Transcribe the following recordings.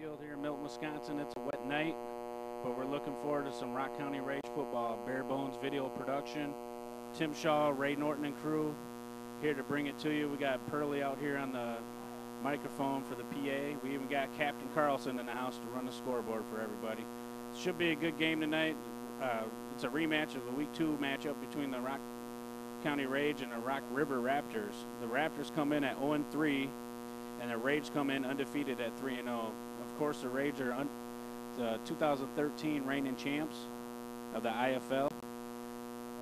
Field here in Milton, Wisconsin. It's a wet night, but we're looking forward to some Rock County Rage football. Bare Bones video production. Tim Shaw, Ray Norton, and crew here to bring it to you. We got Pearlie out here on the microphone for the PA. We even got Captain Carlson in the house to run the scoreboard for everybody. Should be a good game tonight. It's a rematch of the Week 2 matchup between the Rock County Rage and the Rock River Raptors. The Raptors come in at 0-3, and the Rage come in undefeated at 3-0. Of course, the Rage are the 2013 reigning champs of the IFL.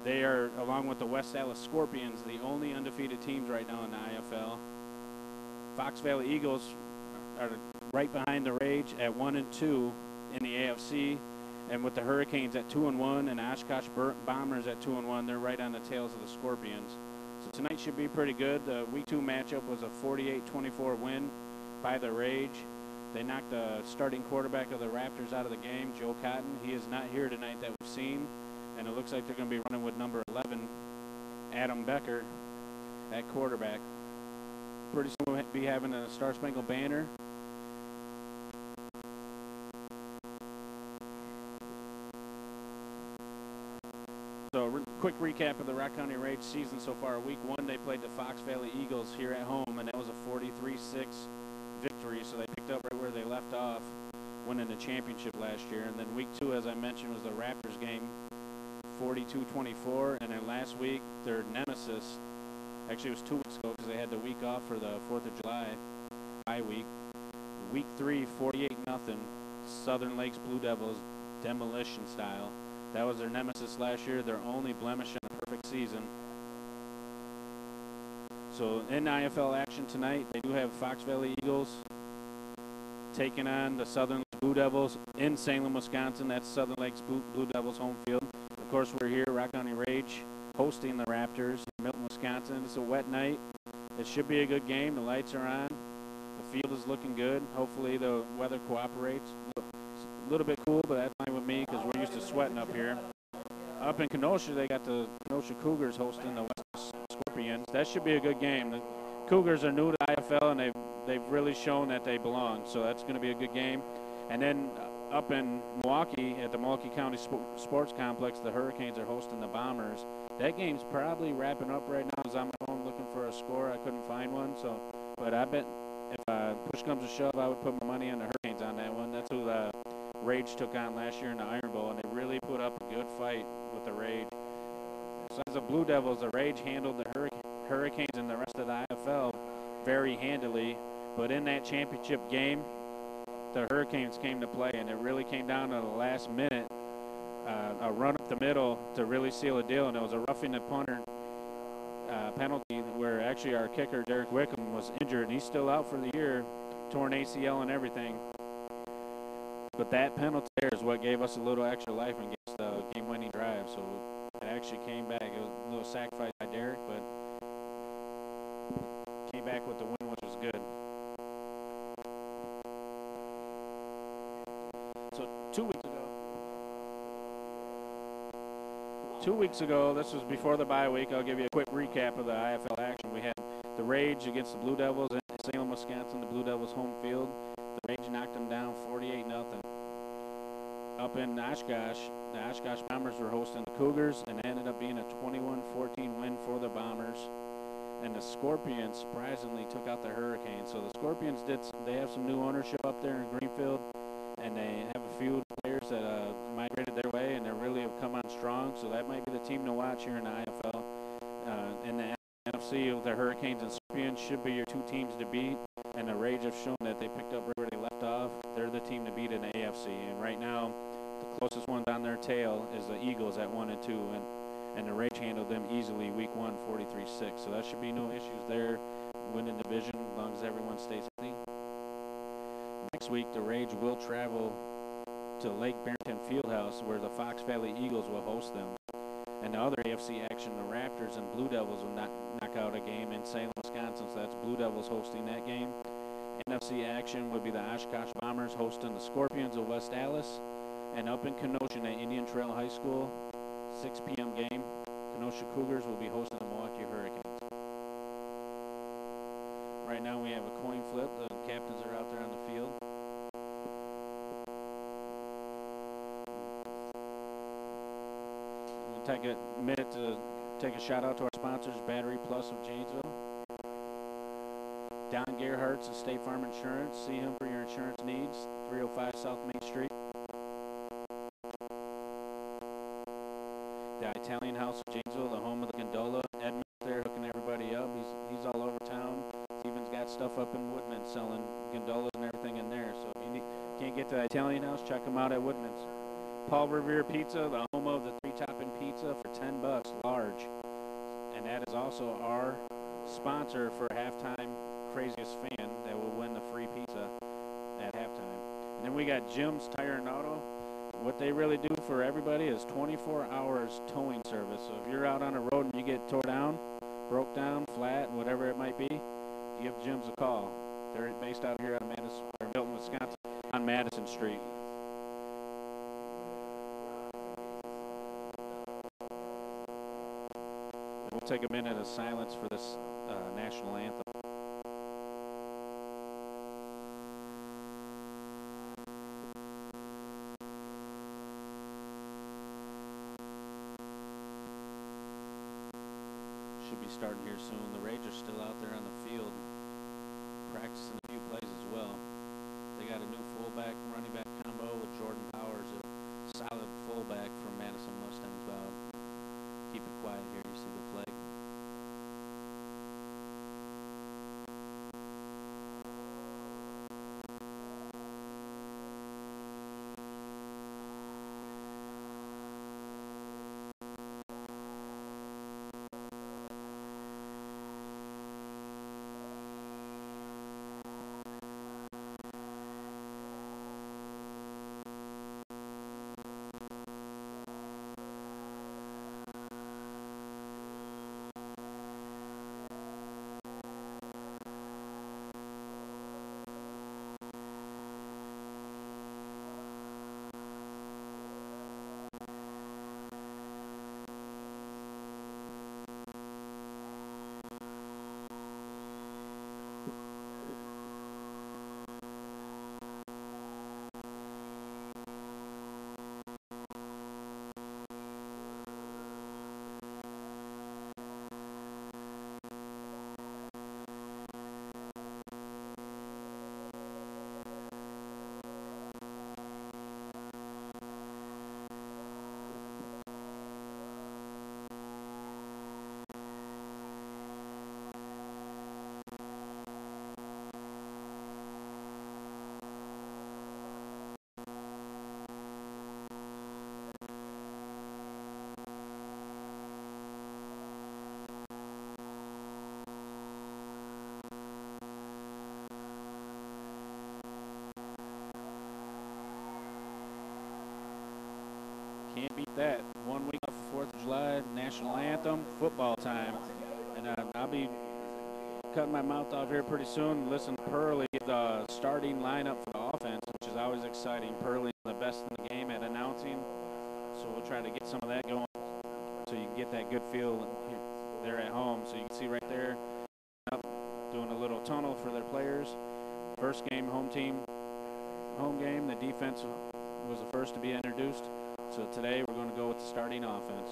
They are, along with the West Dallas Scorpions, the only undefeated teams right now in the IFL. Fox Valley Eagles are right behind the Rage at 1-2 in the AFC, and with the Hurricanes at 2-1 and the Oshkosh Bombers at 2-1, they're right on the tails of the Scorpions. So tonight should be pretty good. The Week 2 matchup was a 48-24 win by the Rage. They knocked the starting quarterback of the Raptors out of the game, Joe Cotton. He is not here tonight that we've seen, and it looks like they're going to be running with number 11, Adam Becker, at quarterback. Pretty soon we'll be having a Star Spangled Banner. So quick recap of the Rock County Rage season so far. Week 1, they played the Fox Valley Eagles here at home, and that was a 43-6 victory. So they picked up right where they left off, winning the championship last year. And then Week 2, as I mentioned, was the Raptors game, 42-24. And then last week, their nemesis, actually it was 2 weeks ago because they had the week off for the 4th of July bye week. Week 3, 48-0, Southern Lakes Blue Devils, demolition style. That was their nemesis last year, their only blemish in a perfect season. So in IFL action tonight, they do have Fox Valley Eagles taking on the Southern Lakes Blue Devils in Salem, Wisconsin. That's Southern Lakes Blue Devils home field. Of course, we're here, Rock County Rage, hosting the Raptors in Milton, Wisconsin. It's a wet night. It should be a good game. The lights are on. The field is looking good. Hopefully the weather cooperates. A little bit cool, but that's fine with me because we're used to sweating up here. Up in Kenosha, they got the Kenosha Cougars hosting the West Scorpions. That should be a good game. The Cougars are new to IFL, and they've really shown that they belong, so that's going to be a good game. And then up in Milwaukee at the Milwaukee County Sports Complex, the Hurricanes are hosting the Bombers. That game's probably wrapping up right now. I was on my phone looking for a score. I couldn't find one, but I bet if push comes to shove, I would put my money on the Hurricanes on that one. That's who the Rage took on last year in the Iron Bowl, and they really put up a good fight with the Rage. Besides the Blue Devils, the Rage handled the Hurricanes and the rest of the IFL very handily, but in that championship game, the Hurricanes came to play, and it really came down to the last minute, a run up the middle to really seal a deal, and it was a roughing the punter penalty where actually our kicker, Derek Wickham, was injured, and he's still out for the year, torn ACL and everything. But that penalty there is what gave us a little extra life and gave us the game-winning drive. So it actually came back. It was a little sacrifice by Derek, but came back with the win, which was good. So 2 weeks ago, this was before the bye week. I'll give you a quick recap of the IFL action. We had the Rage against the Blue Devils in Salem, Wisconsin, the Blue Devils home field. The Rage knocked them down 48-0. Up in Oshkosh, the Oshkosh Bombers were hosting the Cougars, and it ended up being a 21-14 win for the Bombers. And the Scorpions surprisingly took out the Hurricanes. So the Scorpions they have some new ownership up there in Greenfield, and they have a few players that migrated their way, and they really have come on strong. So that might be the team to watch here in the IFL. In the NFC, the Hurricanes and Scorpions should be your two teams to beat. And the Rage have shown that they picked up where they left off. They're the team to beat in the AFC. And right now, the closest one down their tail is the Eagles at 1-2. And the Rage handled them easily week 1, 43-6. So that should be no issues there. Win the division as long as everyone stays healthy. Next week, the Rage will travel to Lake Barrington Fieldhouse, where the Fox Valley Eagles will host them. And the other AFC action, the Raptors and Blue Devils will knock out a game in Salem, Wisconsin. So that's Blue Devils hosting that game. NFC action would be the Oshkosh Bombers hosting the Scorpions of West Allis. And up in Kenosha at Indian Trail High School, 6 p.m. game, Kenosha Cougars will be hosting the Milwaukee Hurricanes. Right now we have a coin flip. The captains are out there on the field. We'll take a minute to take a shout out to our sponsors, Battery Plus of Janesville. Don Gerhardt's of State Farm Insurance. See him for your insurance needs, 305 South Main Street. The Italian House of Janesville, the home of the gondola. Edmund's there hooking everybody up. He's all over town. Steven's got stuff up in Woodman selling gondolas and everything in there. So if you can't get to the Italian House, check them out at Woodman's. Paul Revere Pizza, the home of the 3-topping pizza for $10, large. And that is also our sponsor for halftime craziest fan that will win the free pizza at halftime. And then we got Jim's Tire and Auto. What they really do for everybody is 24 hours towing service. So if you're out on a road and you get tore down, broke down, flat, whatever it might be, give Jim's a call. They're based out here on Milton, Wisconsin, on Madison Street. We'll take a minute of silence for this national anthem. Should be starting here soon. The Rage are still out there on the field practicing a few plays as well. They got a new fullback, running back combo with Jordan Powers, a solid fullback from Madison Mustangs. Keep it quiet here. You see the flag. that. 1 week off of 4th of July, national anthem, football time. And I'll be cutting my mouth off here pretty soon. Listen to Pearlie, the starting lineup for the offense, which is always exciting. Pearlie's the best in the game at announcing, so we'll try to get some of that going so you can get that good feel there at home. So you can see right there, doing a little tunnel for their players. First game, home game. The defense was the first to be introduced. So today we're going to go with the starting offense.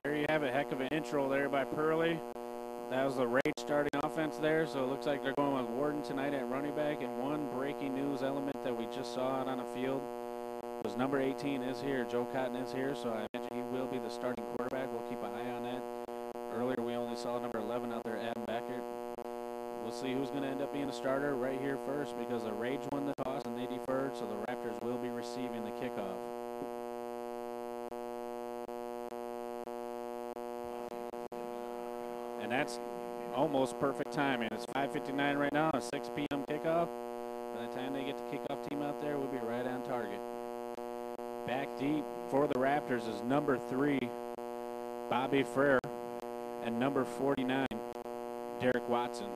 There you have a heck of an intro there by Pearlie. That was the Rage starting offense there, so it looks like they're going with Warden tonight at running back. And one breaking news element that we just saw out on the field was number 18 is here. Joe Cotton is here, so I imagine he will be the starting quarterback. We'll keep an eye on that. Earlier we only saw number 11 out there, Adam Beckert. We'll see who's going to end up being the starter right here first, because the Rage won the toss and they deferred, so the Raptors will be receiving the kickoff. And that's almost perfect timing. It's 5:59 right now, a 6 p.m. kickoff. By the time they get the kickoff team out there, we'll be right on target. Back deep for the Raptors is number 3, Bobby Frere. and number 49, Derek Watson.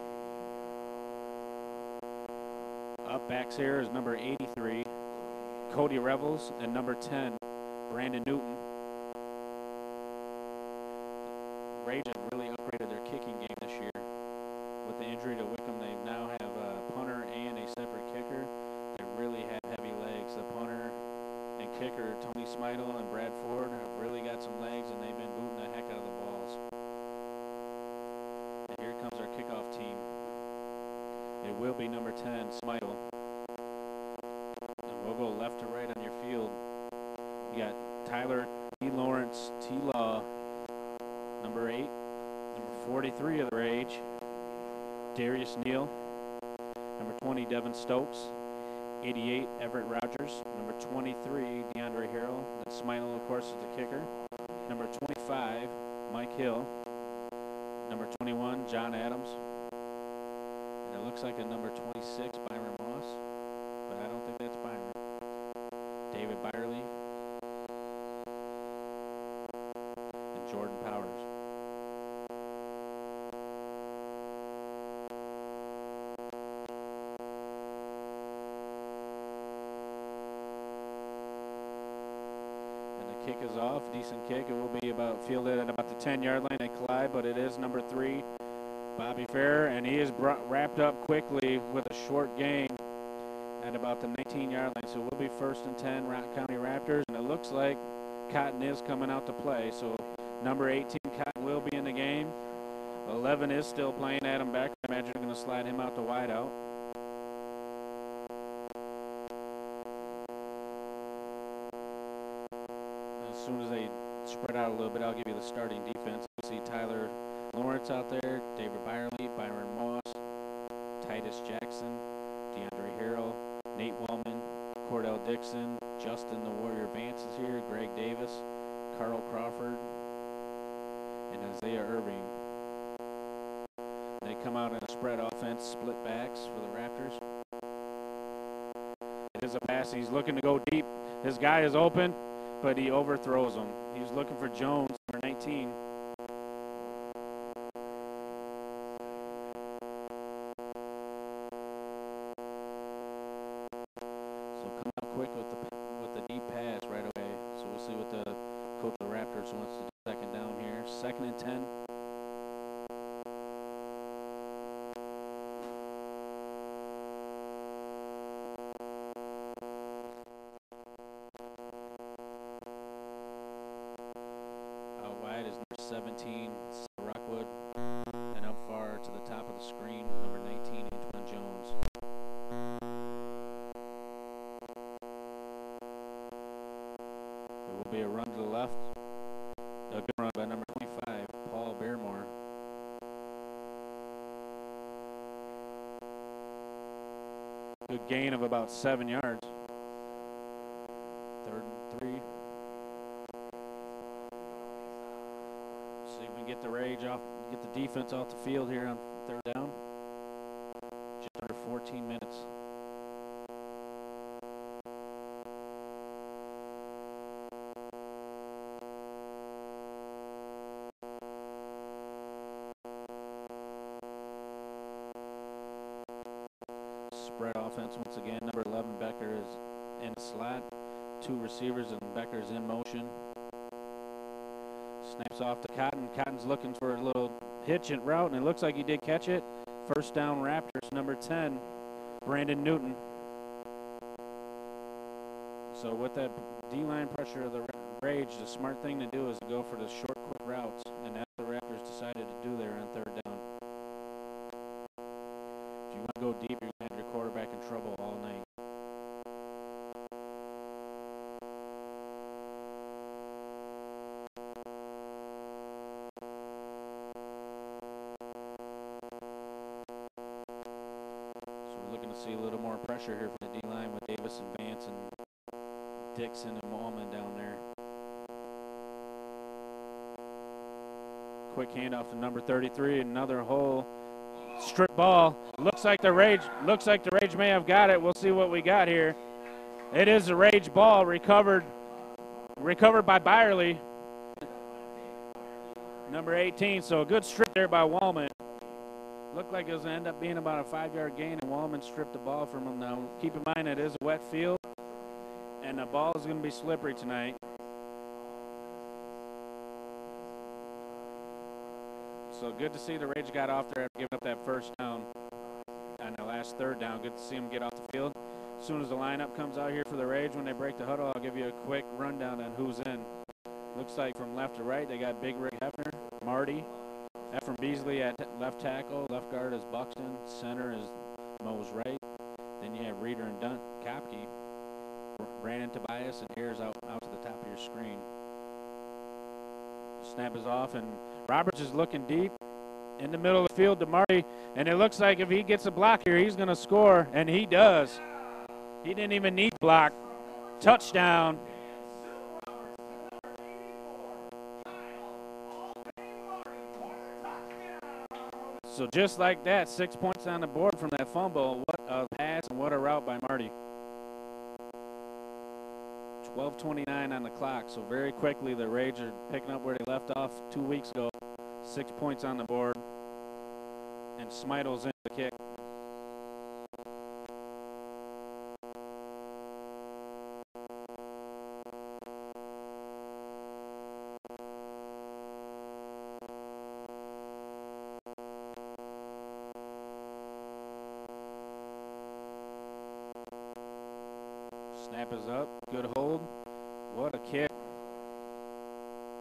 Up backs here is number 83, Cody Revels, and number 10, Brandon Newton. Rage have really upgraded their kicking game this year. With the injury to Wickham, they now have a punter and a separate kicker. They really have heavy legs. The punter and kicker, Tony Smidle and Brad Ford, have really got some legs, and they've been booting the heck out of the balls. And here comes our kickoff team. It will be number 10, Smidle. And we'll go left to right on your field. You got Tyler T. Lawrence, T. Law, number 8, number 43 of the Rage, Darius Neal, number 20, Devin Stokes, 88, Everett Rogers, number 23, DeAndre Harrell, and Smiley, of course, is the kicker, number 25, Mike Hill, number 21, John Adams, and it looks like a number 26, Byron Moss, but I don't think that's Byron, David Byerly, and Jordan Powers. Kick is off, decent kick. It will be fielded at about the 10-yard line at Clyde, but it is number 3, Bobby Fair, and he is wrapped up quickly with a short gain at about the 19-yard line. So we'll be 1st and 10, Rock County Raptors, and it looks like Cotton is coming out to play. So number 18, Cotton will be in the game. 11 is still playing Adam Beck. I imagine they're going to slide him out to wide out. As soon as they spread out a little bit, I'll give you the starting defense. You see Tyler Lawrence out there, David Byerly, Byron Moss, Titus Jackson, DeAndre Harrell, Nate Wellman, Cordell Dixon, Justin the Warrior Vance is here, Greg Davis, Carl Crawford, and Isaiah Irving. They come out in a spread offense, split backs for the Raptors. It is a pass. He's looking to go deep. His guy is open, but he overthrows him. He was looking for Jones, number 19. So come out quick with the deep pass right away. So we'll see what the coach of the Raptors wants to do. Second down here. 2nd and 10. Out wide is number 17, Rockwood, and up far to the top of the screen, number 19, Antoine Jones. It will be a run to the left. A good run by number 25, Paul Bearmore. Good gain of about 7 yards. 3rd and 3. See if we can get the Rage off, get the defense off the field here on 3rd down. Just under 14 minutes. Spread offense once again. Number 11, Becker, is in a slot. 2 receivers, and Becker's in motion. Snaps off to Cotton. Cotton's looking for a little hitch and route, and it looks like he did catch it. 1st down, Raptors, number 10, Brandon Newton. So with that D-line pressure of the Rage, the smart thing to do is to go for the short, quick routes, and that's what the Raptors decided to do there on 3rd down. If you want to go deep, you're going to have your quarterback in trouble all night. So we're looking to see a little more pressure here from the D-line with Davis and Vance and Dixon and Mallman down there. Quick handoff to number 33, another hole. Strip ball. Looks like the Rage may have got it. We'll see what we got here. It is a Rage ball recovered by Byerly. Number 18, so a good strip there by Wallman. Looked like it was going to end up being about a 5-yard gain, and Wallman stripped the ball from him. Now, keep in mind it is a wet field, and the ball is going to be slippery tonight. So good to see the Rage got off there after giving up that first down on the last third down. Good to see them get off the field. As soon as the lineup comes out here for the Rage, when they break the huddle, I'll give you a quick rundown on who's in. Looks like from left to right, they got Big Rick Hefner, Marty, Ephraim Beasley at left tackle. Left guard is Buxton. Center is Mose Wright. Then you have Reeder and Kopke. Brandon Tobias and Ayers out to the top of your screen. Snap is off, and Roberts is looking deep in the middle of the field to Marty. And it looks like if he gets a block here, he's going to score, and he does. He didn't even need block. Touchdown. So just like that, 6 points on the board from that fumble. What a pass and what a route by Marty. 12:29 on the clock, so very quickly the Rage are picking up where they left off 2 weeks ago. 6 points on the board, and Smidle's in the kick. Snap is up. Good hold. What a kick.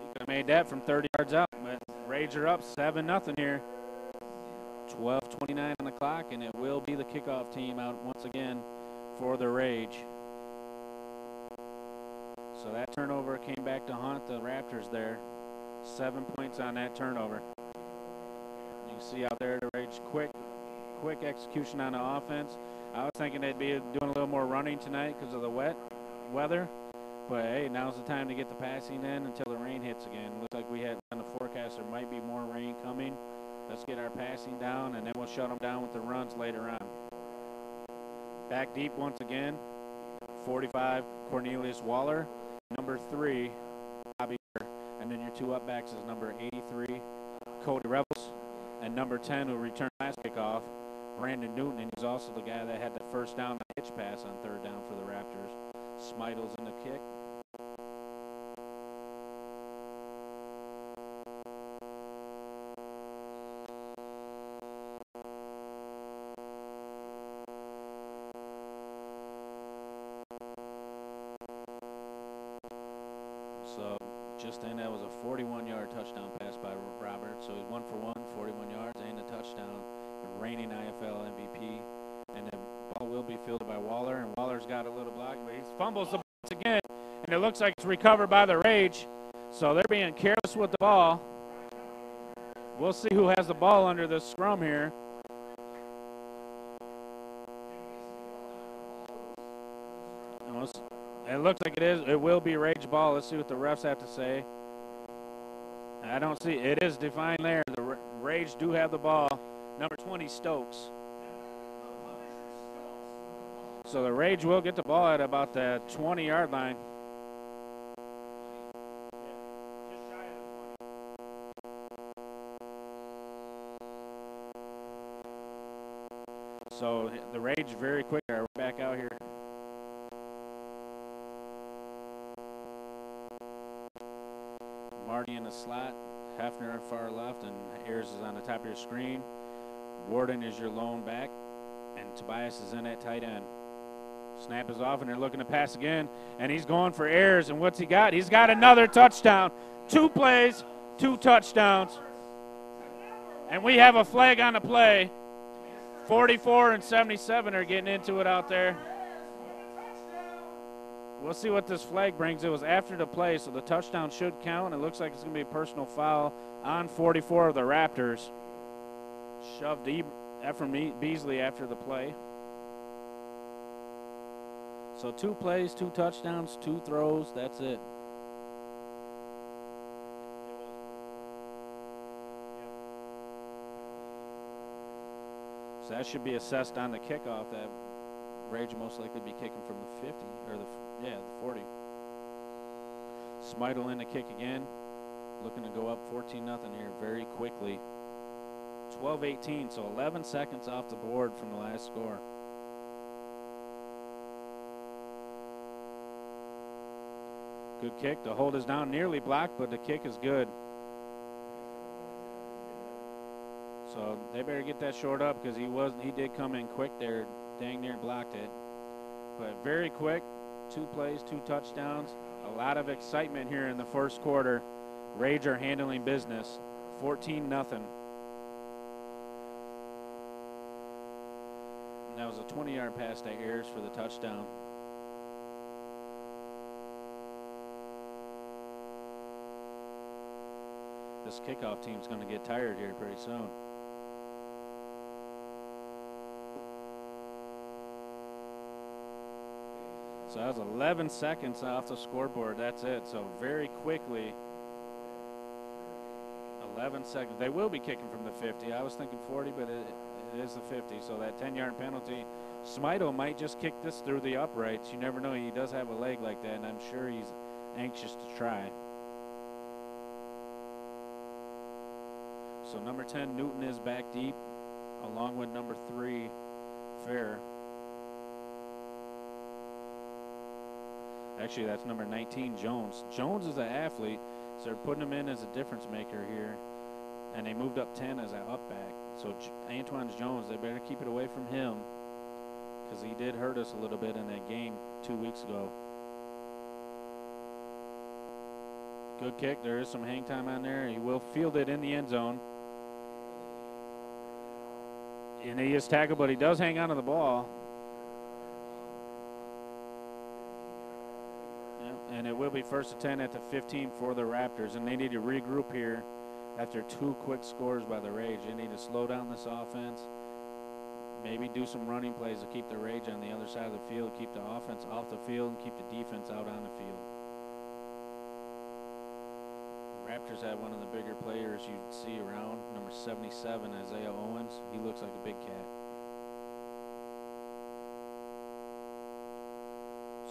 He could have made that from 30 yards out, but Rage are up 7-0 here. 12:29 on the clock, and it will be the kickoff team out once again for the Rage. So that turnover came back to haunt the Raptors there. 7 points on that turnover. You can see out there the Rage quick execution on the offense. I was thinking they'd be doing a little more running tonight because of the wet weather. But, hey, now's the time to get the passing in until the rain hits again. Looks like we had on the forecast there might be more rain coming. Let's get our passing down, and then we'll shut them down with the runs later on. Back deep once again. 45, Cornelius Waller. Number 3, Bobby Kerr. And then your two up backs is number 83, Cody Rebels. And number 10, who returned last kickoff, Brandon Newton, and he's also the guy that had the first down hitch pass on third down for the Raptors. Smidle's in the kick. So just in, that was a 41-yard touchdown pass by Robert. So he's 1 for 1, 41 yards and a touchdown. The reigning IFL MVP. And the ball will be fielded by Waller, and Waller's got a little block, but he fumbles the ball once again, and it looks like it's recovered by the Rage. So they're being careless with the ball. We'll see who has the ball under this scrum here. It looks like it is. It will be Rage ball. Let's see what the refs have to say. I don't see. It is defined there. The Rage do have the ball. Number 20, Stokes. So the Rage will get the ball at about the 20-yard line. So the Rage very quick are back out here. Marty in the slot, Hefner far left, and Ayers is on the top of your screen. Warden is your lone back, and Tobias is in at tight end. Snap is off, and they're looking to pass again, and he's going for Ayers, and what's he got? He's got another touchdown. 2 plays, 2 touchdowns. And we have a flag on the play. 44 and 77 are getting into it out there. We'll see what this flag brings. It was after the play, so the touchdown should count. It looks like it's going to be a personal foul on 44 of the Raptors. Shoved Ephraim Beasley after the play. So 2 plays, 2 touchdowns, 2 throws. That's it. So that should be assessed on the kickoff. That Rage most likely be kicking from the 50 or the 40. Smidle in the kick again. looking to go up 14-0 here very quickly. 12-18, so 11 seconds off the board from the last score. Good kick. The hold is down, nearly blocked, but the kick is good. So they better get that short up because he did come in quick there, dang near blocked it. But very quick, 2 plays, 2 touchdowns. A lot of excitement here in the first quarter. Rage are handling business, 14-0. And that was a 20-yard pass to Ayers for the touchdown. This kickoff team's going to get tired here pretty soon. So that was 11 seconds off the scoreboard. That's it. So very quickly, 11 seconds. They will be kicking from the 50. I was thinking 40, but it is the 50. So that 10-yard penalty. Smidle might just kick this through the uprights. You never know. He does have a leg like that, and I'm sure he's anxious to try. So number 10, Newton, is back deep, along with number 3, Fair. Actually, that's number 19, Jones. Jones is an athlete, so they're putting him in as a difference maker here. And they moved up 10 as an up back. So Antoine Jones, they better keep it away from him because he did hurt us a little bit in that game 2 weeks ago. Good kick. There is some hang time on there. He will field it in the end zone. And he is tackled, but he does hang on to the ball. And it will be 1st and 10 at the 15 for the Raptors. And they need to regroup here after 2 quick scores by the Rage. They need to slow down this offense. Maybe do some running plays to keep the Rage on the other side of the field, keep the offense off the field, and keep the defense out on the field. Raptors have one of the bigger players you'd see around, number 77, Isaiah Owens. He looks like a big cat.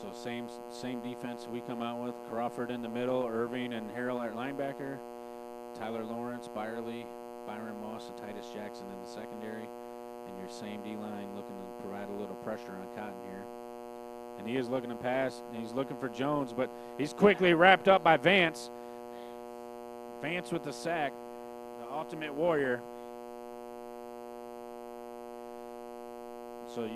So same defense we come out with. Crawford in the middle, Irving and Harrell at linebacker, Tyler Lawrence, Byron Moss, and Titus Jackson in the secondary, and your same D-line looking to provide a little pressure on Cotton here. And he is looking to pass, and he's looking for Jones, but he's quickly wrapped up by Vance. Vance with the sack, the ultimate warrior. So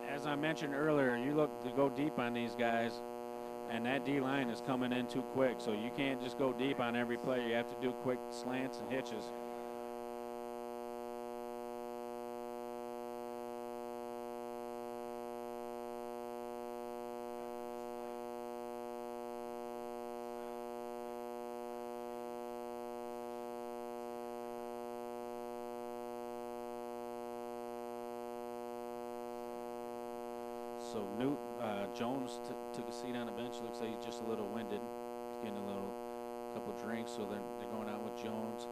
as I mentioned earlier, you look to go deep on these guys, and that D-line is coming in too quick. So you can't just go deep on every play. You have to do quick slants and hitches. So Jones took a seat on the bench. Looks like he's just a little winded. He's getting a couple drinks, so they're going out with Jones.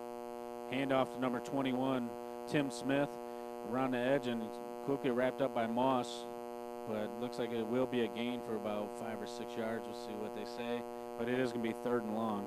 Hand off to number 21, Tim Smith, around the edge, and quickly wrapped up by Moss. But looks like it will be a gain for about 5 or 6 yards. We'll see what they say. But it is going to be 3rd and long.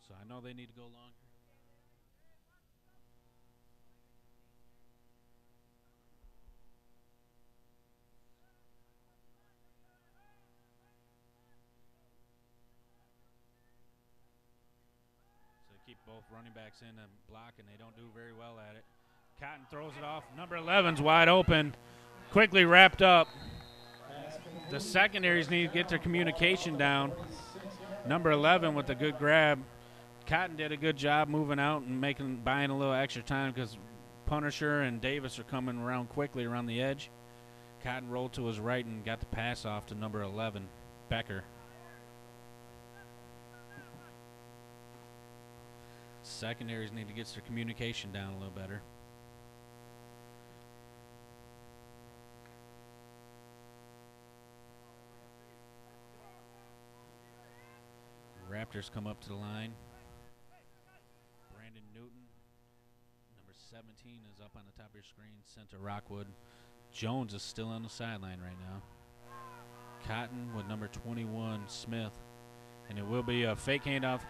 So I know they need to go longer. So they keep both running backs in and block, and they don't do very well at it. Cotton throws it off. Number 11's wide open. Quickly wrapped up. The secondaries need to get their communication down. Number 11 with a good grab. Cotton did a good job moving out and buying a little extra time because Punisher and Davis are coming around quickly around the edge. Cotton rolled to his right and got the pass off to number 11, Becker. secondaries need to get their communication down a little better. Raptors come up to the line. Brandon Newton, number 17, is up on the top of your screen, sent to Rockwood. Jones is still on the sideline right now. Cotton with number 21, Smith. And it will be a fake handoff.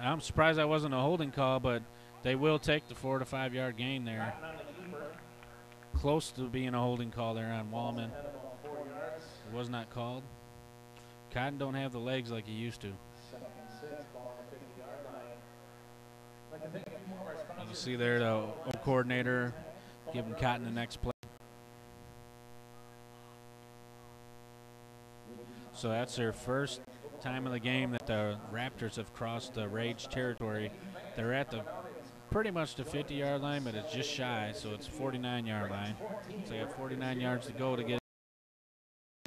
I'm surprised that wasn't a holding call, but they will take the 4 to 5 yard gain there. Close to being a holding call there on Wallman. It was not called. Cotton don't have the legs like he used to. You can see there the coordinator giving Cotton the next play. So that's their first time of the game that the Raptors have crossed the Rage territory. They're at the pretty much the 50-yard line, but it's just shy, so it's 49-yard line. So they have 49 yards to go to get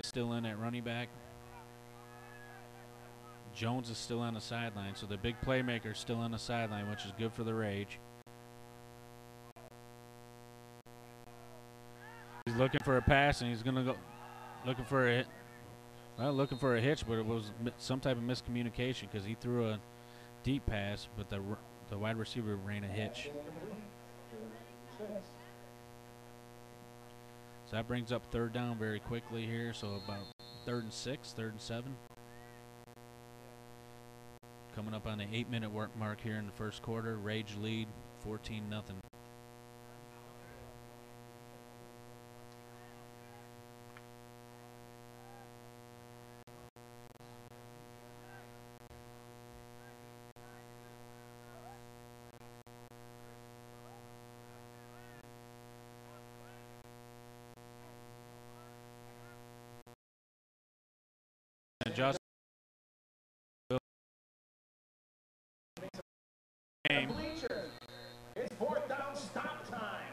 still in at running back. Jones is still on the sideline, so the big playmaker is still on the sideline, which is good for the Rage. He's looking for a pass, and he's going to go looking for a hit. Well, looking for a hitch, but it was some type of miscommunication because he threw a deep pass, but the wide receiver ran a hitch. So that brings up third down very quickly here. So about 3rd and 6, 3rd and 7. Coming up on the 8-minute mark here in the first quarter. Rage lead 14-0. Just game. It's 4th down, stop time.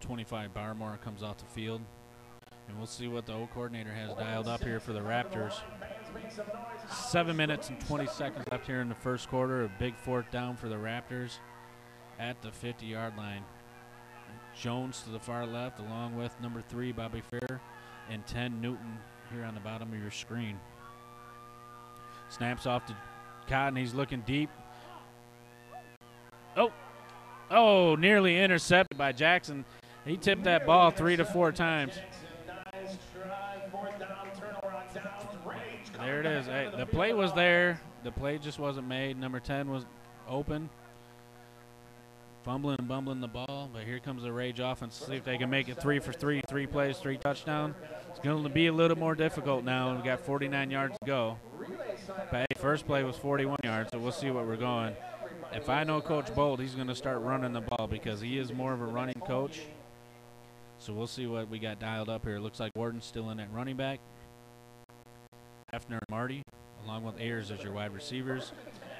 .25 Barmore comes off the field. And we'll see what the O coordinator has dialed up here for the Raptors. 7 minutes and 20 seconds left here in the first quarter. A big 4th down for the Raptors at the 50-yard line. Jones to the far left, along with number 3, Bobby Fair, and 10, Newton, here on the bottom of your screen. Snaps off to Cotton. He's looking deep. Oh, nearly intercepted by Jackson. He tipped that ball 3 to 4 times. There it is. Hey, the play was there. The play just wasn't made. Number 10 was open. Fumbling and bumbling the ball, but here comes the Rage offense. See if they can make it 3 for 3, 3 plays, 3 touchdowns. It's going to be a little more difficult now. We've got 49 yards to go. But hey, first play was 41 yards, so we'll see what we're going. If I know Coach Bolt, he's going to start running the ball because he is more of a running coach. So we'll see what we got dialed up here. It looks like Warden's still in at running back. Hefner and Marty, along with Ayers as your wide receivers.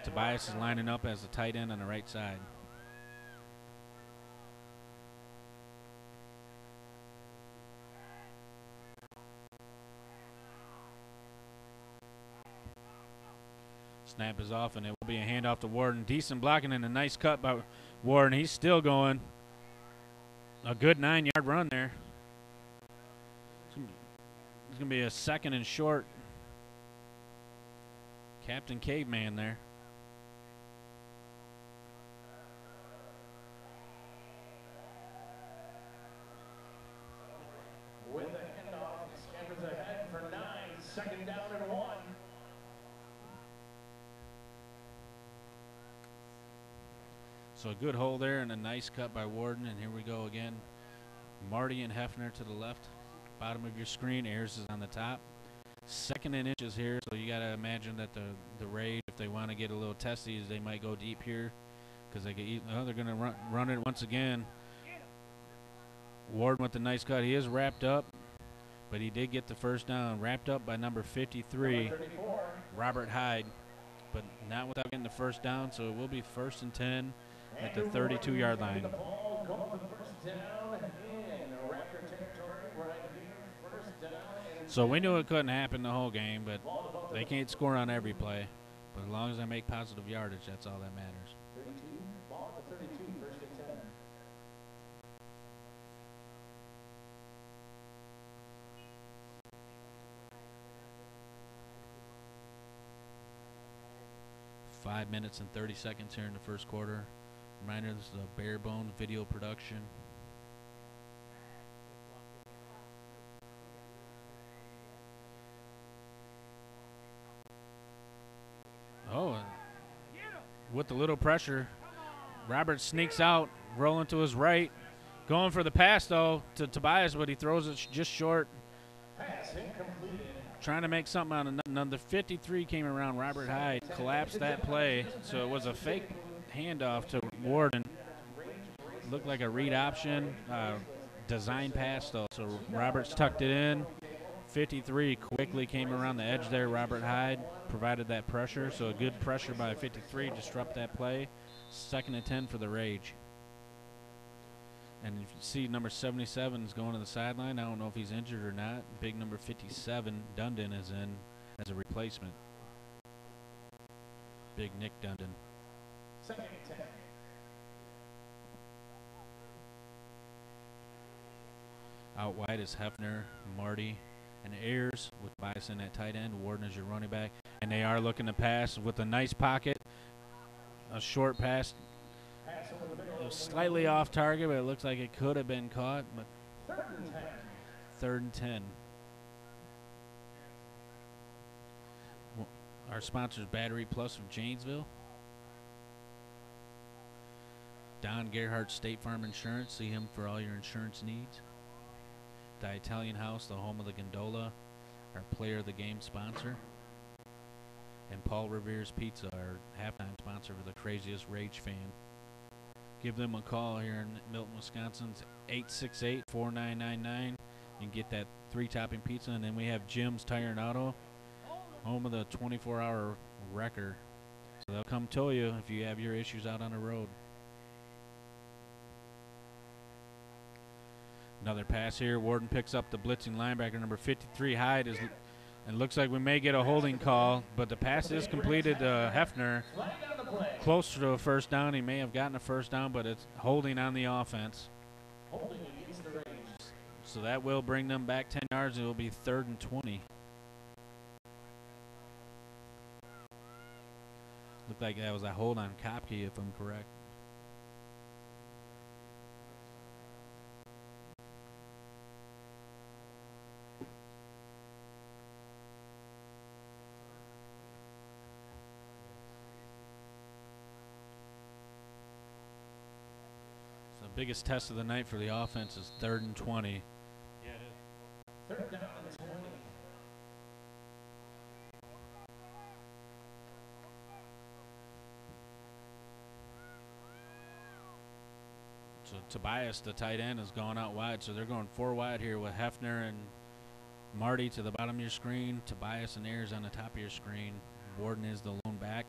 Tobias is lining up as the tight end on the right side. Snap is off, and it will be a handoff to Warden. Decent blocking and a nice cut by Warden. He's still going. A good 9-yard run there. It's going to be a 2nd and short. Captain Caveman there. With the handoff, scampers ahead for 9, 2nd down and 1. So a good hole there and a nice cut by Warden. And here we go again. Marty and Hefner to the left. Bottom of your screen. Ayers is on the top. 2nd and inches here. So you got to imagine that the Rage, if they want to get a little testy, they might go deep here. Because they're going to run it once again. Warden with the nice cut. He is wrapped up. But he did get the first down. Wrapped up by number 53, Robert Hyde. But not without getting the first down. So it will be 1st and 10. At the 32-yard line. So we knew it couldn't happen the whole game, but they can't score on every play. But as long as they make positive yardage, that's all that matters. 32, ball at the 32, first and 10. Five minutes and 30 seconds here in the first quarter. Reminder, this is a bare bones video production. Oh, and with a little pressure, Roberts sneaks out, rolling to his right. Going for the pass, though, to Tobias, but he throws it just short. Pass incompleted. Trying to make something out of nothing. Number 53 came around. Robert Hyde collapsed that play, so it was a fake handoff to Warden. Looked like a read option, design pass, though. So Roberts tucked it in. 53 quickly came around the edge there. Robert Hyde provided that pressure, so a good pressure by 53 disrupt that play. 2nd and 10 for the Rage. And if you see number 77 is going to the sideline, I don't know if he's injured or not. Big number 57, Dundon, is in as a replacement. Big Nick Dundon. 2nd and 10. Out wide is Hefner, Marty, and Ayers with Bison at tight end. Warden is your running back. And they are looking to pass with a nice pocket. A short pass. It was slightly off target, but it looks like it could have been caught. But 3rd and 10. 3rd and 10. Our sponsor is Battery Plus from Janesville. Don Gerhardt State Farm Insurance. See him for all your insurance needs. The Italian House, the home of the gondola, our player of the game sponsor. And Paul Revere's Pizza, our halftime sponsor for the Craziest Rage fan. Give them a call here in Milton, Wisconsin. It's 868-4999. You can get that 3-topping pizza. And then we have Jim's Tire and Auto, home of the 24-hour wrecker. So they'll come tow you if you have your issues out on the road. Another pass here. Warden picks up the blitzing linebacker, number 53, Hyde. And looks like we may get a holding call, but the pass is completed to Hefner. Closer to a first down. He may have gotten a first down, but it's holding on the offense. Holding against the Rage. So that will bring them back 10 yards. It will be 3rd and 20. Looked like that was a hold on Kopke, if I'm correct. Biggest test of the night for the offense is 3rd and 20. Yeah, it is. 3rd down and 20. So Tobias, the tight end, has gone out wide. So they're going 4 wide here with Hefner and Marty to the bottom of your screen. Tobias and Ayers on the top of your screen. Warden is the lone back.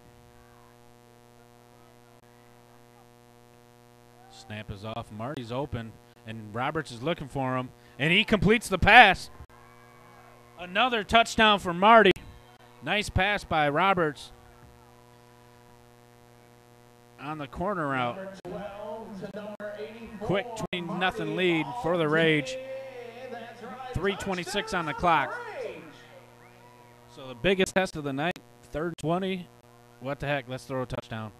Snap is off. Marty's open, and Roberts is looking for him, and he completes the pass. Another touchdown for Marty. Nice pass by Roberts on the corner route. Quick 20-0 lead for the Rage. 3:26 on the clock. So the biggest test of the night, 3rd 20. What the heck? Let's throw a touchdown.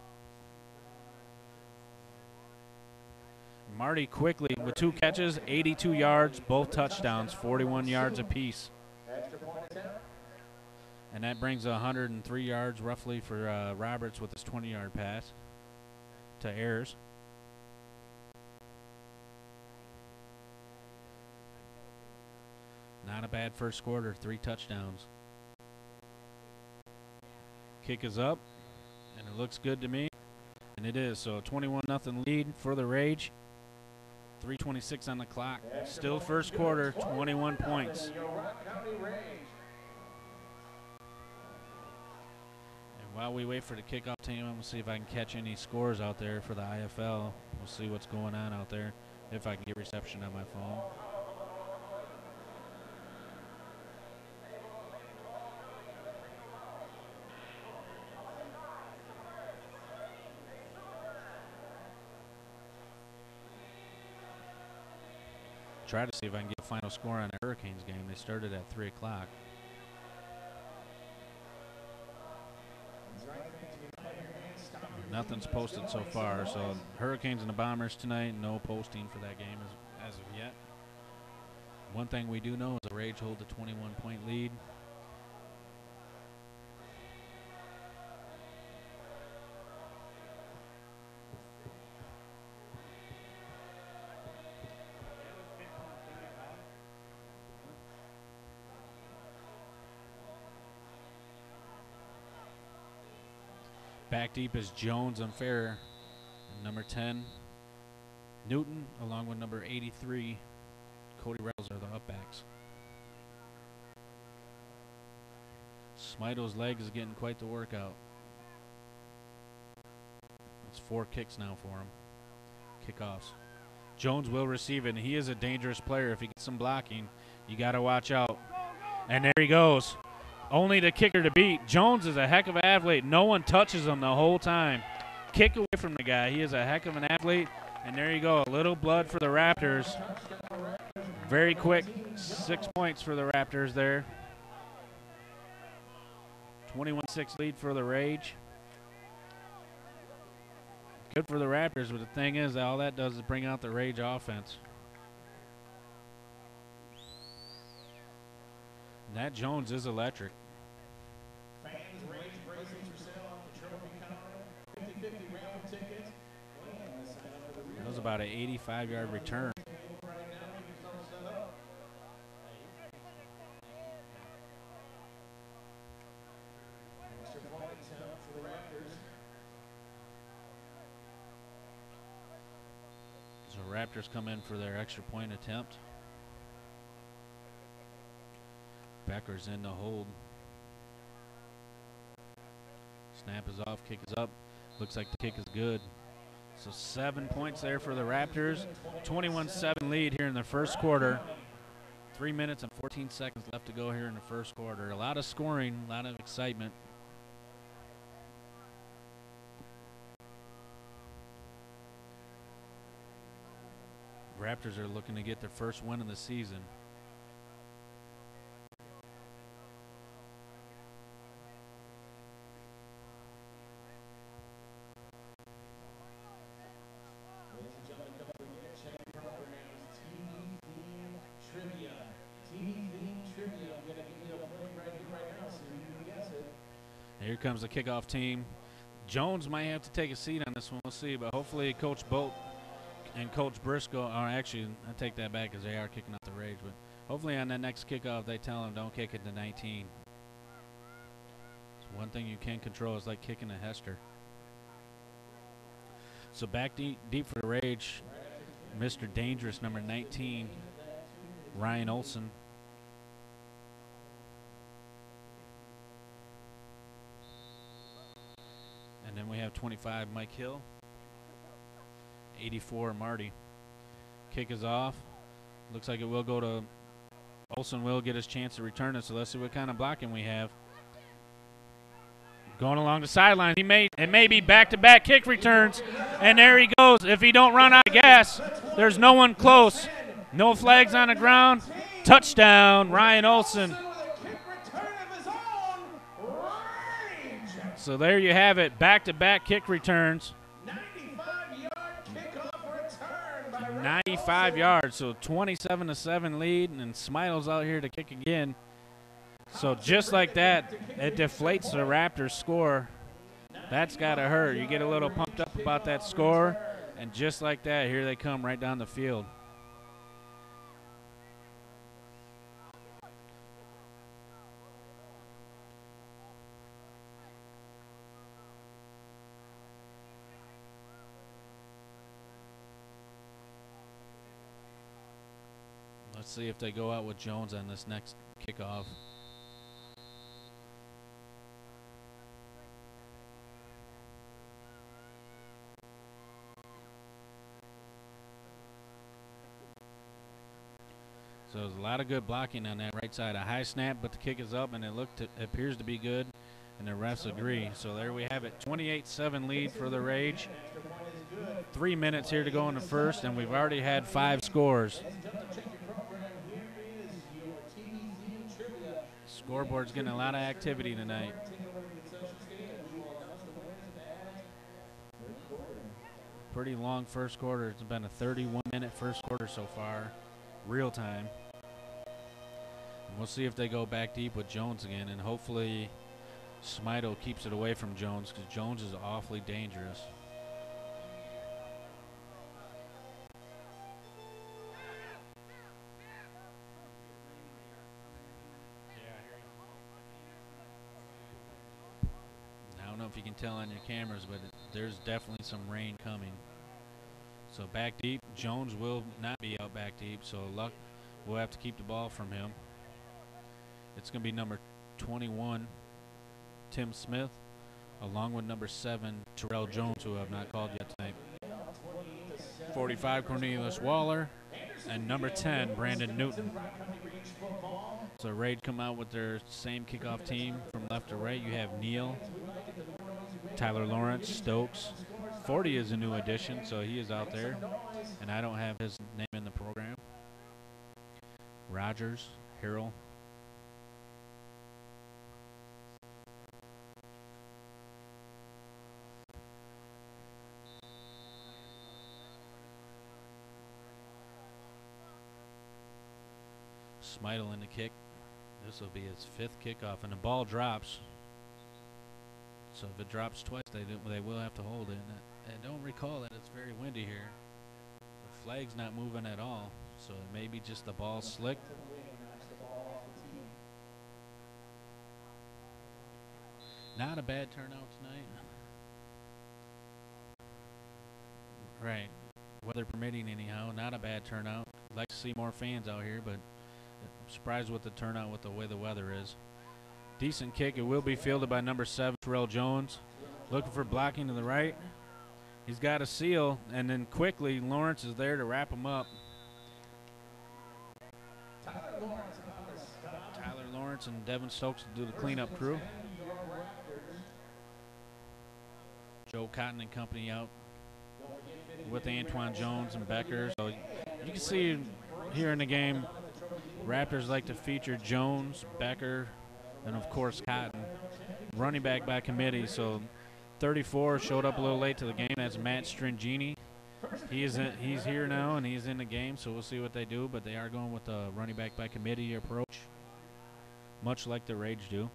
Marty quickly with 2 catches, 82 yards, both touchdowns, 41 yards apiece. And that brings 103 yards roughly for Roberts with his 20-yard pass to Ayers. Not a bad first quarter, 3 touchdowns. Kick is up, and it looks good to me. And it is, so a 21-0 lead for the Rage. 3:26 on the clock. Still first quarter, 21 points. And while we wait for the kickoff team, I'm going to see if I can catch any scores out there for the IFL. We'll see what's going on out there, if I can get reception on my phone. try to see if I can get a final score on the Hurricanes game. They started at 3 o'clock. Nothing's posted so far, so Hurricanes and the Bombers tonight, no posting for that game as of yet. One thing we do know is the Rage hold a 21-point lead. Back deep is Jones and Fair. And number 10, Newton, along with number 83, Cody Reynolds are the upbacks. Smito's leg is getting quite the workout. That's 4 kicks now for him. Kickoffs. Jones will receive it, and he is a dangerous player. If he gets some blocking, you got to watch out. And there he goes. Only the kicker to beat. Jones is a heck of an athlete. No one touches him the whole time. Kick away from the guy. He is a heck of an athlete. And there you go. A little blood for the Raptors. Very quick. 6 points for the Raptors there. 21-6 lead for the Rage. Good for the Raptors, but the thing is, all that does is bring out the Rage offense. And that Jones is electric. That was about an 85-yard return. So Raptors come in for their extra point attempt. Becker's in the hold. Snap is off, kick is up. Looks like the kick is good. So 7 points there for the Raptors. 21-7 lead here in the first quarter. 3 minutes and 14 seconds left to go here in the first quarter. A lot of scoring, a lot of excitement. Raptors are looking to get their first win of the season. Here comes the kickoff team. Jones might have to take a seat on this one. We'll see, but hopefully Coach Bolt and Coach Briscoe, or actually, I take that back because they are kicking out the Rage, but hopefully on that next kickoff they tell them don't kick it to 19. So one thing you can't control is like kicking a Hester. So back deep for the Rage, Mr. Dangerous, number 19, Ryan Olson. And then we have 25, Mike Hill. 84, Marty. Kick is off. Looks like it will go to Olsen. Will get his chance to return it, so let's see what kind of blocking we have. Going along the sideline. It may be back-to-back kick returns, and there he goes. If he don't run out of gas, there's no one close. No flags on the ground. Touchdown, Ryan Olsen. So there you have it, back-to-back kick returns. 95 yards, so 27-7 lead, and Smiles out here to kick again. So just like that, it deflates the Raptors score. That's got to hurt. You get a little pumped up about that score, and just like that, here they come right down the field. Let's see if they go out with Jones on this next kickoff. So there's a lot of good blocking on that right side. A high snap, but the kick is up, and it appears to be good, and the refs agree. So there we have it, 28-7 lead for the Rage. 3 minutes here to go in the first, and we've already had 5 scores. Scoreboard's getting a lot of activity tonight. Pretty long first quarter. It's been a 31-minute first quarter so far, real time. And we'll see if they go back deep with Jones again, and hopefully Smidle keeps it away from Jones, because Jones is awfully dangerous. I don't know if you can tell on your cameras, but there's definitely some rain coming. So back deep, Jones will not be out back deep, so Luck will have to keep the ball from him. It's going to be number 21, Tim Smith, along with number 7, Terrell Jones, who I have not called yet tonight. 45, Cornelius Waller, and number 10, Brandon Newton. So Rage come out with their same kickoff team from left to right. You have Neal, Tyler Lawrence, Stokes. 40 is a new addition, so he is out there, and I don't have his name in the program. Rogers, Harrell. Smidle in the kick. This will be his 5th kickoff, and the ball drops. So if it drops twice, they will have to hold it. And I don't recall that it's very windy here. The flag's not moving at all, so it may be just the ball slick. Not a bad turnout tonight. Right. Weather permitting anyhow, not a bad turnout. Like to see more fans out here, but I'm surprised with the turnout with the way the weather is. Decent kick. It will be fielded by number 7, Terrell Jones. Looking for blocking to the right. He's got a seal, and then quickly Lawrence is there to wrap him up. Tyler Lawrence and Devin Stokes do the cleanup crew. Joe Cotton and company out with Antoine Jones and Becker. So you can see here in the game, Raptors like to feature Jones, Becker, and of course Cotton. Running back by committee, so 34 showed up a little late to the game. That's Matt Stringini. He's here now, and he's in the game, so we'll see what they do, but they are going with the running back by committee approach, much like the Rage do.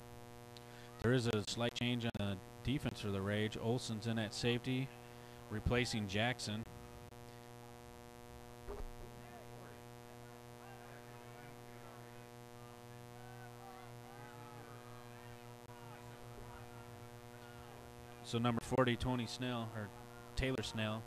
There is a slight change on the defense for the Rage. Olsen's in at safety, replacing Jackson. So number 40, Tony Snell, or Taylor Snell.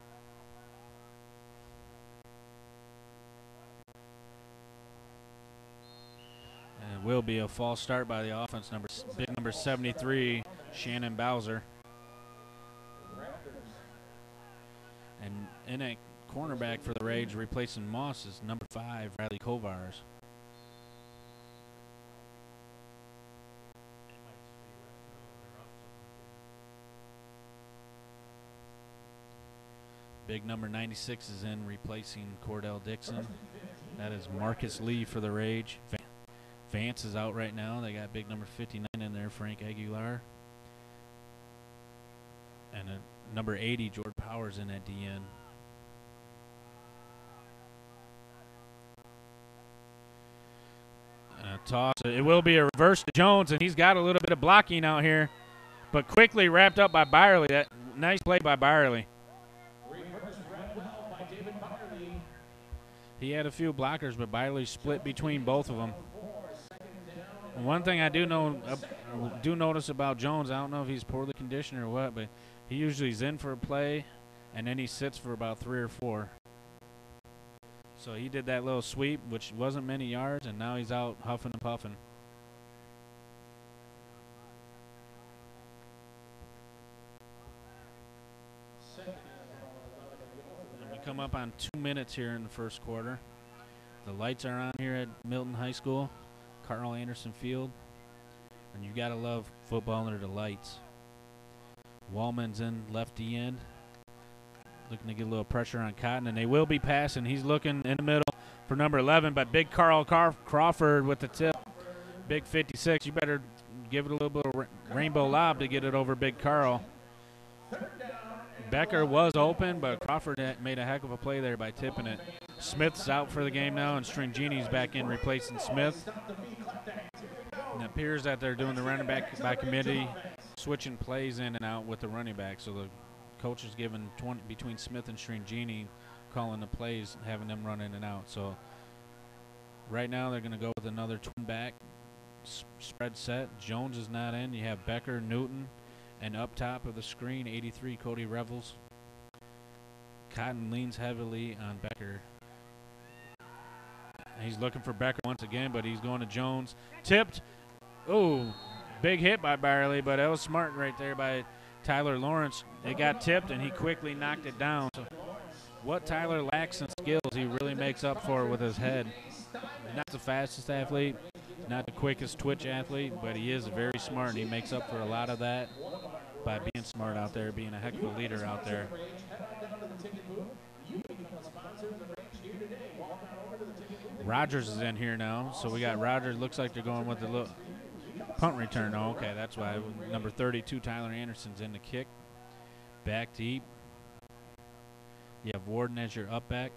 And it will be a false start by the offense. Big number 73, Shannon Bowser. And in at cornerback for the Rage, replacing Moss, is number 5, Riley Kovars. Big number 96 is in, replacing Cordell Dixon. That is Marcus Lee for the Rage. Vance is out right now. They got big number 59 in there, Frank Aguilar. And number 80, Jordan Powers in at DN. And a toss. It will be a reverse to Jones, and he's got a little bit of blocking out here, but quickly wrapped up by Byerly. That nice play by Byerly. He had a few blockers, but Byerly split between both of them. One thing I do notice about Jones, I don't know if he's poorly conditioned or what, but he usually is in for a play, and then he sits for about 3 or 4. So he did that little sweep, which wasn't many yards, and now he's out huffing and puffing. Come up on 2 minutes here in the first quarter. The lights are on here at Milton High School, Carl Anderson Field, and you gotta love football under the lights. Wallman's in left D end, looking to get a little pressure on Cotton, and they will be passing. He's looking in the middle for number 11, but big Carl Crawford with the tip. Big 56, you better give it a little bit of rainbow lob to get it over Big Carl. Becker was open, but Crawford made a heck of a play there by tipping it. Smith's out for the game now, and Stringini's back in replacing Smith. And it appears that they're doing the running back by committee, switching plays in and out with the running back. So the coach is giving between Smith and Stringini, calling the plays, having them run in and out. So right now they're going to go with another twin back spread set. Jones is not in. You have Becker, Newton, and up top of the screen, 83, Cody Revels. Cotton leans heavily on Becker. He's looking for Becker once again, but he's going to Jones. Tipped. Oh, big hit by Byerly, but that was smart right there by Tyler Lawrence. It got tipped, and he quickly knocked it down. So what Tyler lacks in skills, he really makes up for with his head. Not the fastest athlete, not the quickest twitch athlete, but he is very smart, and he makes up for a lot of that by being smart out there, being a heck of a leader out there. Rogers is in here now, so we got Rogers. Looks like they're going with the little punt return. Oh, okay, that's why. Number 32, Tyler Anderson's in the kick. Back deep. You have Warden as your up back.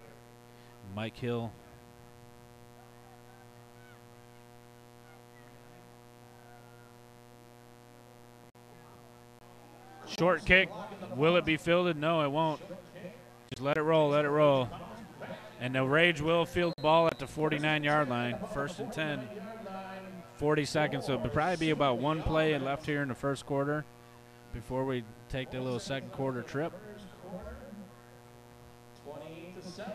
Mike Hill. Short kick. Will it be fielded? No, it won't. Just let it roll, let it roll. And the Rage will field the ball at the 49-yard line. 1st and 10. 40 seconds. So it'll probably be about one play left here in the first quarter before we take the little second quarter trip. 28-7.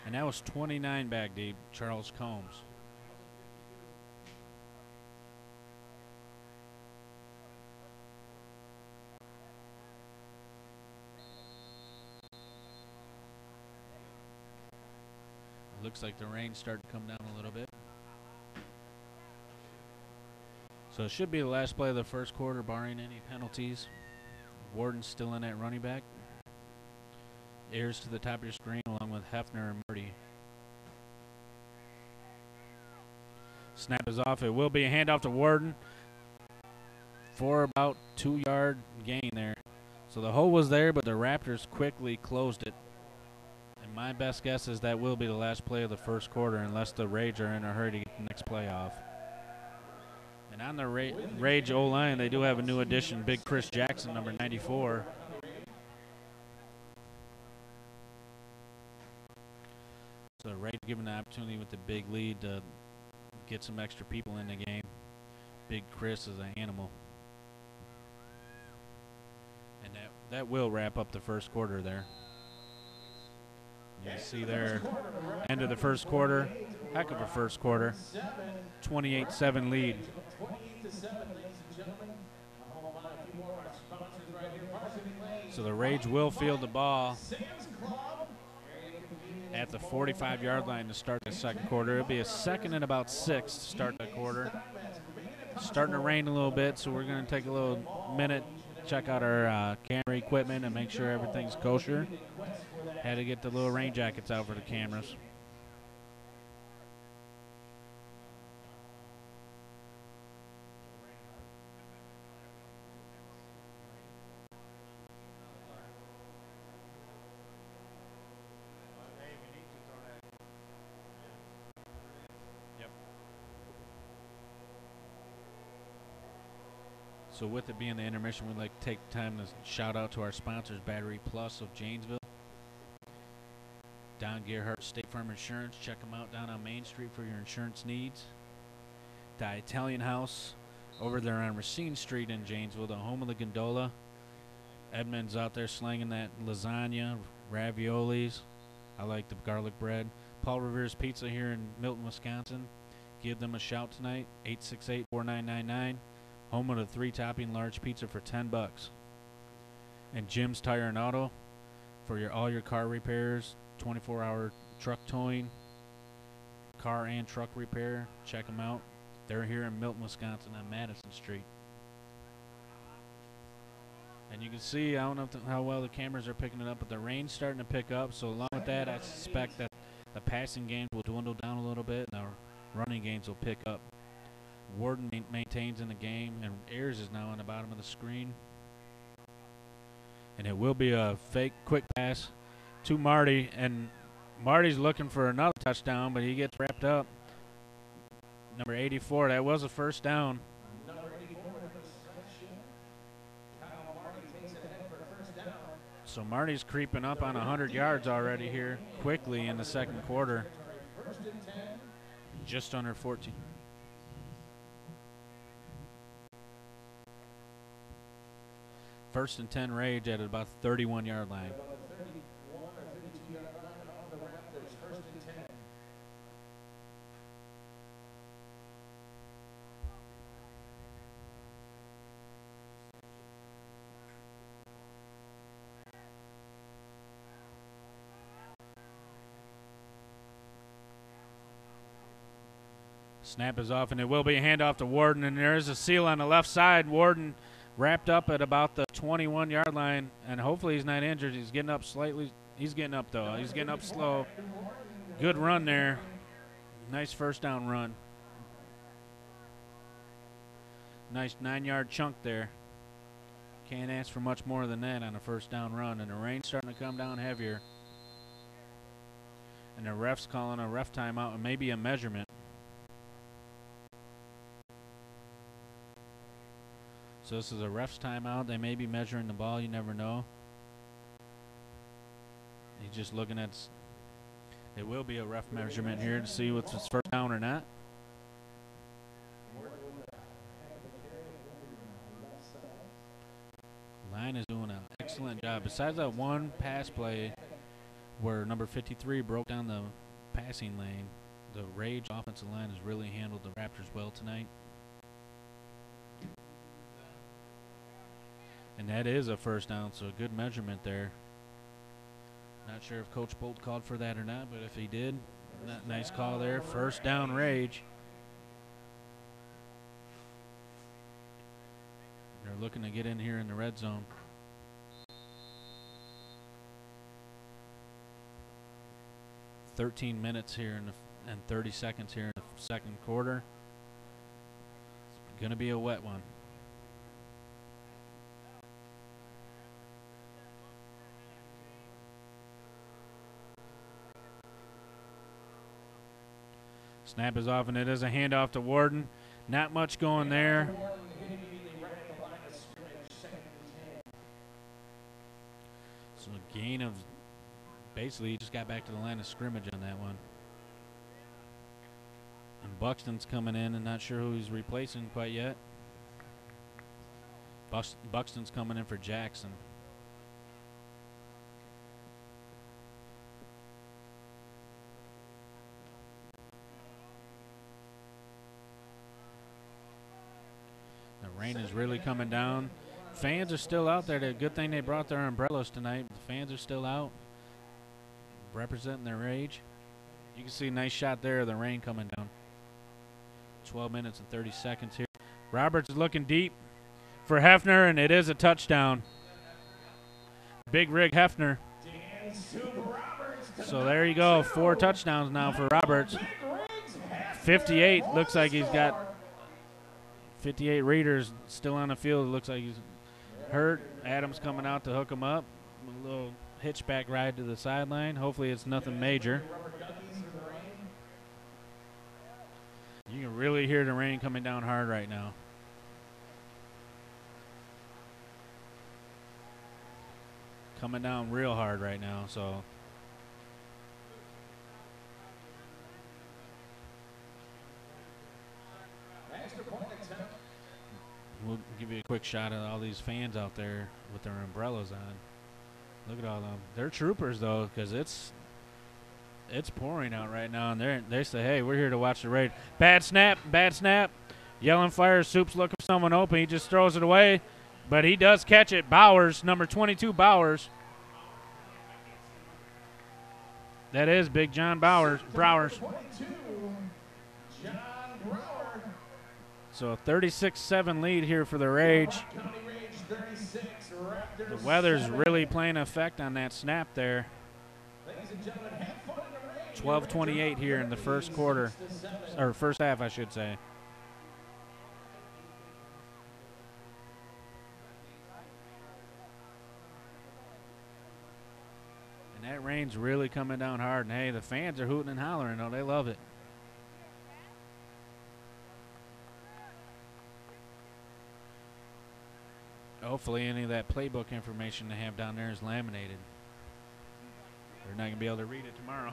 And that was 29 back deep, Charles Combs. Looks like the rain's starting to come down a little bit. So it should be the last play of the first quarter, barring any penalties. Warden's still in at running back. Ayers to the top of your screen along with Hefner and Murdy. Snap is off. It will be a handoff to Warden for about 2-yard gain there. So the hole was there, but the Raptors quickly closed it. And my best guess is that will be the last play of the first quarter unless the Rage are in a hurry to get the next play off. And on the Rage O-line, they do have a new addition, Big Chris Jackson, number 94. So Rage given the opportunity with the big lead to get some extra people in the game. Big Chris is an animal. And that will wrap up the first quarter there. You see there, end of the first quarter. Heck of a first quarter. 28-7 lead. So the Rage will field the ball at the 45-yard line to start the second quarter. It'll be a second and about 6 to start the quarter. Starting to rain a little bit, so we're going to take a little minute, check out our camera equipment and make sure everything's kosher. Had to get the little rain jackets out for the cameras. So with it being the intermission, we'd like to take time to shout out to our sponsors, Battery Plus of Janesville. Don Gerhardt State Farm Insurance. Check them out down on Main Street for your insurance needs. The Italian House over there on Racine Street in Janesville, the home of the gondola. Edmund's out there slanging that lasagna, raviolis. I like the garlic bread. Paul Revere's Pizza here in Milton, Wisconsin. Give them a shout tonight, 868-4999. Home of the 3-topping large pizza for $10. And Jim's Tire and Auto for all your car repairs, 24-hour truck towing, car and truck repair. Check them out. They're here in Milton, Wisconsin on Madison Street. And you can see, I don't know how well the cameras are picking it up, but the rain's starting to pick up. So along with that, I suspect that the passing game will dwindle down a little bit. And running games will pick up. Warden maintains in the game, and Ayers is now on the bottom of the screen. And it will be a fake quick pass to Marty, and Marty's looking for another touchdown, but he gets wrapped up. Number 84, that was a first down. So Marty's creeping up on 100 yards already here quickly in the second quarter. Just under 14. First and 10 Rage at about the 31-yard line. Snap is off, and it will be a handoff to Warden, and there is a seal on the left side. Warden wrapped up at about the 21-yard line, and hopefully he's not injured. He's getting up slightly. He's getting up, though. He's getting up slow. Good run there. Nice first down run. Nice 9-yard chunk there. Can't ask for much more than that on a first down run, and the rain's starting to come down heavier. And the ref's calling a ref timeout and maybe a measurement. So this is a ref's timeout. They may be measuring the ball. You never know. He's just looking at. It will be a ref measurement here to see what's it's first down or not. Line is doing an excellent job. Besides that one pass play where number 53 broke down the passing lane, the Rage offensive line has really handled the Raptors well tonight. And that is a first down, so a good measurement there. Not sure if Coach Bolt called for that or not, but if he did, nice call there. First down Rage. They're looking to get in here in the red zone. "13 minutes here and 30 seconds here in the second quarter. It's going to be a wet one. Snap is off, and it is a handoff to Warden. Not much going there. So a gain of, basically, he just got back to the line of scrimmage on that one. And Buxton's coming in, and not sure who he's replacing quite yet. Buxton's coming in for Jackson. Rain is really coming down. Fans are still out there. The good thing they brought their umbrellas tonight. The fans are still out, representing their Rage. You can see a nice shot there of the rain coming down. 12 minutes and 30 seconds here. Roberts is looking deep for Hefner, and it is a touchdown. Big Rig Hefner. So there you go. 4 touchdowns now for Roberts. 58 looks like he's got 58 readers still on the field. It looks like he's hurt. Adams coming out to hook him up. A little hitchback ride to the sideline. Hopefully it's nothing major. You can really hear the rain coming down hard right now. Coming down real hard right now, so. We'll give you a quick shot of all these fans out there with their umbrellas on. Look at all of them. They're troopers, though, because it's pouring out right now, and they say, hey, we're here to watch the raid. Bad snap, bad snap. Yelling fire. Soup's looking for someone open. He just throws it away, but he does catch it. Bowers, number 22, Bowers. That is Big John Bowers. So a 36-7 lead here for the Rage. The weather's really playing an effect on that snap there. 12:28 here in the first quarter, or first half, I should say. And that rain's really coming down hard. And, hey, the fans are hooting and hollering. Oh, they love it. Hopefully any of that playbook information they have down there is laminated. They're not going to be able to read it tomorrow.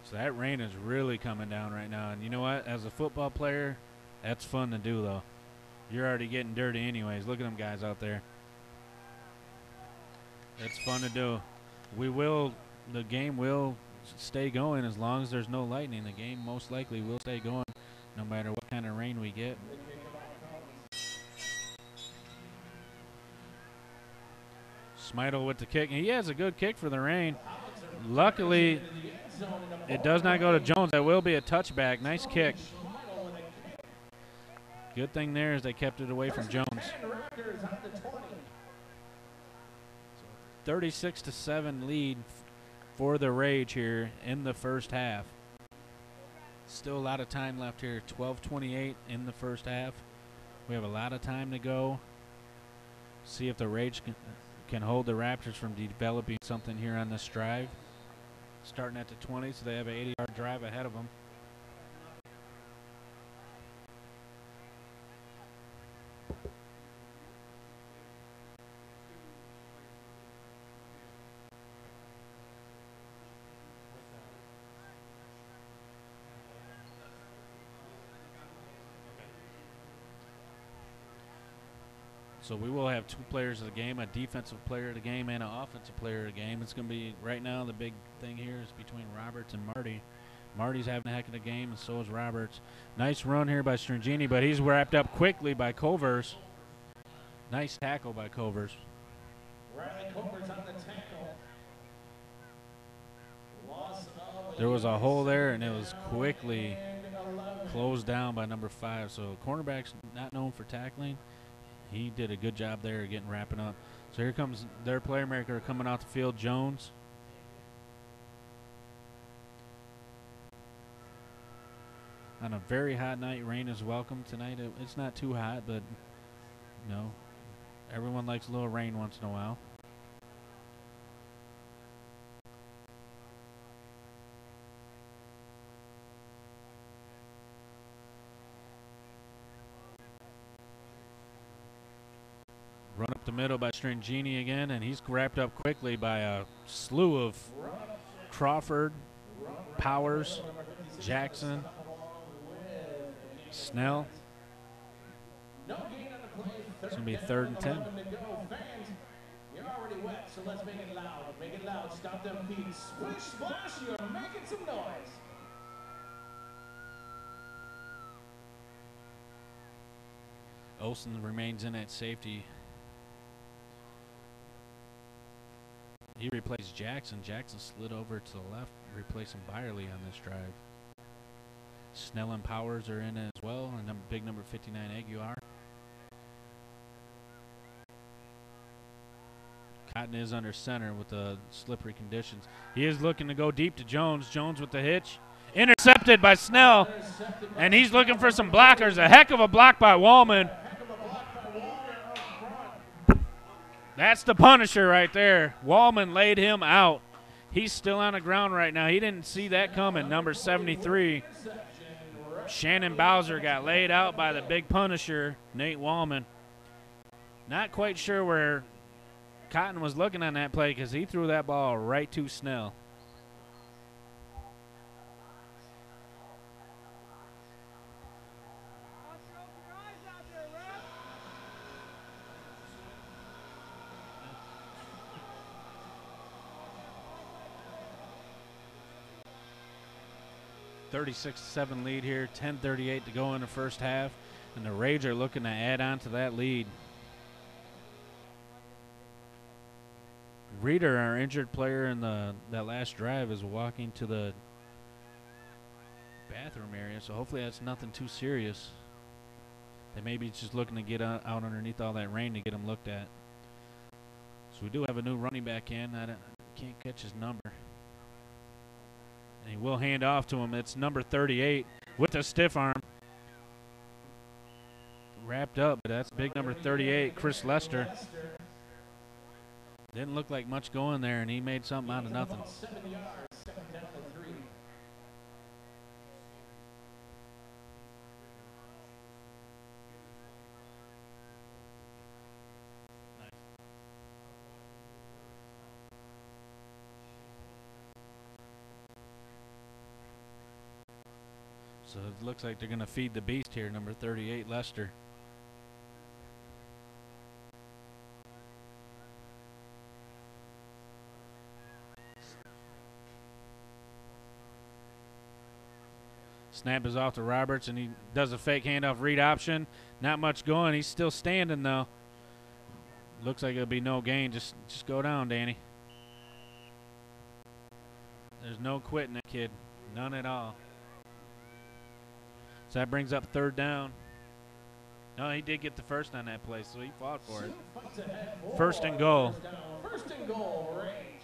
So that rain is really coming down right now. And you know what? As a football player, that's fun to do, though. You're already getting dirty anyways. Look at them guys out there. It's fun to do. The game will stay going as long as there's no lightning. The game most likely will stay going no matter what kind of rain we get. Smidle with the kick. He has a good kick for the rain. Luckily, it does not go to Jones. That will be a touchback. Nice kick. Good thing there is they kept it away from Jones. 36-7 lead for the Rage here in the first half. Still a lot of time left here. 12:28 in the first half. We have a lot of time to go. See if the Rage can hold the Raptors from developing something here on this drive. Starting at the 20, so they have an 80-yard drive ahead of them. So we will have two players of the game, a defensive player of the game and an offensive player of the game. It's going to be, right now, the big thing here is between Roberts and Marty. Marty's having a heck of a game, and so is Roberts. Nice run here by Stringini, but he's wrapped up quickly by Covers. Nice tackle by Covers. There was a hole there, and it was quickly closed down by number 5. So cornerback's not known for tackling. He did a good job there getting wrapping up. So here comes their playmaker coming out the field, Jones. On a very hot night, rain is welcome tonight. It's not too hot, but you know, everyone likes a little rain once in a while. Run up the middle by Stringini again, and he's wrapped up quickly by a slew of Crawford, Powers, Jackson, Snell. It's going to be 3rd and 10. You're already wet, so let's make it loud. Make it loud. Stop them feet. Splish, splash. You're making some noise. Olsen remains in at safety. He replaced Jackson. Jackson slid over to the left, replacing Byerly on this drive. Snell and Powers are in as well, and big number 59, Aguiar. Cotton is under center with the slippery conditions. He is looking to go deep to Jones. Jones with the hitch. Intercepted by Snell, and he's looking for some blockers. A heck of a block by Wallman. That's the Punisher right there. Wallman laid him out. He's still on the ground right now. He didn't see that coming. Number 73, Shannon Bowser, got laid out by the big Punisher, Nate Wallman. Not quite sure where Cotton was looking on that play because he threw that ball right to Snell. .36-7 lead here, 10:38 to go in the first half, and the Rage are looking to add on to that lead. Reeder, our injured player in that last drive, is walking to the bathroom area, so hopefully that's nothing too serious. They may be just looking to get out underneath all that rain to get him looked at. So we do have a new running back in. I can't catch his number. And he will hand off to him. It's number 38 with a stiff arm. Wrapped up, but that's big number 38, Chris Lester. Didn't look like much going there, and he made something out of nothing. So it looks like they're going to feed the beast here, number 38, Lester. Snap is off to Roberts, and he does a fake handoff read option. Not much going. He's still standing, though. Looks like it'll be no gain. Just go down, Danny. There's no quitting that kid. None at all. So that brings up third down. No, he did get the first on that play, so he fought for it. First and goal.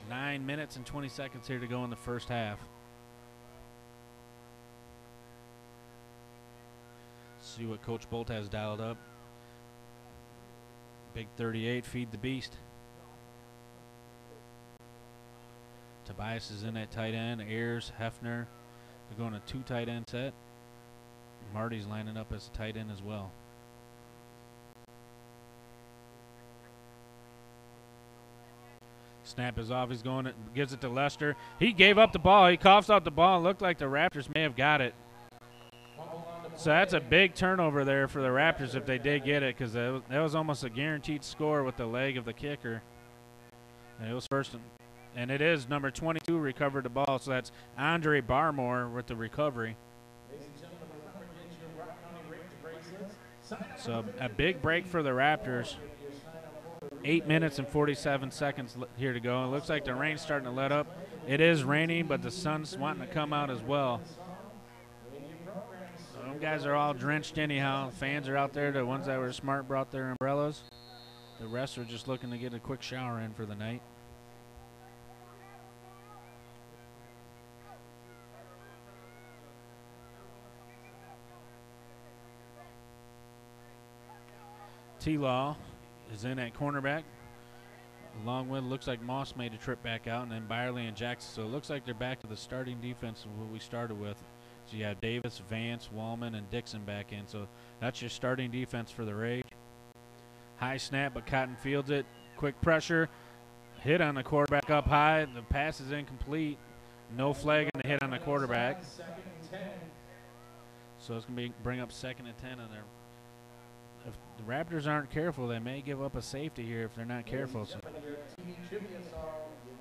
9 minutes and 20 seconds here to go in the first half. See what Coach Bolt has dialed up. Big 38, feed the beast. Tobias is in at tight end. Ayers, Hefner. They're going a 2 tight end set. Marty's lining up as a tight end as well. Snap is off. He's going, gives it to Lester. He gave up the ball. He coughs out the ball. It looked like the Raptors may have got it. So that's a big turnover there for the Raptors if they did get it, because that was almost a guaranteed score with the leg of the kicker. And it was first, and it is number 22 recovered the ball. So that's Andre Barmore with the recovery. So a big break for the Raptors. 8 minutes and 47 seconds here to go. It looks like the rain's starting to let up. It is raining, but the sun's wanting to come out as well. Some guys are all drenched anyhow. Fans are out there. The ones that were smart brought their umbrellas. The rest are just looking to get a quick shower in for the night. T-Law is in at cornerback. Along with, looks like Moss made a trip back out, and then Byerly and Jackson. So it looks like they're back to the starting defense of what we started with. So you have Davis, Vance, Wallman, and Dixon back in. So that's your starting defense for the Rage. High snap, but Cotton fields it. Quick pressure. Hit on the quarterback up high. The pass is incomplete. No flag on the hit on the quarterback. So it's going to bring up 2nd and 10 on there. If the Raptors aren't careful, they may give up a safety here if they're not careful. So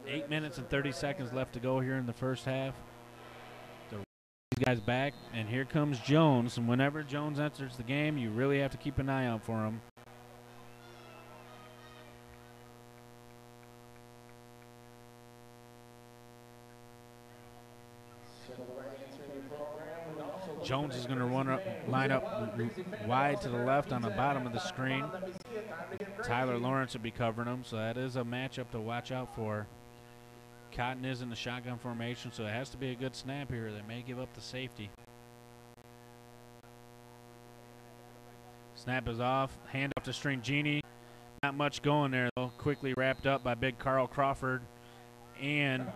8 minutes and 30 seconds left to go here in the first half. These guys back, and here comes Jones. And whenever Jones enters the game, you really have to keep an eye out for him. Jones is going to line up wide to the left on the bottom of the screen. Tyler Lawrence will be covering him, so that is a matchup to watch out for. Cotton is in the shotgun formation, so it has to be a good snap here. They may give up the safety. Snap is off. Hand off to Stringini. Not much going there, though. Quickly wrapped up by big Carl Crawford and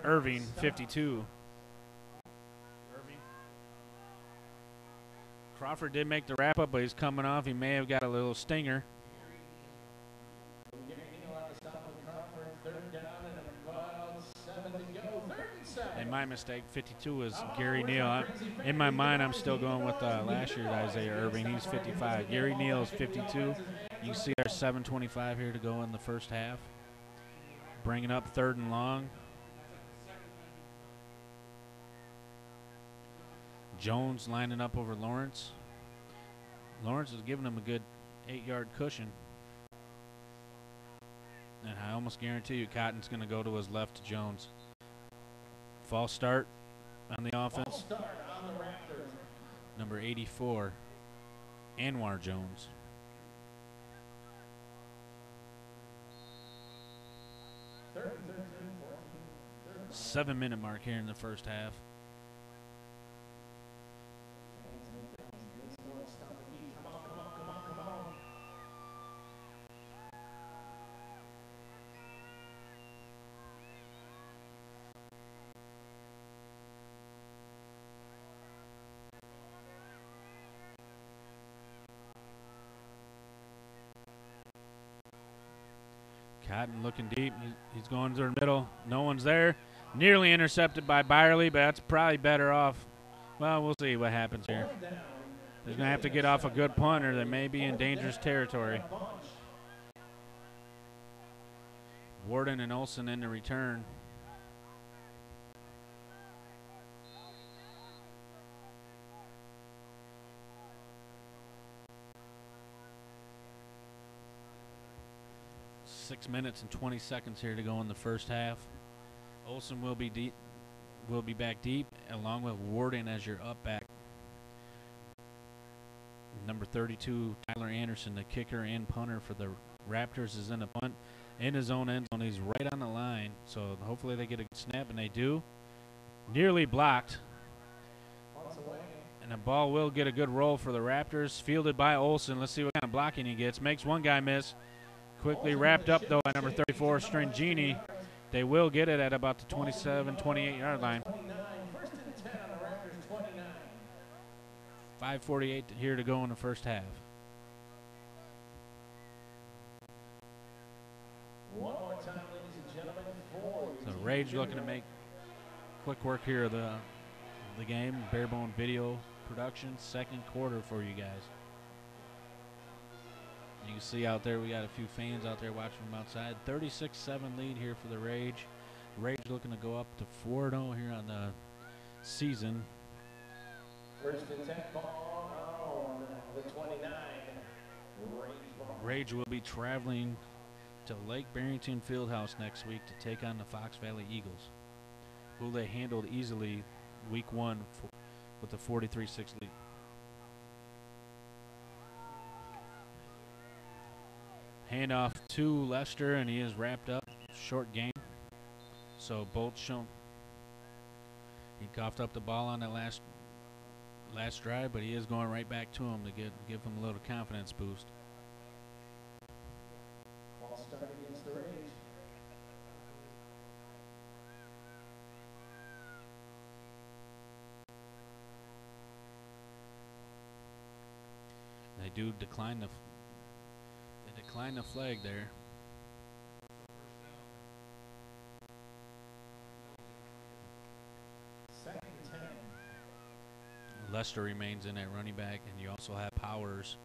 Irving, 52. Crawford did make the wrap-up, but he's coming off. He may have got a little stinger. And my mistake, 52 is Gary Neal. In my mind, I'm still going with last year's Isaiah Irving. He's 55. Gary Neal is 52. You can see our 7:25 here to go in the first half. Bringing up 3rd and long. Jones lining up over Lawrence. Lawrence is giving him a good 8-yard cushion. And I almost guarantee you Cotton's going to go to his left to Jones. False start on the offense. Number 84, Anwar Jones. 7-minute mark here in the first half. Cotton looking deep. He's going to the middle. No one's there. Nearly intercepted by Byerly, but that's probably better off. Well, we'll see what happens here. He's going to have to get off a good punt or they may be in dangerous territory. Warden and Olsen in the return. Six minutes and 20 seconds here to go in the first half. Olsen will be back deep, along with Warden as your up back. Number 32, Tyler Anderson, the kicker and punter for the Raptors, is in the punt in his own end zone. He's right on the line, so hopefully they get a good snap, and they do. Nearly blocked. And the ball will get a good roll for the Raptors. Fielded by Olsen. Let's see what kind of blocking he gets. Makes one guy miss. Quickly wrapped up, though, by number 34, Stringini. They will get it at about the 27, 28-yard line. 5:48 here to go in the first half. One more time, ladies and gentlemen. So Rage looking to make quick work here of the game. Barebone video production, second quarter for you guys. You can see out there we got a few fans out there watching from outside. 36-7 lead here for the Rage. Rage looking to go up to 4-0 here on the season. First and 10 ball on the 29. Rage will be traveling to Lake Barrington Fieldhouse next week to take on the Fox Valley Eagles, who they handled easily week 1 with a 43-6 lead. Handoff to Lester, and he is wrapped up. Short game. So Bolt shown. He coughed up the ball on that last drive, but he is going right back to him to give him a little confidence boost. Ball start against the Rage. They do decline the flag there. Second 10. Lester remains in at running back, and you also have Powers.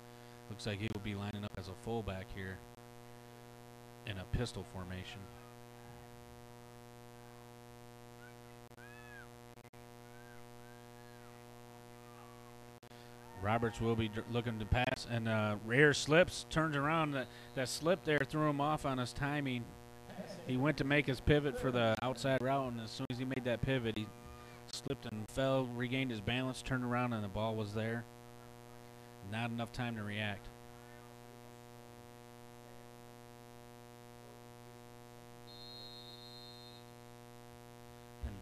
Looks like he will be lining up as a fullback here in a pistol formation. Roberts will be looking to pass, and Rare slips, turns around. That slip there threw him off on his timing. He went to make his pivot for the outside route, and as soon as he made that pivot, he slipped and fell, regained his balance, turned around, and the ball was there. Not enough time to react. And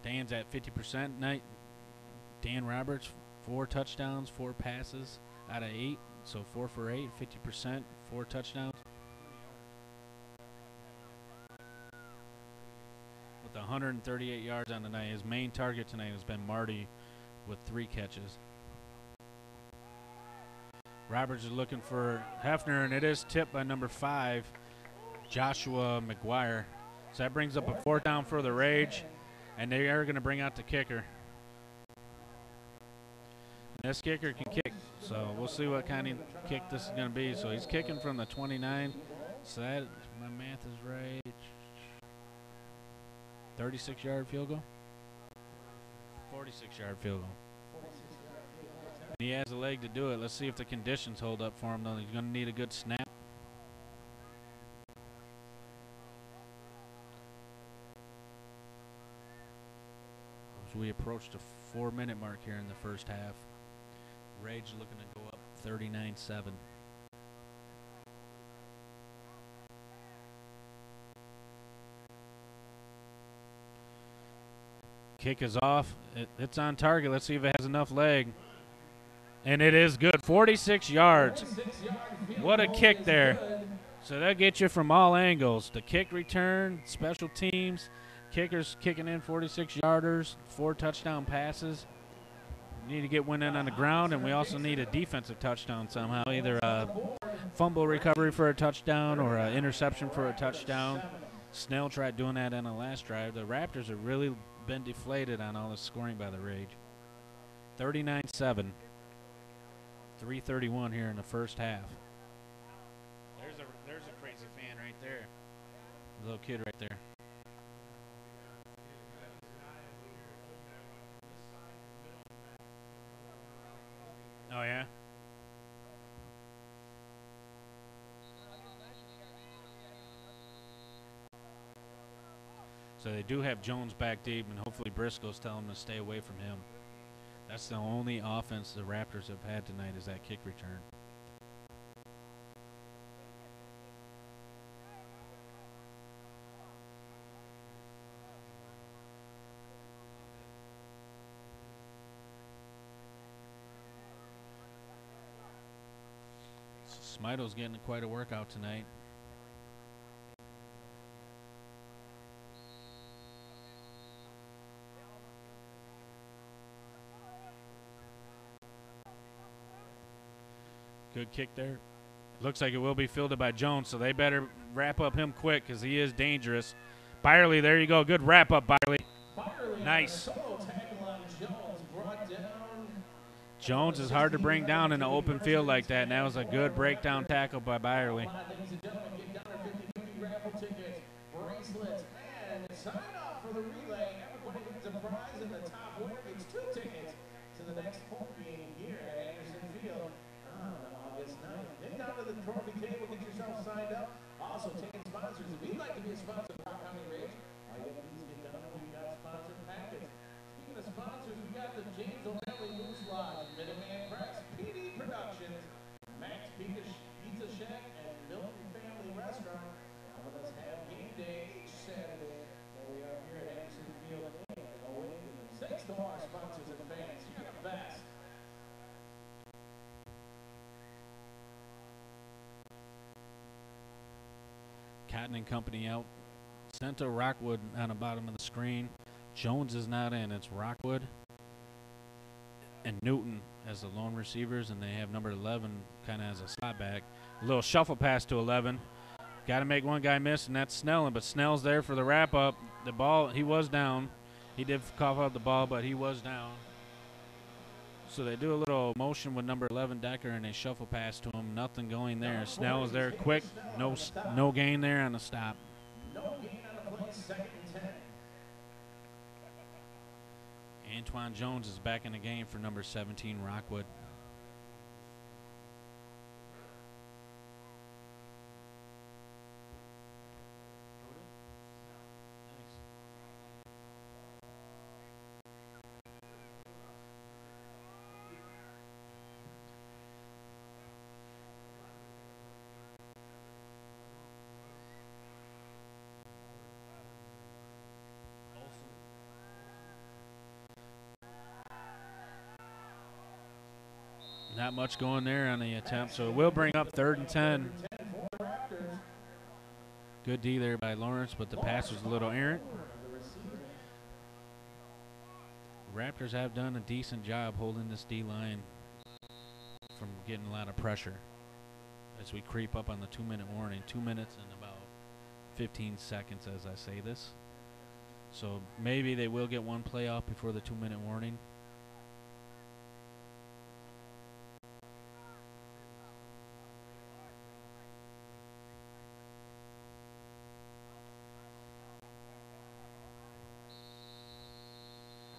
Dan's at 50% night. Dan Roberts, 4 touchdowns, 4 passes out of 8. So 4 for 8, 50%, 4 touchdowns. With 138 yards on the night. His main target tonight has been Marty with 3 catches. Roberts is looking for Hefner, and it is tipped by number 5, Joshua McGuire. So that brings up a 4th down for the Rage, and they are going to bring out the kicker. This kicker can kick, so we'll see what kind of kick this is going to be. So he's kicking from the 29. So that, if my math is right, 36-yard field goal? 46-yard field goal. And he has a leg to do it. Let's see if the conditions hold up for him, though. He's going to need a good snap. As we approach the 4-minute mark here in the first half. Rage looking to go up 39-7. Kick is off. It's on target. Let's see if it has enough leg. And it is good. 46 yards. What a kick there. So that gets you from all angles. The kick return, special teams, kickers kicking in 46-yarders, 4 touchdown passes. We need to get one in on the ground, and we also need a defensive touchdown somehow, either a fumble recovery for a touchdown or an interception for a touchdown. Snell tried doing that on the last drive. The Raptors have really been deflated on all the scoring by the Rage. 39-7. 3:31 here in the first half. There's a crazy fan right there. Little kid right there. Oh, yeah? So they do have Jones back deep, and hopefully Briscoe's telling him to stay away from him. That's the only offense the Raptors have had tonight is that kick return. Smito's getting quite a workout tonight. Good kick there. Looks like it will be fielded by Jones, so they better wrap up him quick because he is dangerous. Byerly, there you go. Good wrap up, Byerly. Nice. Jones is hard to bring down in an open field like that, and that was a good breakdown tackle by Byerly. Trophy table, get yourself signed up. Also, taking sponsors. If you'd like to be a sponsor of Rock County Rage, all you have to do is get down and we got sponsor packets. Speaking of sponsors, we got the James O'Malley Moose Lodge, Minuteman Press, PD Productions, Max Pizza Shack, and Milton Family Restaurant. Now let us have game day each Saturday that we are here at Anderson Field. Thanks to all our sponsors and fans. You're the best. Cotton and Company out. Center Rockwood on the bottom of the screen. Jones is not in. It's Rockwood and Newton as the lone receivers, and they have number 11 kind of as a slot back. A little shuffle pass to 11. Got to make one guy miss, and that's Snell. But Snell's there for the wrap-up. The ball, he was down. He did cough out the ball, but he was down. So they do a little motion with number 11 Decker, and they shuffle pass to him. Nothing going there. Snell is there quick. No gain there on the stop. No gain on the play, 2nd and 10. Antoine Jones is back in the game for number 17 Rockwood. Not much going there on the attempt, so it will bring up 3rd and 10. Good D there by Lawrence, but the pass was a little errant. Raptors have done a decent job holding this D-line from getting a lot of pressure as we creep up on the 2-minute warning. 2 minutes and about 15 seconds as I say this. So maybe they will get one play off before the 2-minute warning.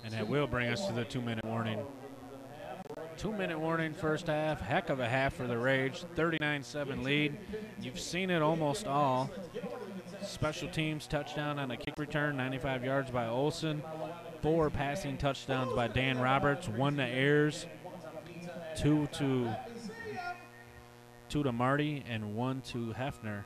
And that will bring us to the 2-minute warning. 2-minute warning first half. Heck of a half for the Rage. 39-7 lead. You've seen it almost all. Special teams touchdown on a kick return, 95 yards by Olsen. 4 passing touchdowns by Dan Roberts. 1 to Ayers. 2 to 2 to Marty, and 1 to Hefner.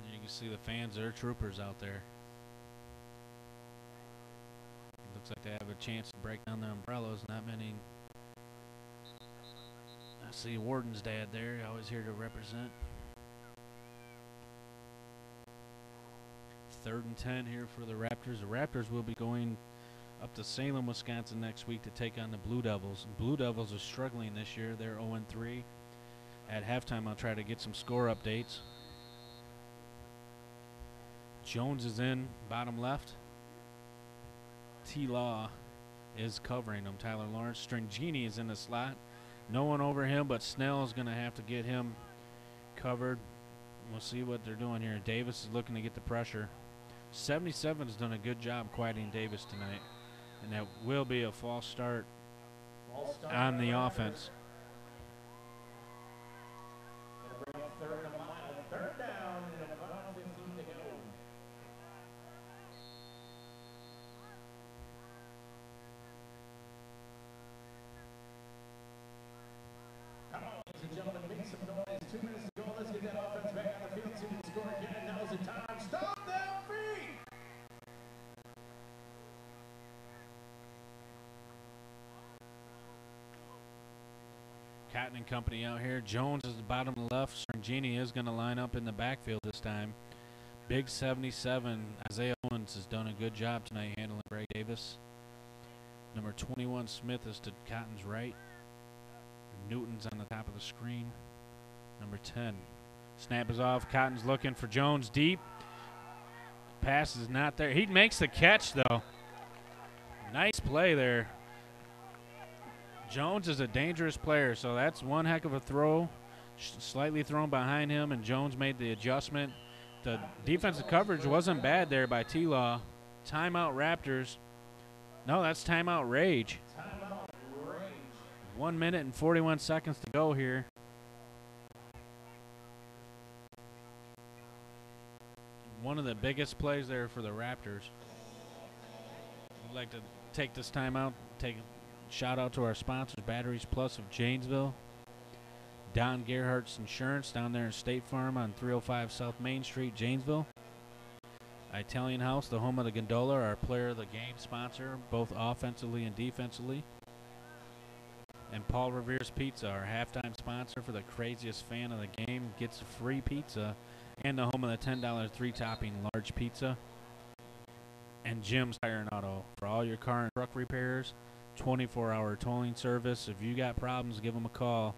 And you can see the fans, they're troopers out there. Looks like they have a chance to break down their umbrellas. Not many. I see Warden's dad there, always here to represent. 3rd and 10 here for the Raptors. The Raptors will be going up to Salem, Wisconsin next week to take on the Blue Devils. Blue Devils are struggling this year. They're 0-3. At halftime, I'll try to get some score updates. Jones is in, bottom left. T-Law is covering him. Tyler Lawrence. Stringini is in the slot. No one over him, but Snell is going to have to get him covered. We'll see what they're doing here. Davis is looking to get the pressure. 77 has done a good job quieting Davis tonight. And that will be a false start on the offense. Third down and about 15 to go. Come on, ladies and gentlemen, make some noise. 2 minutes to go. Let's get that offense back on the field. See if we can score again. Now's the time. Stop them feet. Cotton and company out here. Jones is the bottom left. Stringini is going to line up in the backfield this time. Big 77. Isaiah Owens has done a good job tonight handling Ray Davis. Number 21, Smith, is to Cotton's right. Newton's on the top of the screen. Number 10. Snap is off. Cotton's looking for Jones deep. Pass is not there. He makes the catch, though. Nice play there. Jones is a dangerous player, so that's one heck of a throw. Slightly thrown behind him, and Jones made the adjustment. The defensive coverage wasn't bad there by T-Law. Timeout Raptors. No, that's timeout Rage. 1 minute and 41 seconds to go here. One of the biggest plays there for the Raptors. I'd like to take this timeout, take a shout out to our sponsors, Batteries Plus of Janesville, Don Gerhardt's Insurance down there in State Farm on 305 South Main Street, Janesville. Italian House, the home of the gondola, our player of the game sponsor, both offensively and defensively. And Paul Revere's Pizza, our halftime sponsor for the craziest fan of the game, gets free pizza, and the home of the $10 3-topping large pizza. And Jim's Tire and Auto for all your car and truck repairs. 24-hour towing service. If you got problems, give them a call.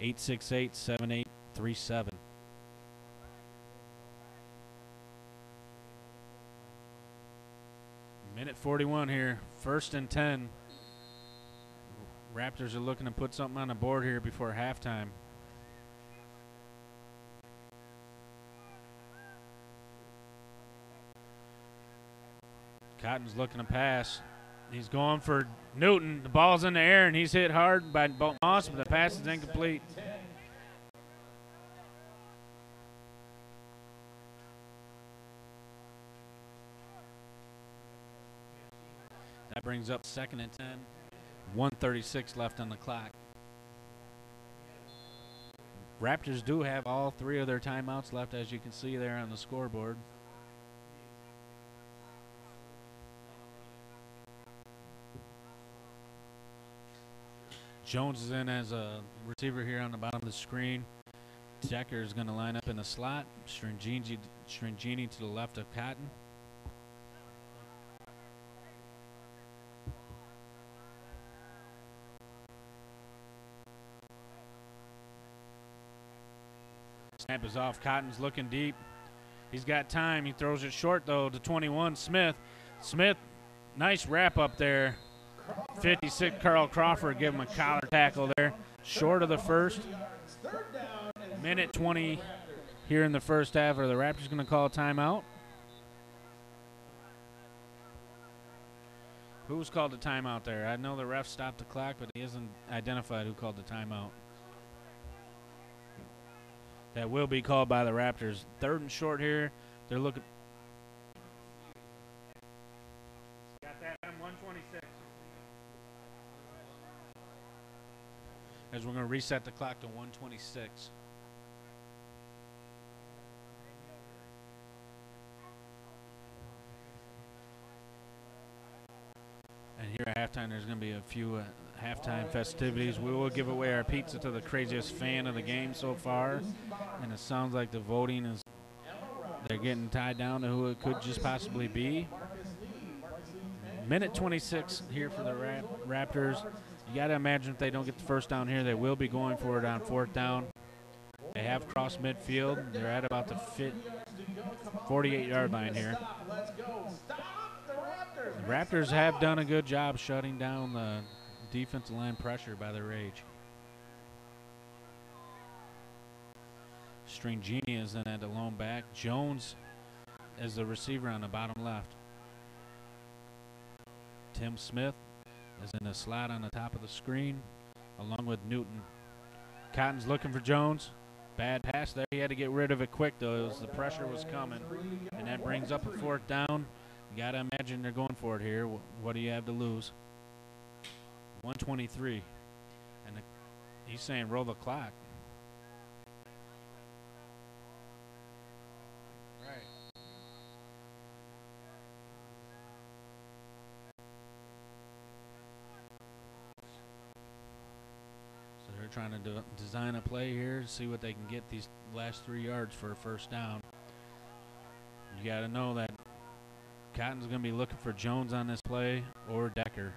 868-7837. Minute 41 here. 1st and 10. Raptors are looking to put something on the board here before halftime. Cotton's looking to pass. He's going for Newton. The ball's in the air, and he's hit hard by Moss, but the pass is incomplete. That brings up 2nd and 10. 1:36 left on the clock. Raptors do have all 3 of their timeouts left, as you can see there on the scoreboard. Jones is in as a receiver here on the bottom of the screen. Decker is going to line up in the slot. Stringini to the left of Cotton. Snap is off. Cotton's looking deep. He's got time. He throws it short, though, to 21, Smith. Smith, nice wrap up there. 56, Carl Crawford, give him a collar tackle there. Short of the first. Minute 20 here in the first half. Are the Raptors going to call a timeout? Who's called a timeout there? I know the ref stopped the clock, but he hasn't identified who called the timeout. That will be called by the Raptors. 3rd and short here. They're looking. Got that on 126. As we're going to reset the clock to 126. And here at halftime, there's going to be a few halftime festivities. We will give away our pizza to the craziest fan of the game so far. And it sounds like the voting is, they're getting tied down to who it could just possibly be. Minute 26 here for the Raptors. You got to imagine if they don't get the first down here, they will be going for it on 4th down. They have crossed midfield. They're at about the 48-yard line here. The Raptors have done a good job shutting down the defensive line pressure by the Rage. Stringini is in at the lone back. Jones is the receiver on the bottom left. Tim Smith is in the slot on the top of the screen, along with Newton. Cotton's looking for Jones. Bad pass there. He had to get rid of it quick, though, as the pressure was coming. And that brings up a 4th down. You got to imagine they're going for it here. What do you have to lose? 123. And he's saying roll the clock. Right. So they're trying to design a play here, see what they can get these last 3 yards for a first down. You got to know that Cotton's going to be looking for Jones on this play or Decker.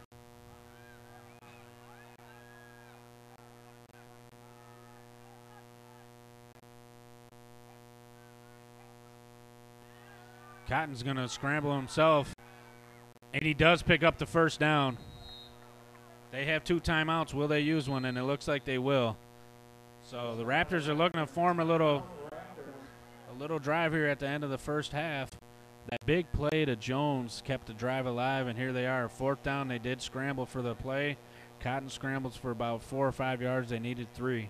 Cotton's going to scramble himself, and he does pick up the first down. They have 2 timeouts. Will they use one? And it looks like they will. So the Raptors are looking to form a little drive here at the end of the first half. That big play to Jones kept the drive alive, and here they are. 4th down, they did scramble for the play. Cotton scrambles for about 4 or 5 yards. They needed 3.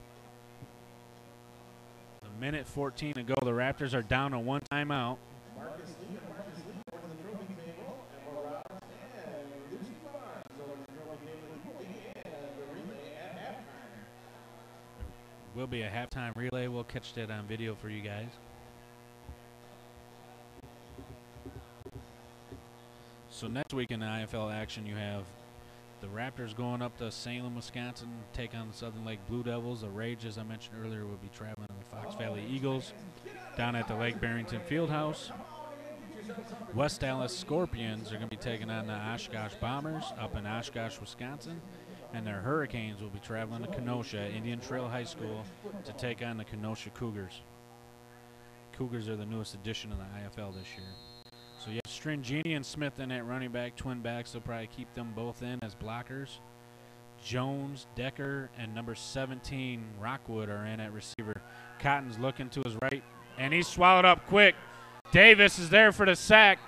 A minute 14 to go. The Raptors are down to 1 timeout. Will be a halftime relay. We'll catch that on video for you guys. So next week in the IFL action, you have the Raptors going up to Salem, Wisconsin, take on the Southern Lake Blue Devils. The Rage, as I mentioned earlier, will be traveling to the Fox Valley Eagles down at the Lake Barrington Fieldhouse. West Dallas Scorpions are going to be taking on the Oshkosh Bombers up in Oshkosh, Wisconsin. And their Hurricanes will be traveling to Kenosha, Indian Trail High School, to take on the Kenosha Cougars. Cougars are the newest addition of the IFL this year. So you have Stringini and Smith in at running back, twin backs. They'll probably keep them both in as blockers. Jones, Decker, and number 17, Rockwood, are in at receiver. Cotton's looking to his right, and he's swallowed up quick. Davis is there for the sack.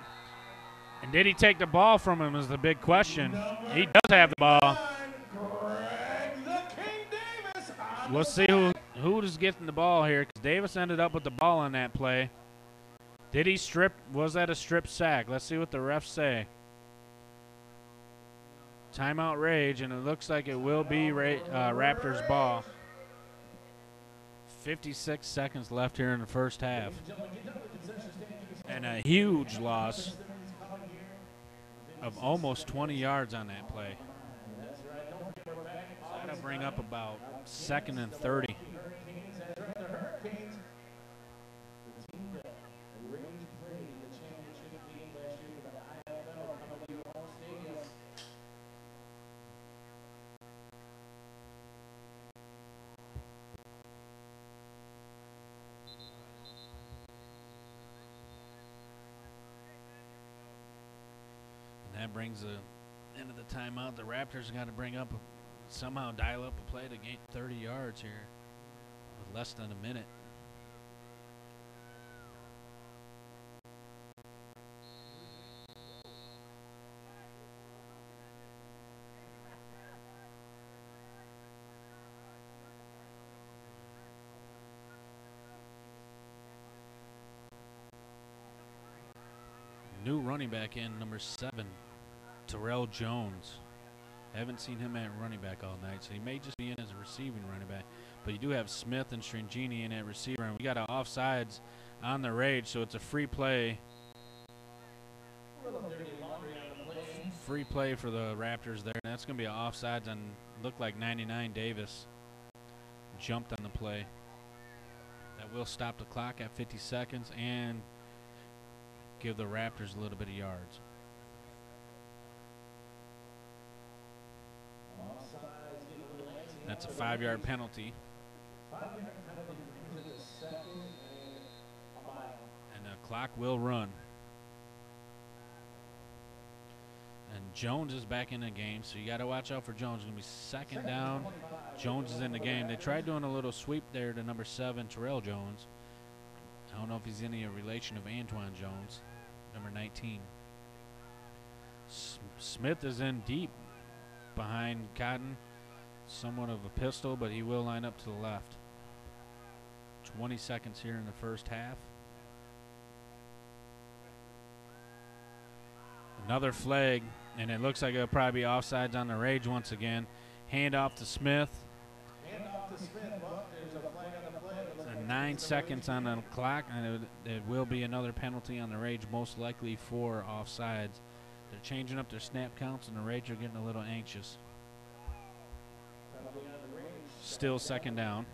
And did he take the ball from him is the big question. He does have the ball. We'll see who is getting the ball here, because Davis ended up with the ball on that play. Did he strip? Was that a strip sack? Let's see what the refs say. Timeout Rage, and it looks like it will be Raptors ball. 56 seconds left here in the first half. And a huge loss of almost 20 yards on that play. So that'll bring up about 2nd and 30. That brings the end of the timeout. The Raptors got to somehow dial up a play to gain 30 yards here with less than a minute. New running back in, number 7, Terrell Jones. Haven't seen him at running back all night, so he may just be in as a receiving running back. But you do have Smith and Stringini in at receiver, and we got an offsides on the Rage, so it's a free play. Free play for the Raptors there. And that's going to be an offsides on, looked like 99 Davis jumped on the play. That will stop the clock at 50 seconds and give the Raptors a little bit of yards. That's a 5-yard penalty. And the clock will run. And Jones is back in the game, so you got to watch out for Jones. It's going to be 2nd down. Jones is in the game. They tried doing a little sweep there to number 7, Terrell Jones. I don't know if he's any relation of Antoine Jones, number 19. Smith is in deep behind Cotton. Somewhat of a pistol, but he will line up to the left. 20 seconds here in the first half. Another flag, and it looks like it'll probably be offsides on the Rage once again. Hand off to Smith. Hand off to Smith. Well, there's a flag on the play. And 9 seconds on the clock, and it will be another penalty on the Rage, most likely for offsides. They're changing up their snap counts, and the Rage are getting a little anxious. Still 2nd down.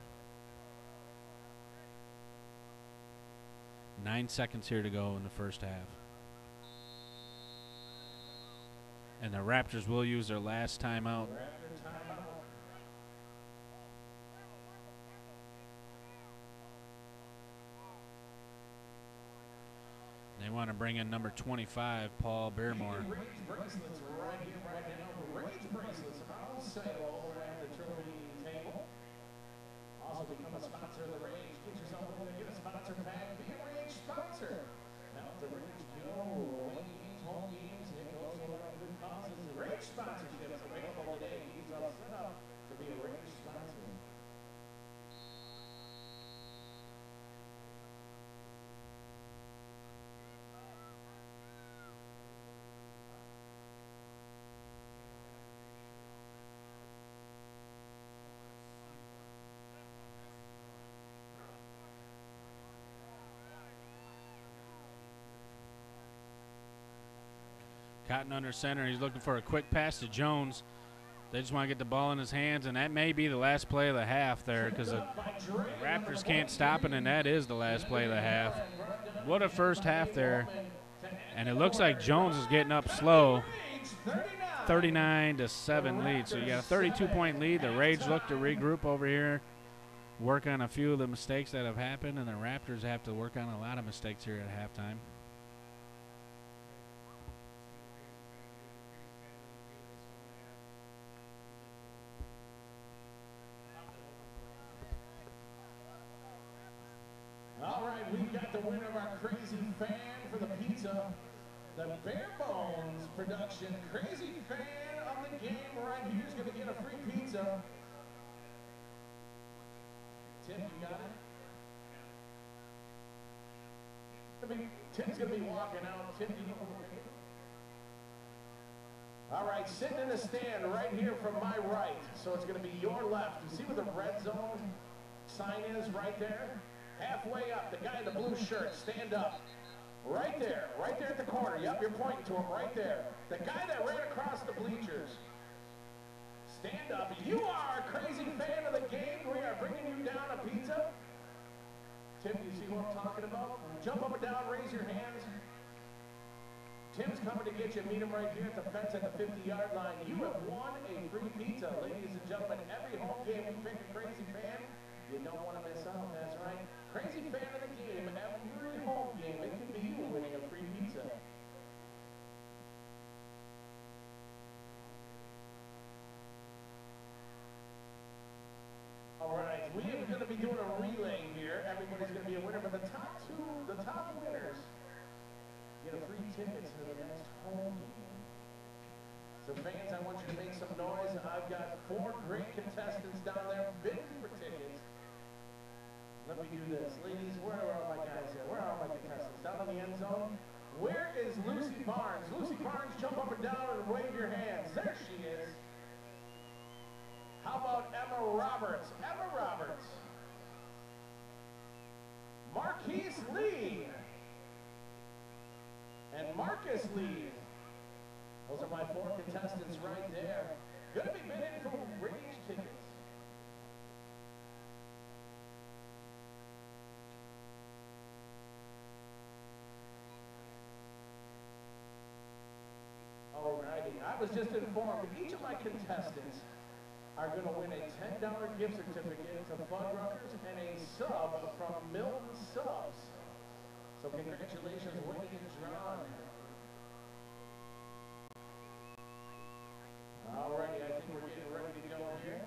9 seconds here to go in the first half. And the Raptors will use their last timeout. They want to bring in number 25, Paul Bearmore. Rage bracelets right here, right now. Rage bracelets on sale over at the trophy table. Also become a sponsor of the Rage. Get yourself over there, get a sponsor pack. Be a Rage sponsor. Now the Rage go. When you eat home games, it goes over on good causes. The Rage sponsorship is available today. He's all set up to be a Rage sponsor. Cotton under center. He's looking for a quick pass to Jones. They just want to get the ball in his hands, and that may be the last play of the half there because the Raptors can't stop it, and that is the last play of the half. What a first half there. And it looks like Jones is getting up slow. 39-7 lead. So you got a 32-point lead. The Rage look to regroup over here, work on a few of the mistakes that have happened, and the Raptors have to work on a lot of mistakes here at halftime. All right, we've got the winner of our Crazy Fan for the pizza. The Bare Bones production. Crazy Fan of the game right here is going to get a free pizza. Tim, you got it? Tim's going to be walking out. Tim, you know. All right, sitting in the stand right here from my right. So it's going to be your left. You see where the red zone sign is right there? Halfway up, the guy in the blue shirt, stand up. Right there at the corner. Yep, you're pointing to him right there. The guy that ran across the bleachers. Stand up. You are a Crazy Fan of the game. We are bringing you down a pizza. Tim, you see what I'm talking about? Jump up and down, raise your hands. Tim's coming to get you. Meet him right here at the fence at the 50-yard line. You have won a free pizza. Ladies and gentlemen, every home game you pick a Crazy Fan. You don't want to miss out. That's right. Crazy Fan of the game. Every home game, it can be you winning a free pizza. All right, we are going to be doing a relay here. Everybody's going to be a winner, but the top winners get a free ticket to the next home game. So fans, I want you to make some noise. I've got 4 great contestants down there bidding for tickets. Let me do this. Ladies, where are all my guys here? Where are all my contestants? Down in the end zone? Where is Lucy Barnes. Lucy Barnes, jump up and down and wave your hands. There she is. How about Emma Roberts? Emma Roberts. Marquise Lee. And Marcus Lee. Those are my 4 contestants right there. Gonna be bidding for range tickets. Alrighty, I was just informed each of my contestants are going to win a $10 gift certificate to Fuddruckers and a sub from Milton Subs. So congratulations, winning and drawn. Alrighty, I think we're getting ready to go here.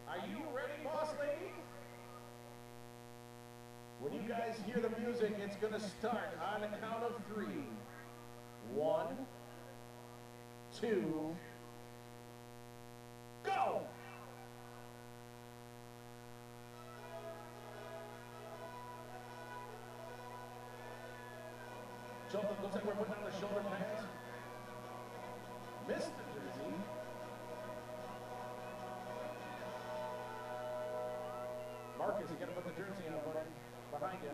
Are you ready, boss lady? When you guys hear the music, it's going to start on the count of 3. 1, 2, go! Shoulder, looks like we're putting on the shoulder pads. Missed the jersey. Marcus, you gotta put the jersey on, buddy. Behind you.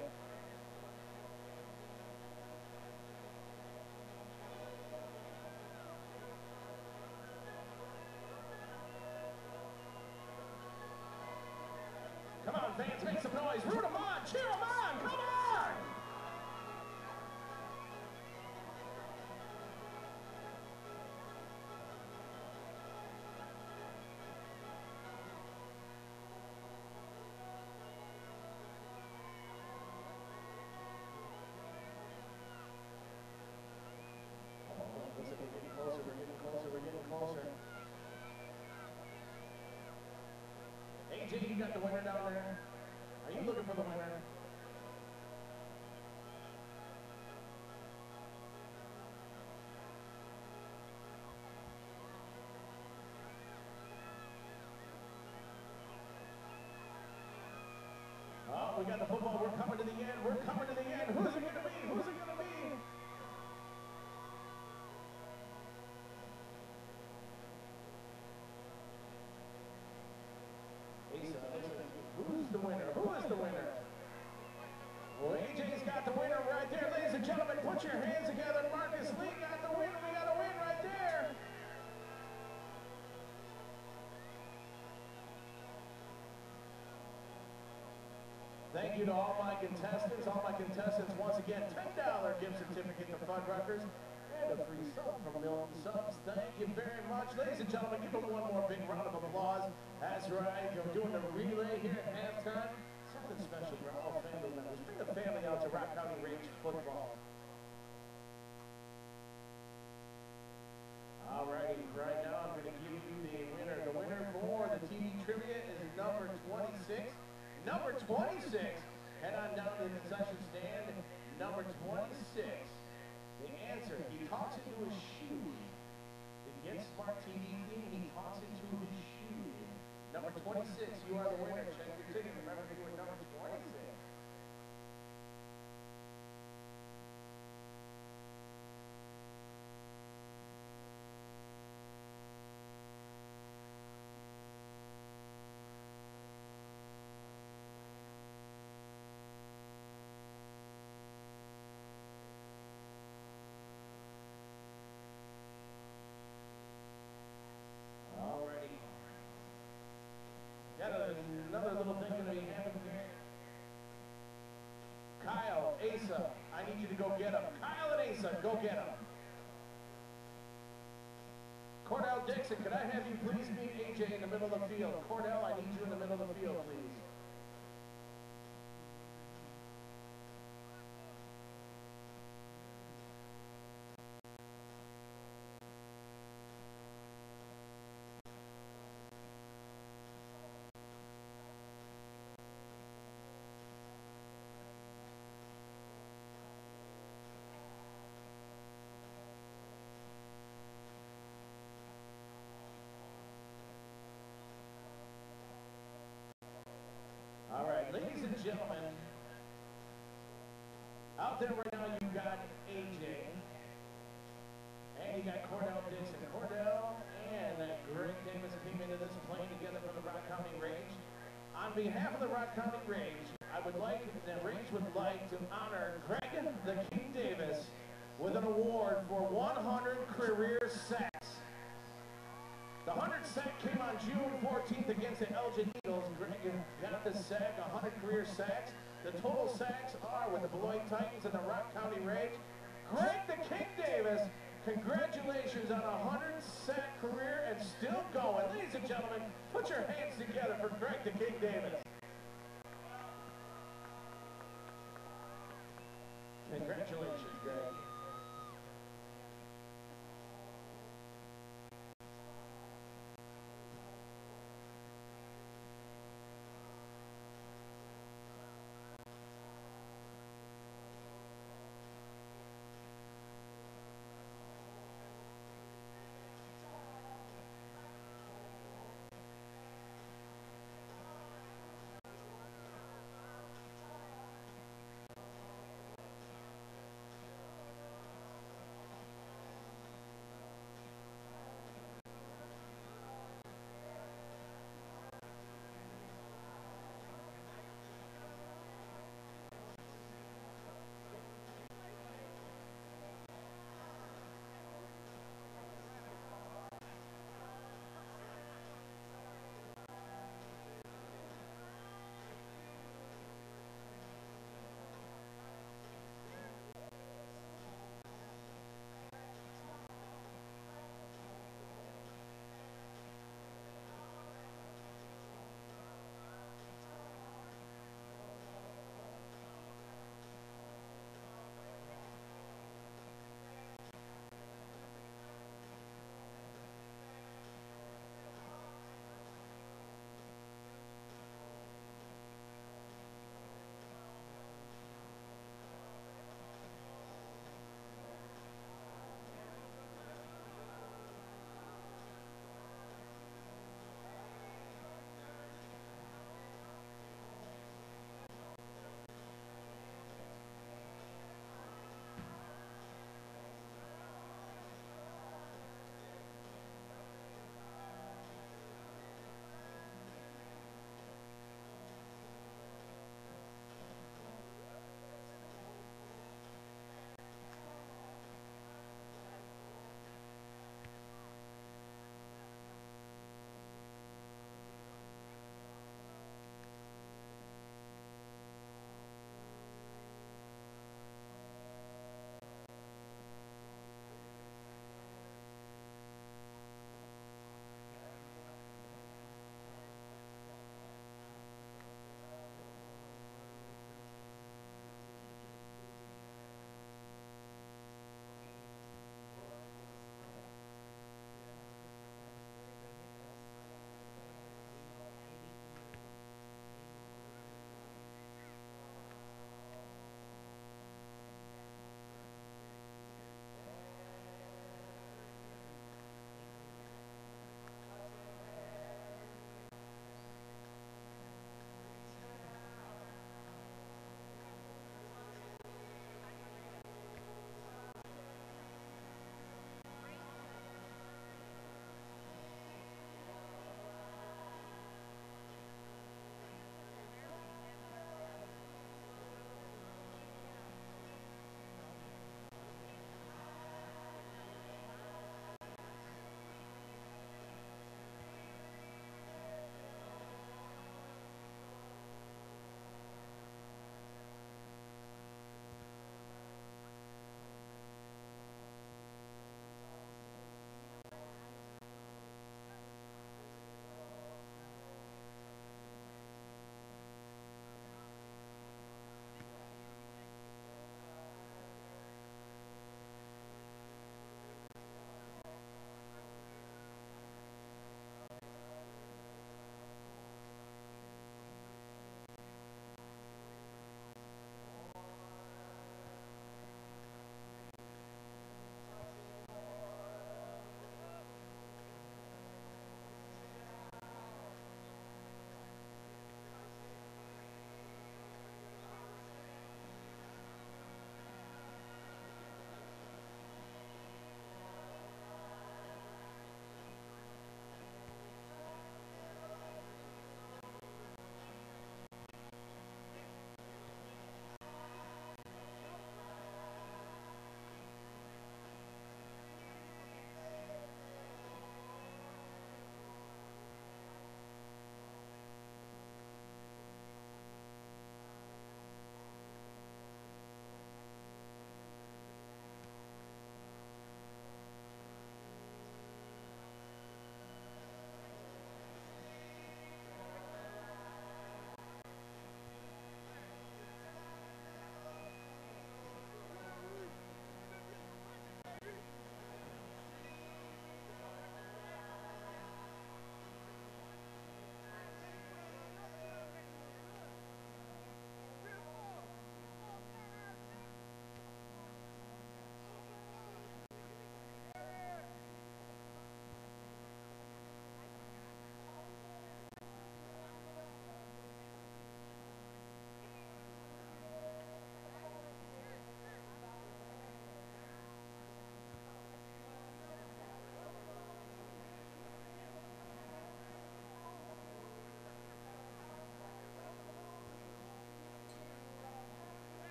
Come on, fans, make some noise. Root them on, cheer them on, come on! AJ, you got the winner down there. Are you looking for the winner? Oh, we got the football. We're coming to the end. We're coming to the end. Who's it going to be? Who's it going to be? Who's the winner? Who is the winner? Well, AJ's got the winner right there. Ladies and gentlemen, put your hands together. Marcus Lee got the winner. We got a win right there. Thank you to all my contestants. All my contestants, once again, $10 gift certificate to Fuddruckers and a free sub from Milton Subs. Thank you very much. Ladies and gentlemen, give them one more big round of applause. That's right. You're doing the relay here at halftime. Something special for all family members. Bring the family out to Rock County Range football. All righty, right now I'm going to give you the winner. The winner for the TV trivia is number 26. Number 26, head on down to the concession stand. Number 26, the answer, he talks into his shoe. The Get Smart TV thing, he talks into his shoe. Number 26, you are the winner. Check your ticket. Remember, you were number 26. Another little thing going to be happening here. Kyle, Asa, I need you to go get him. Kyle and Asa, go get him. Cordell Dixon, can I have you please meet AJ in the middle of the field? Cordell, I need you in the middle of the field, please. All right, ladies and gentlemen, out there right now you've got AJ. And you got Cordell Dixon. Cordell and Greg Davis came into this playing together for the Rock County Range. On behalf of the Rock County Range, the Range would like to honor Greg the King Davis with an award for 100 career sacks. The 100 sack came on June 14th against the Elgin Eagles. Greg got the sack, 100 career sacks. The total sacks are with the Beloit Titans and the Rock County Range. Greg the King Davis, congratulations on a 100 sack career and still going. Ladies and gentlemen, put your hands together for Greg the King Davis. Congratulations, Greg.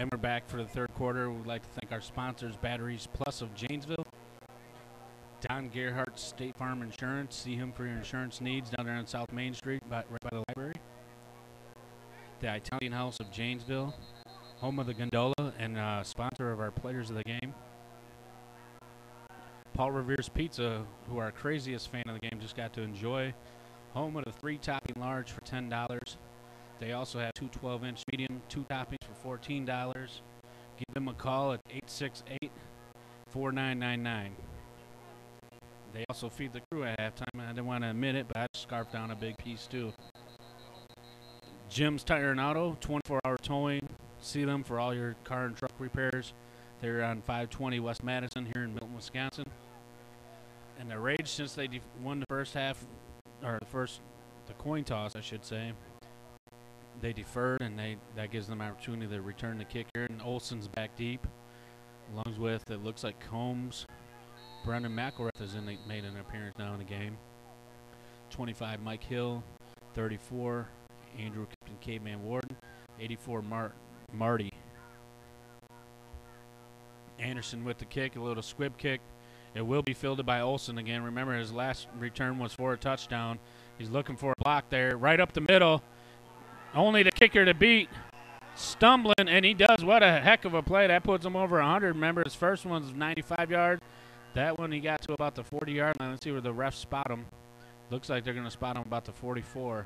And we're back for the third quarter. We'd like to thank our sponsors, Batteries Plus of Janesville, Don Gerhardt State Farm Insurance. See him for your insurance needs down there on South Main Street, right by the library. The Italian House of Janesville, home of the gondola and sponsor of our players of the game. Paul Revere's Pizza, who our craziest fan of the game just got to enjoy, home of the 3-topping large for $10. They also have 2 12-inch medium, 2 toppings for $14. Give them a call at 868-4999. They also feed the crew at halftime. I didn't want to admit it, but I scarfed down a big piece too. Jim's Tire and Auto, 24-hour towing. See them for all your car and truck repairs. They're on 520 West Madison here in Milton, Wisconsin. And the Rage, since they won the first half, or the coin toss, I should say, they deferred, and that gives them opportunity to return the kicker. And Olson's back deep, along with, it looks like Combs. Brendan McElrath has made an appearance now in the game. 25, Mike Hill. 34, Andrew Captain Caveman Warden. 84, Marty. Anderson with the kick, a little squib kick. It will be fielded by Olson again. Remember, his last return was for a touchdown. He's looking for a block there, right up the middle. Only the kicker to beat. Stumbling, and he does. What a heck of a play. That puts him over 100. Remember, his first one was 95 yards. That one he got to about the 40-yard line. Let's see where the refs spot him. Looks like they're going to spot him about the 44.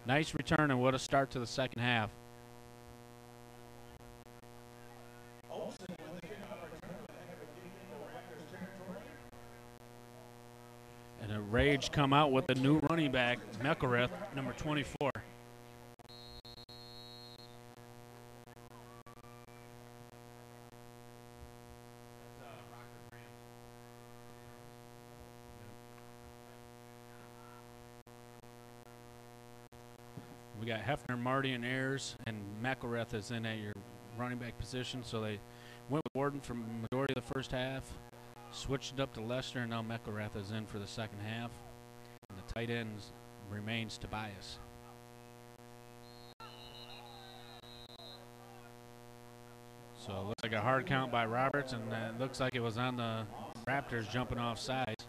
Nice return, and what a start to the second half. And a Rage come out with a new running back, McElrath, number 24. We got Hefner, Marty, and Ayers, and McElrath is in at your running back position. So they went with Warden for the majority of the first half, switched it up to Lester, and now McElrath is in for the second half. And the tight end remains Tobias. So it looks like a hard count by Roberts, and it looks like it was on the Raptors jumping off sides.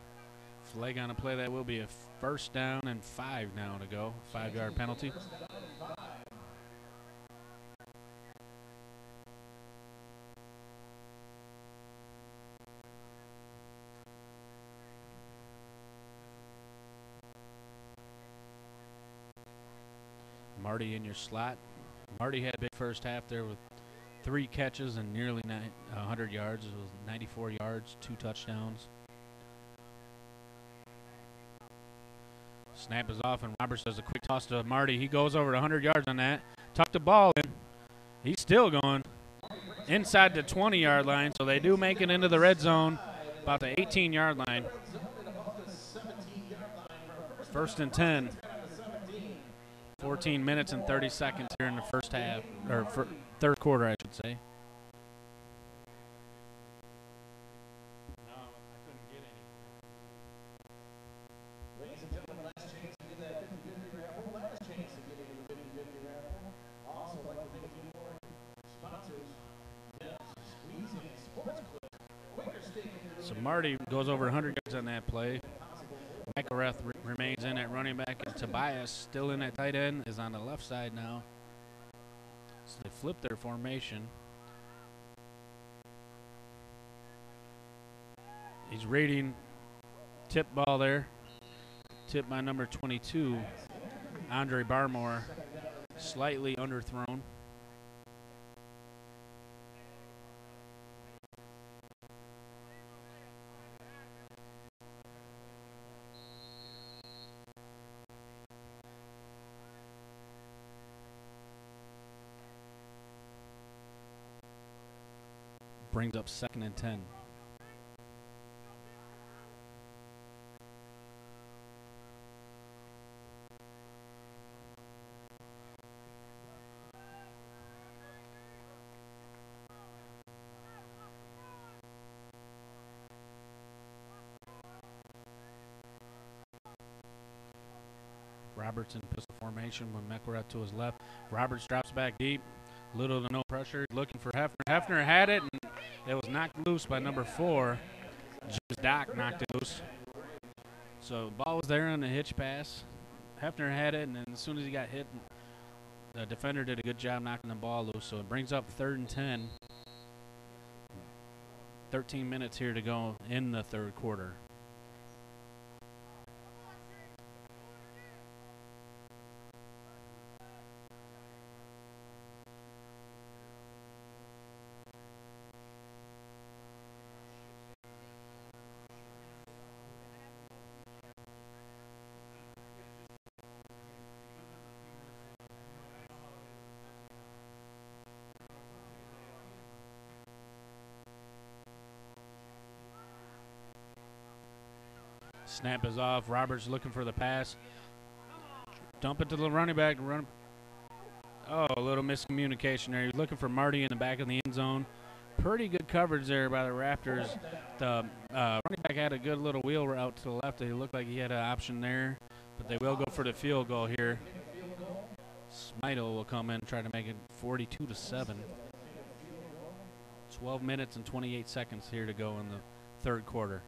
Flag on a play. That will be a first down and 5 now to go. 5-yard penalty. Marty in your slot. Marty had a big first half there with 3 catches and nearly 100 yards. It was 94 yards, 2 touchdowns. Snap is off, and Roberts does a quick toss to Marty. He goes over 100 yards on that. Tuck the ball in. He's still going inside the 20-yard line, so they do make it into the red zone, about the 18-yard line. First and 10. 14 minutes and 30 seconds here in the first half, or third quarter, I should say. So Marty goes over 100 yards on that play. McElrath remains in at running back, and Tobias, still in at tight end, is on the left side now. So they flip their formation. He's reading tip ball there. Tip by number 22, Andre Barmore, slightly underthrown. Brings up 2nd and 10. Roberts in pistol formation with McElrath to his left. Roberts drops back deep. Little to no pressure. Looking for Hefner. Hefner had it, and it was knocked loose by number 4. Just Doc knocked it loose. So ball was there on the hitch pass. Hefner had it, and then as soon as he got hit, the defender did a good job knocking the ball loose. So it brings up 3rd and 10. 13 minutes here to go in the third quarter. Snap is off. Roberts looking for the pass. Dump it to the running back. Oh, a little miscommunication there. He's looking for Marty in the back of the end zone. Pretty good coverage there by the Raptors. The running back had a good little wheel route to the left. It looked like he had an option there, but they will go for the field goal here. Smidle will come in and try to make it 42-7. 12 minutes and 28 seconds here to go in the third quarter.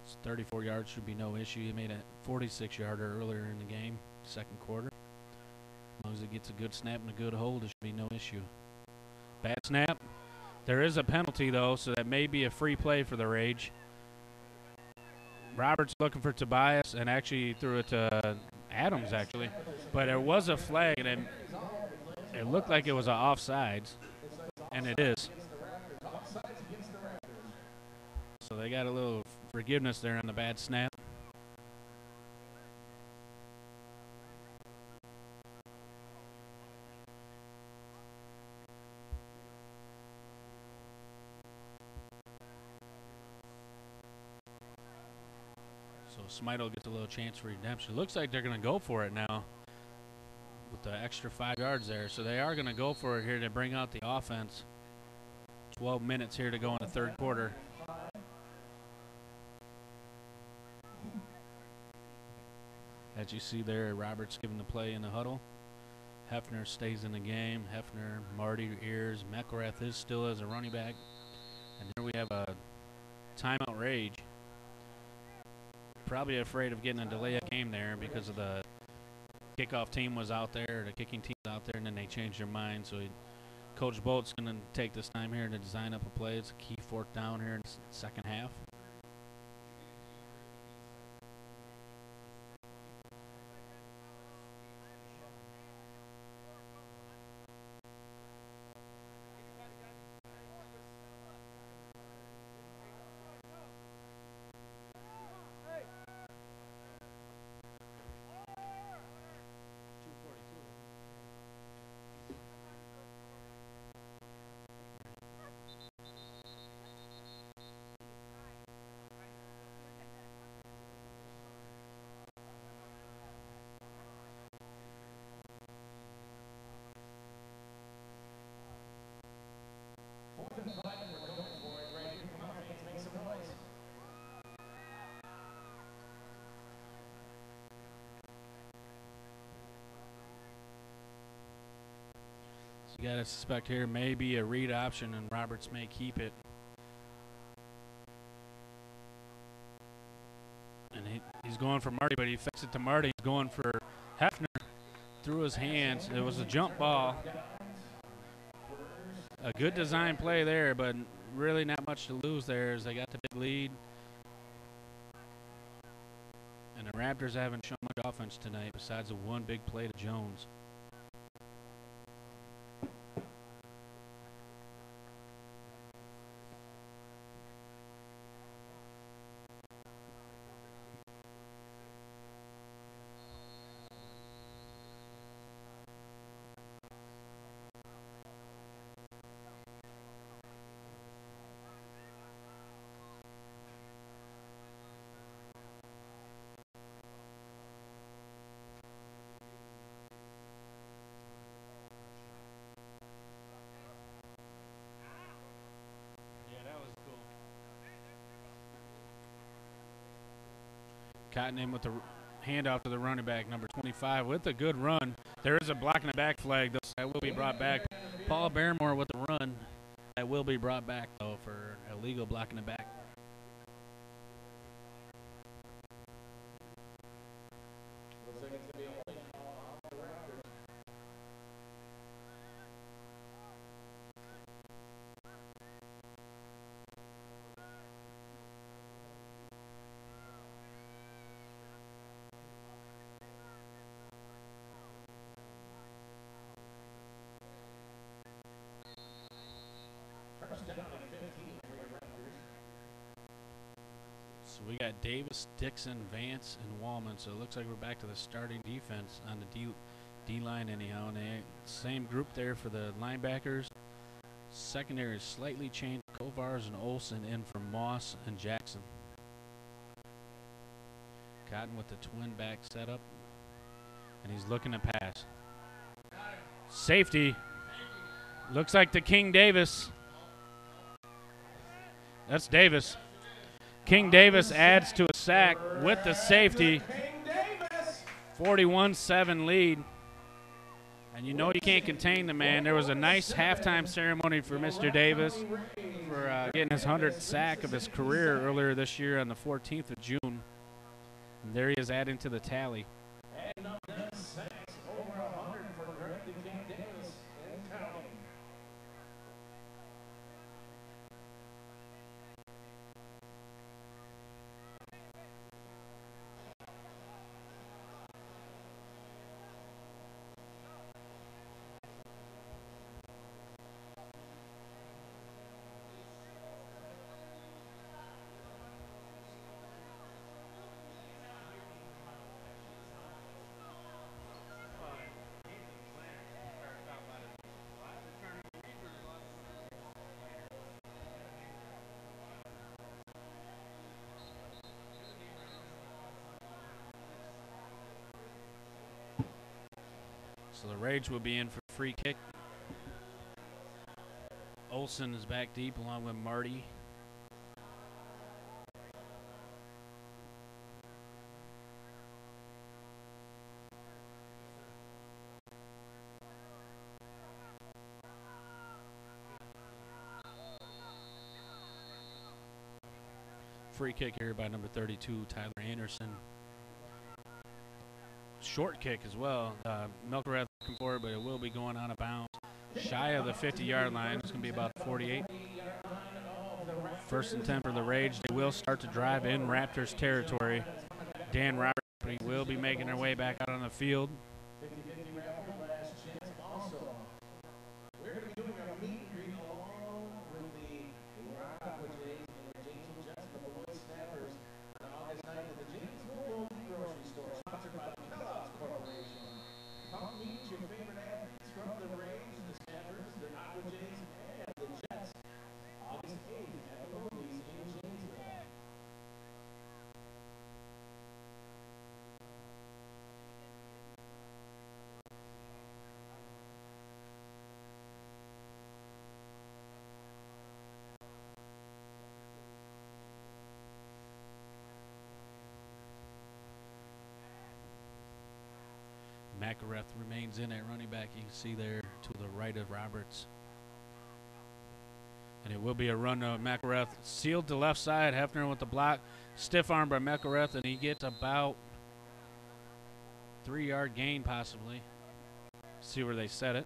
So 34 yards should be no issue. He made a 46-yarder earlier in the game, second quarter. As long as it gets a good snap and a good hold, it should be no issue. Bad snap. There is a penalty, though, so that may be a free play for the Rage. Roberts looking for Tobias and actually threw it to Adams, actually. But there was a flag, and it looked like it was an offsides, and it is. So they got a little forgiveness there on the bad snap. So Smidle gets a little chance for redemption. Looks like they're going to go for it now with the extra 5 yards there. So they are going to go for it here to bring out the offense. 12 minutes here to go in the third quarter. As you see there, Roberts giving the play in the huddle. Hefner stays in the game. Hefner, Marty, Ears, McElrath is still as a running back. And there we have a timeout Rage. Probably afraid of getting a delay of game there because of the kickoff team was out there, the kicking team was out there, and then they changed their mind. So Coach Bolt's going to take this time here to design up a play. It's a key 4th down here in the second half. You got to suspect here maybe a read option, and Roberts may keep it. And he's going for Marty, but he fixed it to Marty. He's going for Hefner through his hands. It was a jump ball. A good design play there, but really not much to lose there as they got the big lead. And the Raptors haven't shown much offense tonight besides the one big play to Jones. Cotton in with the handoff to the running back, number 25, with a good run. There is a block in the back flag that will be brought back. Paul Barrymore with the run. That will be brought back, though, for illegal block in the back. Looks like it's going to be a holding call on the Raptors. First down and 15 for your Raptors. So we got Davis, Dixon, Vance, and Wallman. So it looks like we're back to the starting defense on the D-line anyhow. And same group there for the linebackers. Secondary is slightly changed. Kovars and Olsen in for Moss and Jackson. Cotton with the twin back setup. And he's looking to pass. Safety. Looks like the King Davis. That's Davis. King Davis adds to a sack with the safety. 41-7 lead. And you know you can't contain the man. There was a nice halftime ceremony for Mr. Davis for getting his 100th sack of his career earlier this year on the 14th of June. And there he is adding to the tally. And up there, sacks over 100 for Greg the King Davis and counting. So the Rage will be in for free kick. Olsen is back deep along with Marty. Free kick here by number 32, Tyler Anderson. Short kick as well. Milkereth looking for it, but it will be going out of bounds. Shy of the 50-yard line. It's going to be about 48. First and 10 for the Rage. They will start to drive in Raptors territory. Dan Roberts will be making their way back out on the field. 50-50 Raptors last chance. Also, we're going to be doing our meet and greet along with the Raptors and the James Jets and the Boys Snappers on August 9th at the Janesville Grocery Store, sponsored by the Kellogg's Corporation. Come meet your favorite athletes from the Rays, the Snappers, the Aqua Jays, and the Jets. August 8th at the movies in Janesville. Makareth remains in at running back. You can see there to the right of Roberts. And it will be a run to Makareth. Sealed to left side. Hefner with the block. Stiff arm by Makareth, and he gets about 3-yard gain possibly. See where they set it.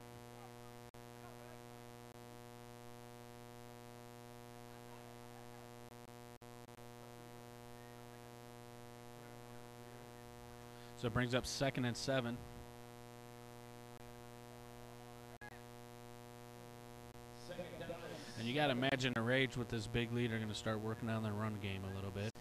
So it brings up 2nd and 7. And you got to imagine the Rage with this big lead are going to start working on their run game a little bit.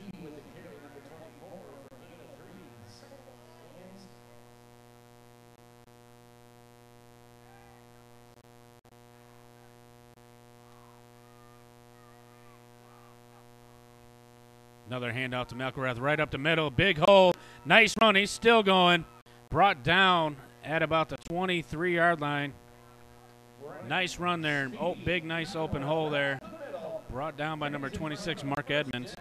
Another handoff to Melkareth right up the middle. Big hole. Nice run. He's still going. Brought down at about the 23-yard line. Nice run there. Oh, big, nice open hole there. Brought down by number 26, Mark Edmonds.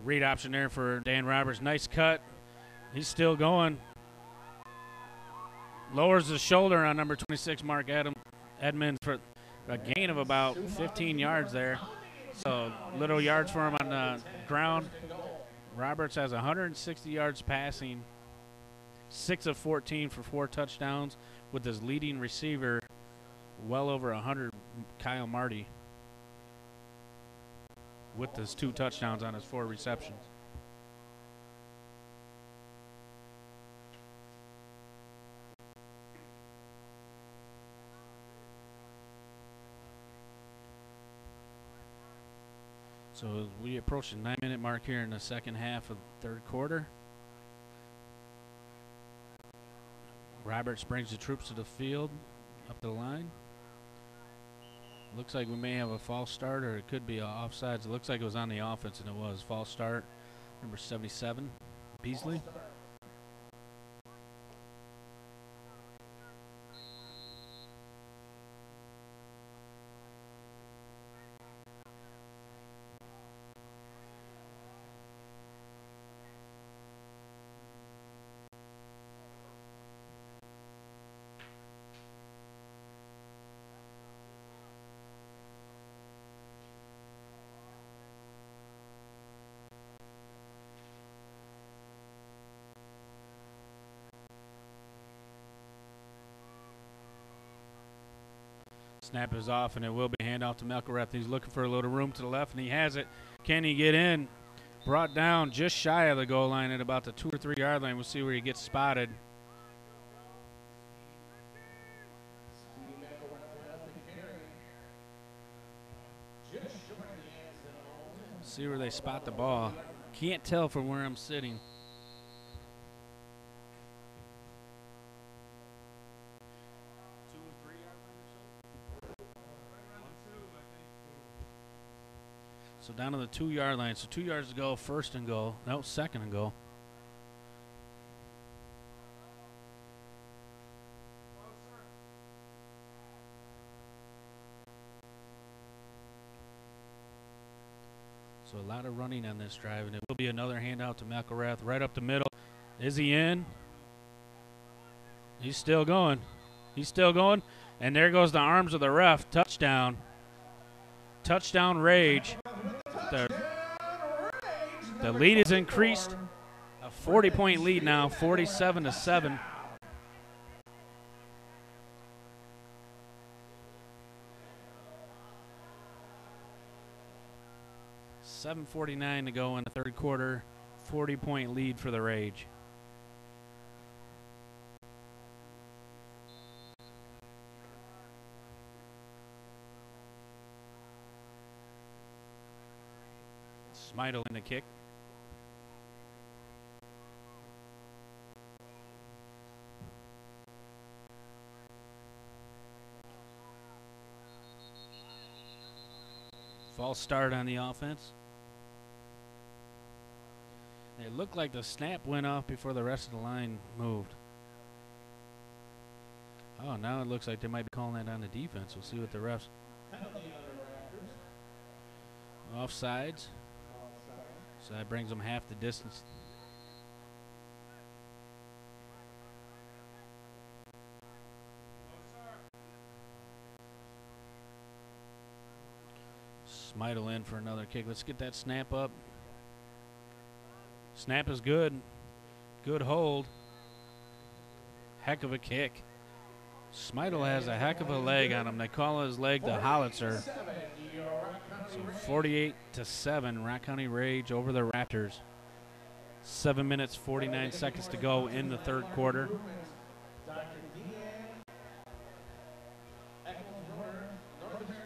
Read option there for Dan Roberts. Nice cut. He's still going. Lowers the shoulder on number 26, Mark Edmonds, for a gain of about 15 yards there. So little yards for him on the ground. Roberts has 160 yards passing, 6 of 14 for 4 touchdowns, with his leading receiver well over 100, Kyle Marty, with his 2 touchdowns on his 4 receptions. So as we approach the 9-minute mark here in the second half of the third quarter, Roberts brings the troops to the field, up the line. Looks like we may have a false start, or it could be offsides. It looks like it was on the offense, and it was. False start, number 77, Beasley. Snap is off, and it will be handoff to Melkoreth. He's looking for a little room to the left, and he has it. Can he get in? Brought down just shy of the goal line at about the 2 or 3 yard line. We'll see where he gets spotted. See where they spot the ball. Can't tell from where I'm sitting. So down to the 2 yard line. So 2 yards to go, first and goal. No, second and goal. So a lot of running on this drive, and it will be another handout to Melkoreth right up the middle. Is he in? He's still going. He's still going. And there goes the arms of the ref. Touchdown. Touchdown Rage. The lead is increased. A 40-point lead now, 47-7. $7:49 to go in the third quarter. 40-point lead for the Rage. Smidel in the kick. False start on the offense. It looked like the snap went off before the rest of the line moved. Oh, now it looks like they might be calling that on the defense. We'll see what the refs. Offsides. So that brings them half the distance. Smidel in for another kick. Let's get that snap up. Snap is good. Good hold. Heck of a kick. Smidel has a heck of a leg on him. They call his leg the Hollitzer. So 48-7, Rock County Rage over the Raptors. 7 minutes, 49 seconds to go in the third quarter.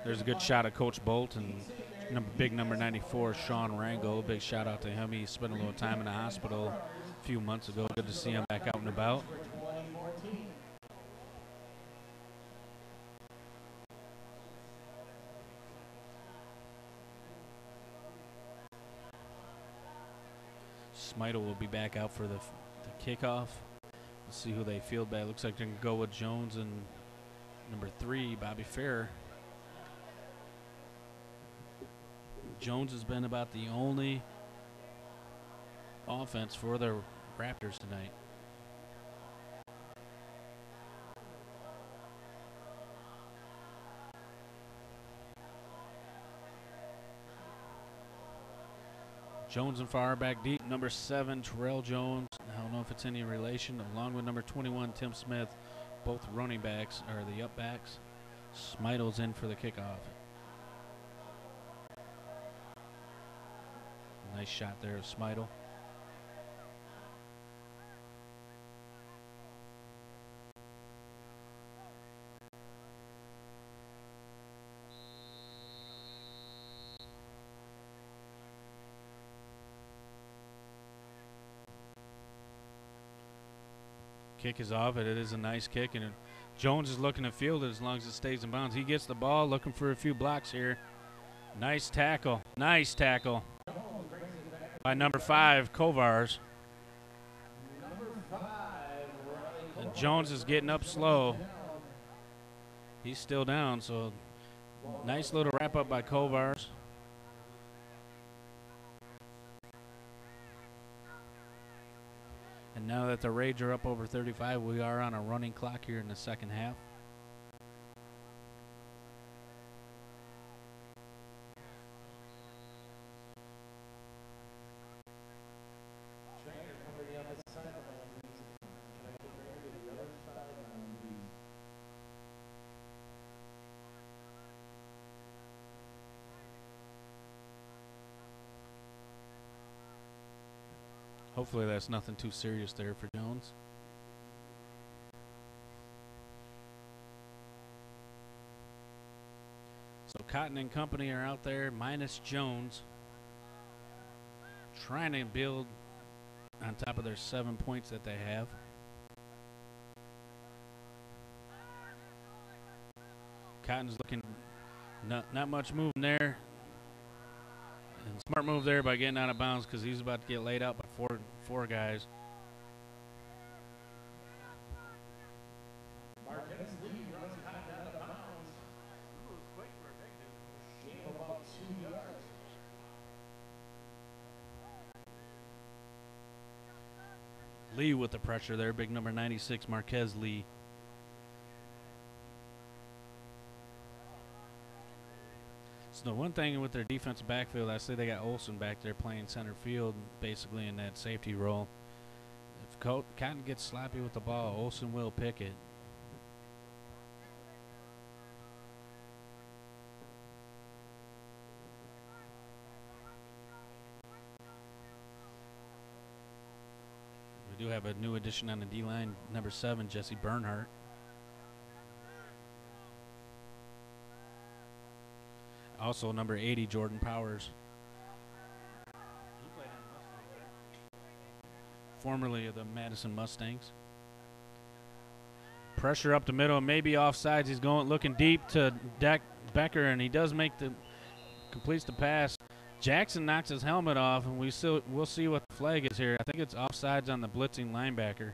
There's a good shot of Coach Bolt and big number 94, Sean Rangel. Big shout out to him. He spent a little time in the hospital a few months ago. Good to see him back out and about. Smidel will be back out for the kickoff. Let's see who they field back. Looks like they're going to go with Jones and number 3, Bobby Fair. Jones has been about the only offense for the Raptors tonight. Jones and Farr back deep. Number 7, Terrell Jones. I don't know if it's any relation. Along with number 21, Tim Smith. Both running backs, or the up backs. Smidle's in for the kickoff. Nice shot there of Smidle. Kick is off, and it is a nice kick, and Jones is looking to field it as long as it stays in bounds. He gets the ball, looking for a few blocks here. Nice tackle. Nice tackle by number 5, Kovars. And Jones is getting up slow. He's still down, so nice little wrap up by Kovars. And now that the Rage are up over 35, we are on a running clock here in the second half. Hopefully that's nothing too serious there for Jones. So Cotton and company are out there minus Jones, trying to build on top of their 7 points that they have. Cotton's looking not much moving there. And smart move there by getting out of bounds because he's about to get laid out by four guys. Lee with the pressure there, big number 96, Marquez Lee. So the one thing with their defensive backfield, I say they got Olsen back there playing center field, basically in that safety role. If Cotton gets sloppy with the ball, Olsen will pick it. We do have a new addition on the D-line, number 7, Jesse Bernhardt. Also, number 80, Jordan Powers. Formerly of the Madison Mustangs. Pressure up the middle, maybe offsides. He's looking deep to Becker, and he does completes the pass. Jackson knocks his helmet off, and we'll see what the flag is here. I think it's offsides on the blitzing linebacker.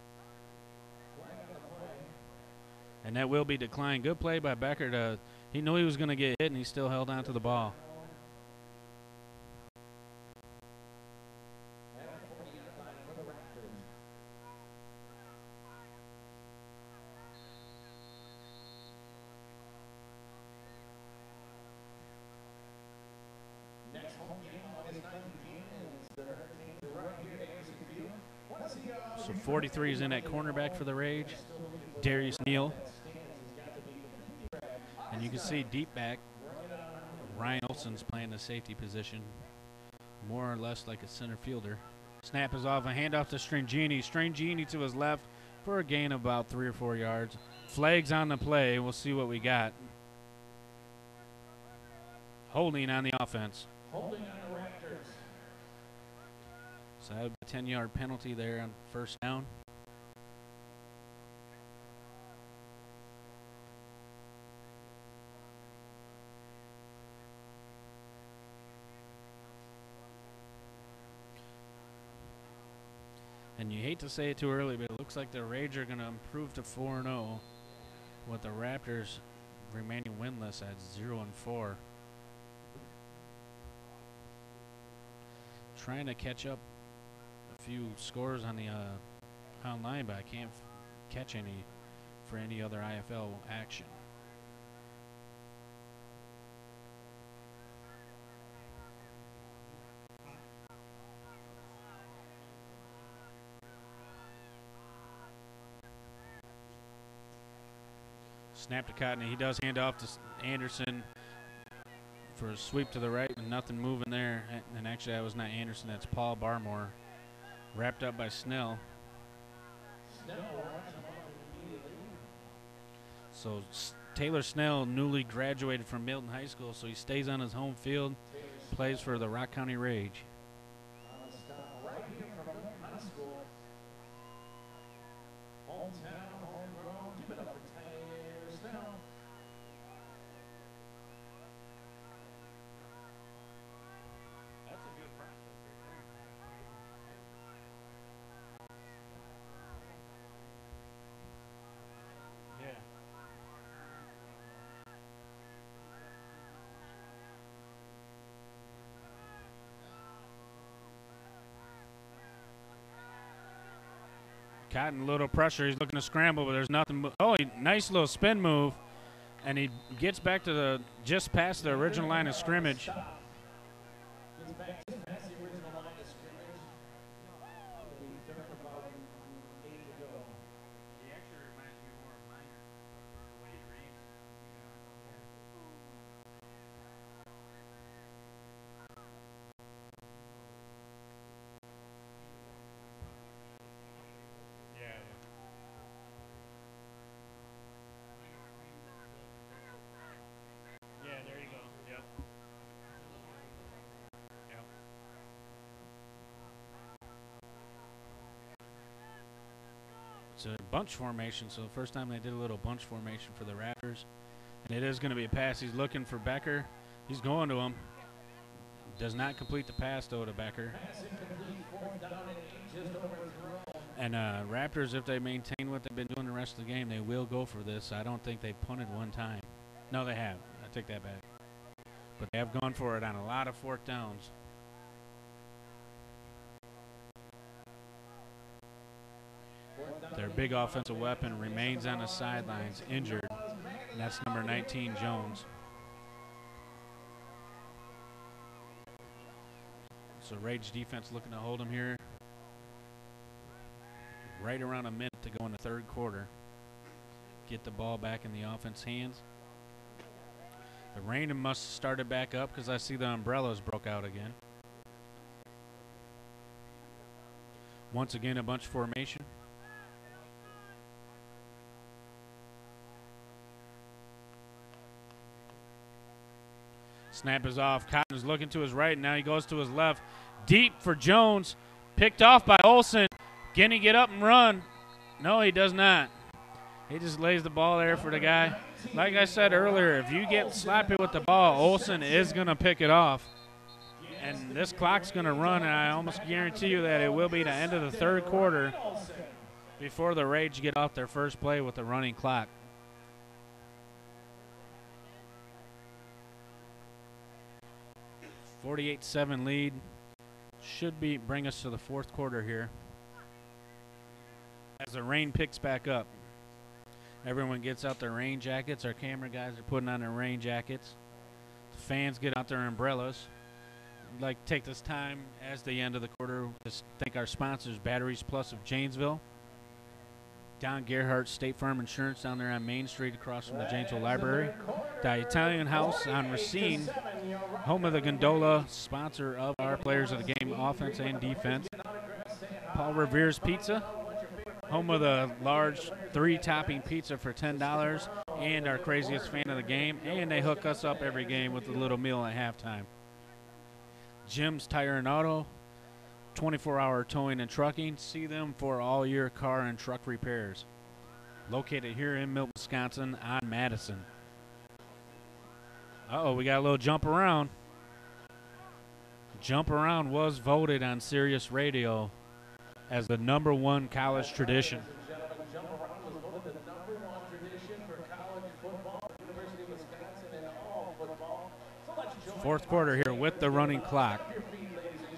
And that will be declined. Good play by Becker. He knew he was going to get hit, and he still held on to the ball. So 43 is in at cornerback for the Rage. Darius Neal. And you can see deep back, Ryan Olsen's playing the safety position, more or less like a center fielder. Snap is off, a handoff to Strangini. Strangini to his left for a gain of about 3 or 4 yards. Flags on the play. We'll see what we got. Holding on the offense. Holding on the Raptors. So that would be a 10-yard penalty there on first down. And you hate to say it too early, but it looks like the Rage are going to improve to 4-0 with the Raptors remaining winless at 0-4. Trying to catch up a few scores on the online, but I can't catch any for any other IFL action. Snap to Cotton. He does hand off to Anderson for a sweep to the right, and nothing moving there. And actually, that was not Anderson. That's Paul Barmore. Wrapped up by Snell. So Taylor Snell, newly graduated from Milton High School, so he stays on his home field, plays for the Rock County Rage. Cotton, a little pressure. He's looking to scramble, but there's nothing. Oh, nice little spin move, and he gets back to just past the original line of scrimmage. It's a bunch formation, so the first time they did a little bunch formation for the Raptors. And it is going to be a pass. He's looking for Becker. He's going to him. Does not complete the pass, though, to Becker. And Raptors, if they maintain what they've been doing the rest of the game, they will go for this. I don't think they punted one time. No, they have. I take that back. But they have gone for it on a lot of fourth downs. Their big offensive weapon remains on the sidelines, injured, and that's number 19, Jones. So Rage defense looking to hold him here. Right around a minute to go in the third quarter. Get the ball back in the offense hands. The rain must have started back up because I see the umbrellas broke out again. Once again, a bunch formation. Snap is off. Cotton is looking to his right, and now he goes to his left. Deep for Jones. Picked off by Olsen. Can he get up and run? No, he does not. He just lays the ball there for the guy. Like I said earlier, if you get sloppy with the ball, Olsen is going to pick it off. And this clock's going to run, and I almost guarantee you that it will be the end of the third quarter before the Rage get off their first play with the running clock. .48-7 lead. Should bring us to the fourth quarter here. As the rain picks back up. Everyone gets out their rain jackets. Our camera guys are putting on their rain jackets. The fans get out their umbrellas. I'd like to take this time as the end of the quarter to thank our sponsors, Batteries Plus of Janesville, Don Gerhardt State Farm Insurance down there on Main Street across from the Janesville Library, the Italian House on Racine, home of the Gondola, sponsor of our players of the game, offense and defense, Paul Revere's Pizza, home of the large 3-topping pizza for $10, and our craziest fan of the game, and they hook us up every game with a little meal at halftime. Jim's Tire and Auto, 24-hour towing and trucking. See them for all your car and truck repairs. Located here in Milton, Wisconsin on Madison. Uh-oh, we got a little jump around. Jump around was voted on Sirius Radio as the #1 college tradition. Fourth quarter here with the running clock.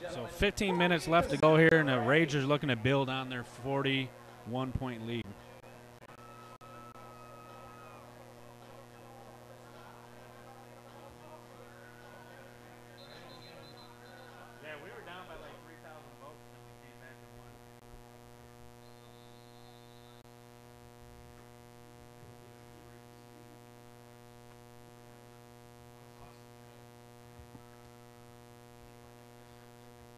So 15 minutes left to go here, and the Rangers looking to build on their 41-point lead. Yeah, we were down by like 3,000 votes, and we came back and won.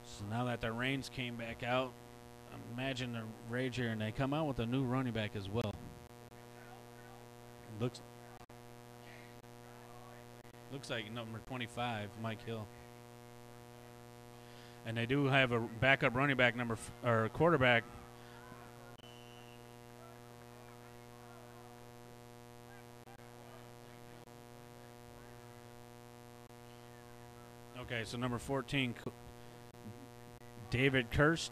So now that the Reigns came back out, imagine the Rage here, and they come out with a new running back as well. Looks like number 25, Mike Hill. And they do have a backup running back or quarterback. Okay, so number 14, David Kirst,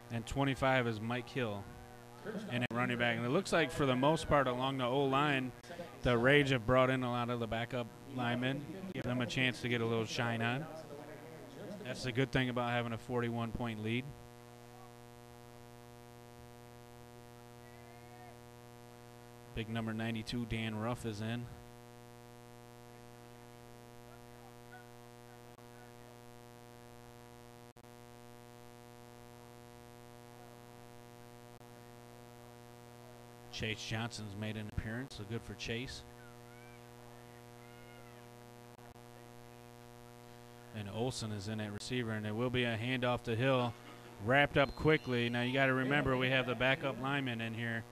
and 25 is Mike Hill, and at running back. And it looks like for the most part along the O-line, the Rage have brought in a lot of the backup linemen, give them a chance to get a little shine on. That's the good thing about having a 41-point lead. Big number 92, Dan Ruff, is in. Chase Johnson's made an appearance, so good for Chase. And Olsen is in at receiver, and there will be a handoff to Hill, wrapped up quickly. Now you got to remember we have the backup lineman in here,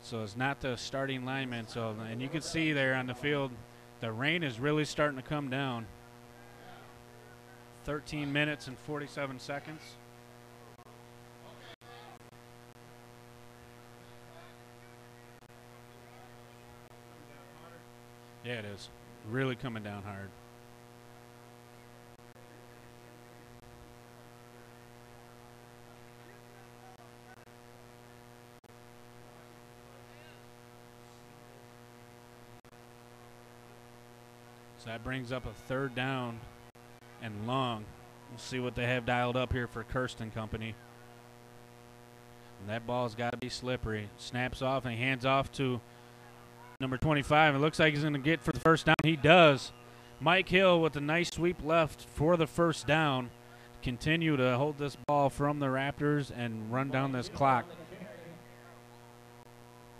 so it's not the starting lineman. So, and you can see there on the field, the rain is really starting to come down. 13 minutes and 47 seconds. Yeah, it is. Really coming down hard. So that brings up a third down and long. We'll see what they have dialed up here for Kirsten Company. And that ball's got to be slippery. Snaps off and hands off to number 25. It looks like he's going to get for the first down. He does. Mike Hill with a nice sweep left for the first down. Continue to hold this ball from the Raptors and run down this clock.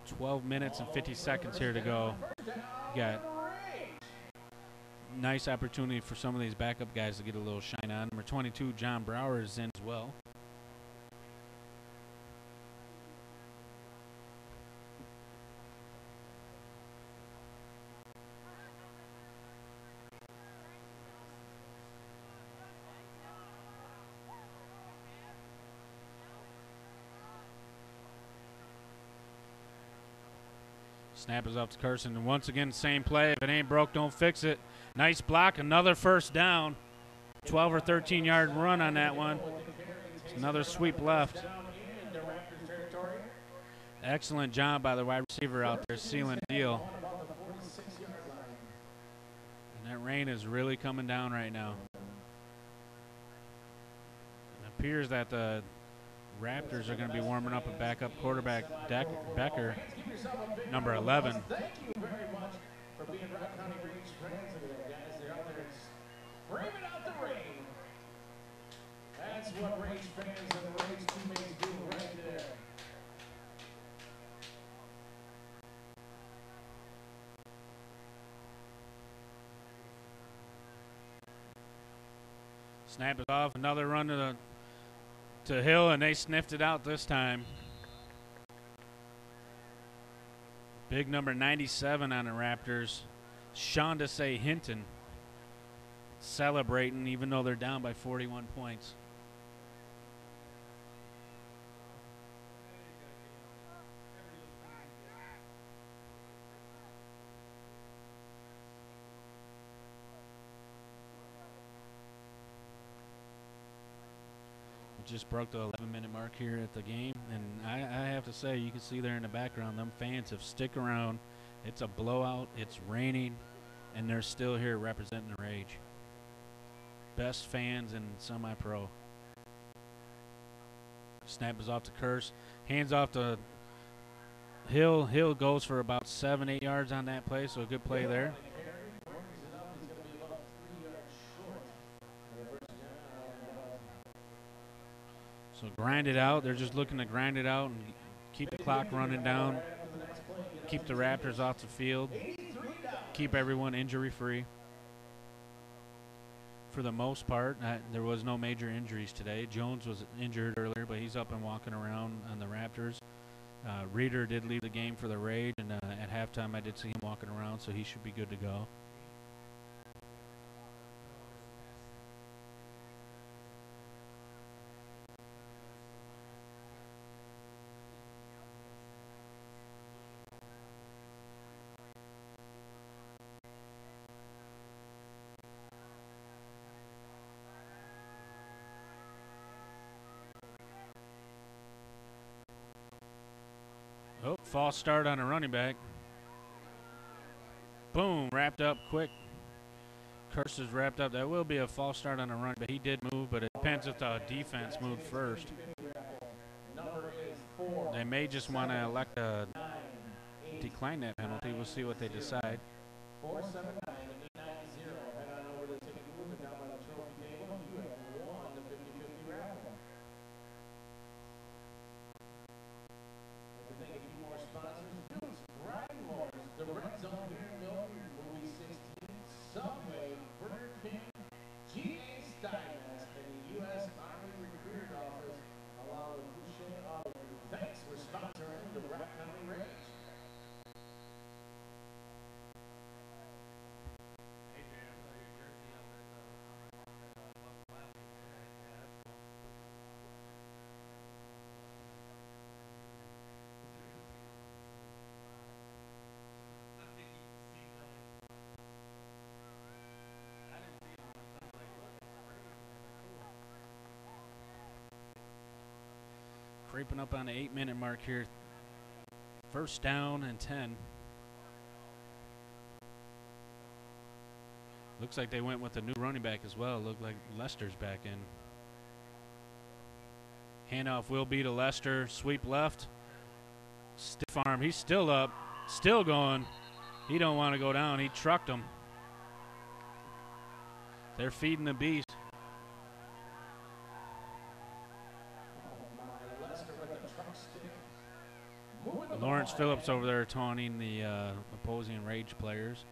12 minutes and 50 seconds here to go. Got nice opportunity for some of these backup guys to get a little shine on. Number 22, John Brower, is in as well. Snap is up to Carson, and once again, same play. If it ain't broke, don't fix it. Nice block, another first down. 12 or 13-yard run on that one. Another sweep left. Excellent job by the wide receiver out there, sealing the deal. And that rain is really coming down right now. It appears that the Raptors are going to be warming up a backup quarterback, Becker, number 11. Thank you very much for being Rock County Reach friends today, guys. They're out there screaming out the rain. That's what Rage fans and the Rage teammates do right there. Snap it off, another run to Hill, and they sniffed it out this time. Big number 97 on the Raptors, Shondasay Hinton, celebrating even though they're down by 41 points. Just broke the 11-minute mark here at the game, and I have to say, you can see there in the background, them fans have stick around. It's a blowout, it's raining, and they're still here representing the Rage. best fans in semi-pro. Snap is off to Curse. Hands off to Hill. Hill goes for about 7-8 yards on that play, so a good play there. So grind it out. They're just looking to grind it out and keep the clock running down. Keep the Raptors off the field. Keep everyone injury-free. For the most part, there was no major injuries today. Jones was injured earlier, but he's up and walking around on the Raptors. Reeder did leave the game for the Rage, and at halftime I did see him walking around, so he should be good to go. Oh, false start on a running back. Boom, wrapped up quick. Curse is wrapped up. That will be a false start on a run, but he did move, but it depends if the defense moved first. They may just want to elect to decline that penalty. We'll see what they decide. 479 890. Head on over to take a look down by the trophy table. You have won the 50-50 raffle. Thank you more sponsors. Dudes, Grind Wars, the Red Zone here in Milton, Movie 16, Subway, Burger King, GA Stylus, and the U.S. Army Recruiter Office, along with Boucher Auto. Thanks for sponsoring the Rock County Rage. Creeping up on the 8-minute mark here. First down and 10. Looks like they went with a new running back as well. Looked like Lester's back in. Handoff will be to Lester. Sweep left. Stiff arm. He's still up. Still going. He don't want to go down. He trucked him. They're feeding the beast. Lawrence Phillips over there taunting the opposing Rage players.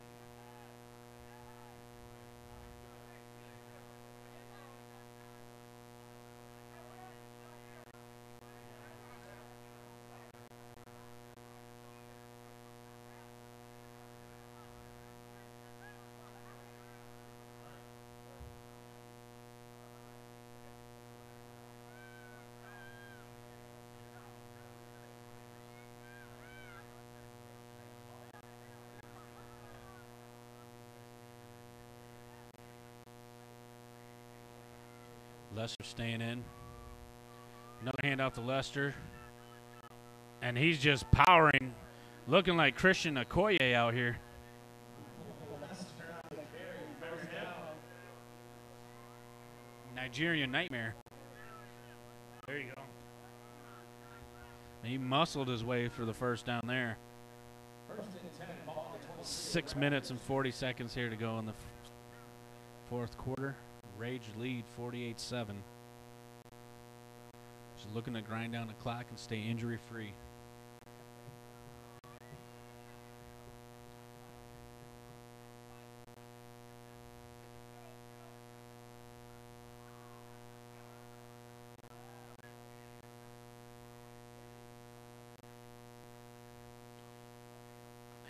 Lester staying in. Another handoff to Lester. And he's just powering, looking like Christian Okoye out here. Nigerian Nightmare. There you go. He muscled his way for the first down there. 6 minutes and 40 seconds here to go in the fourth quarter. Rage lead 48-7. Just looking to grind down the clock and stay injury-free.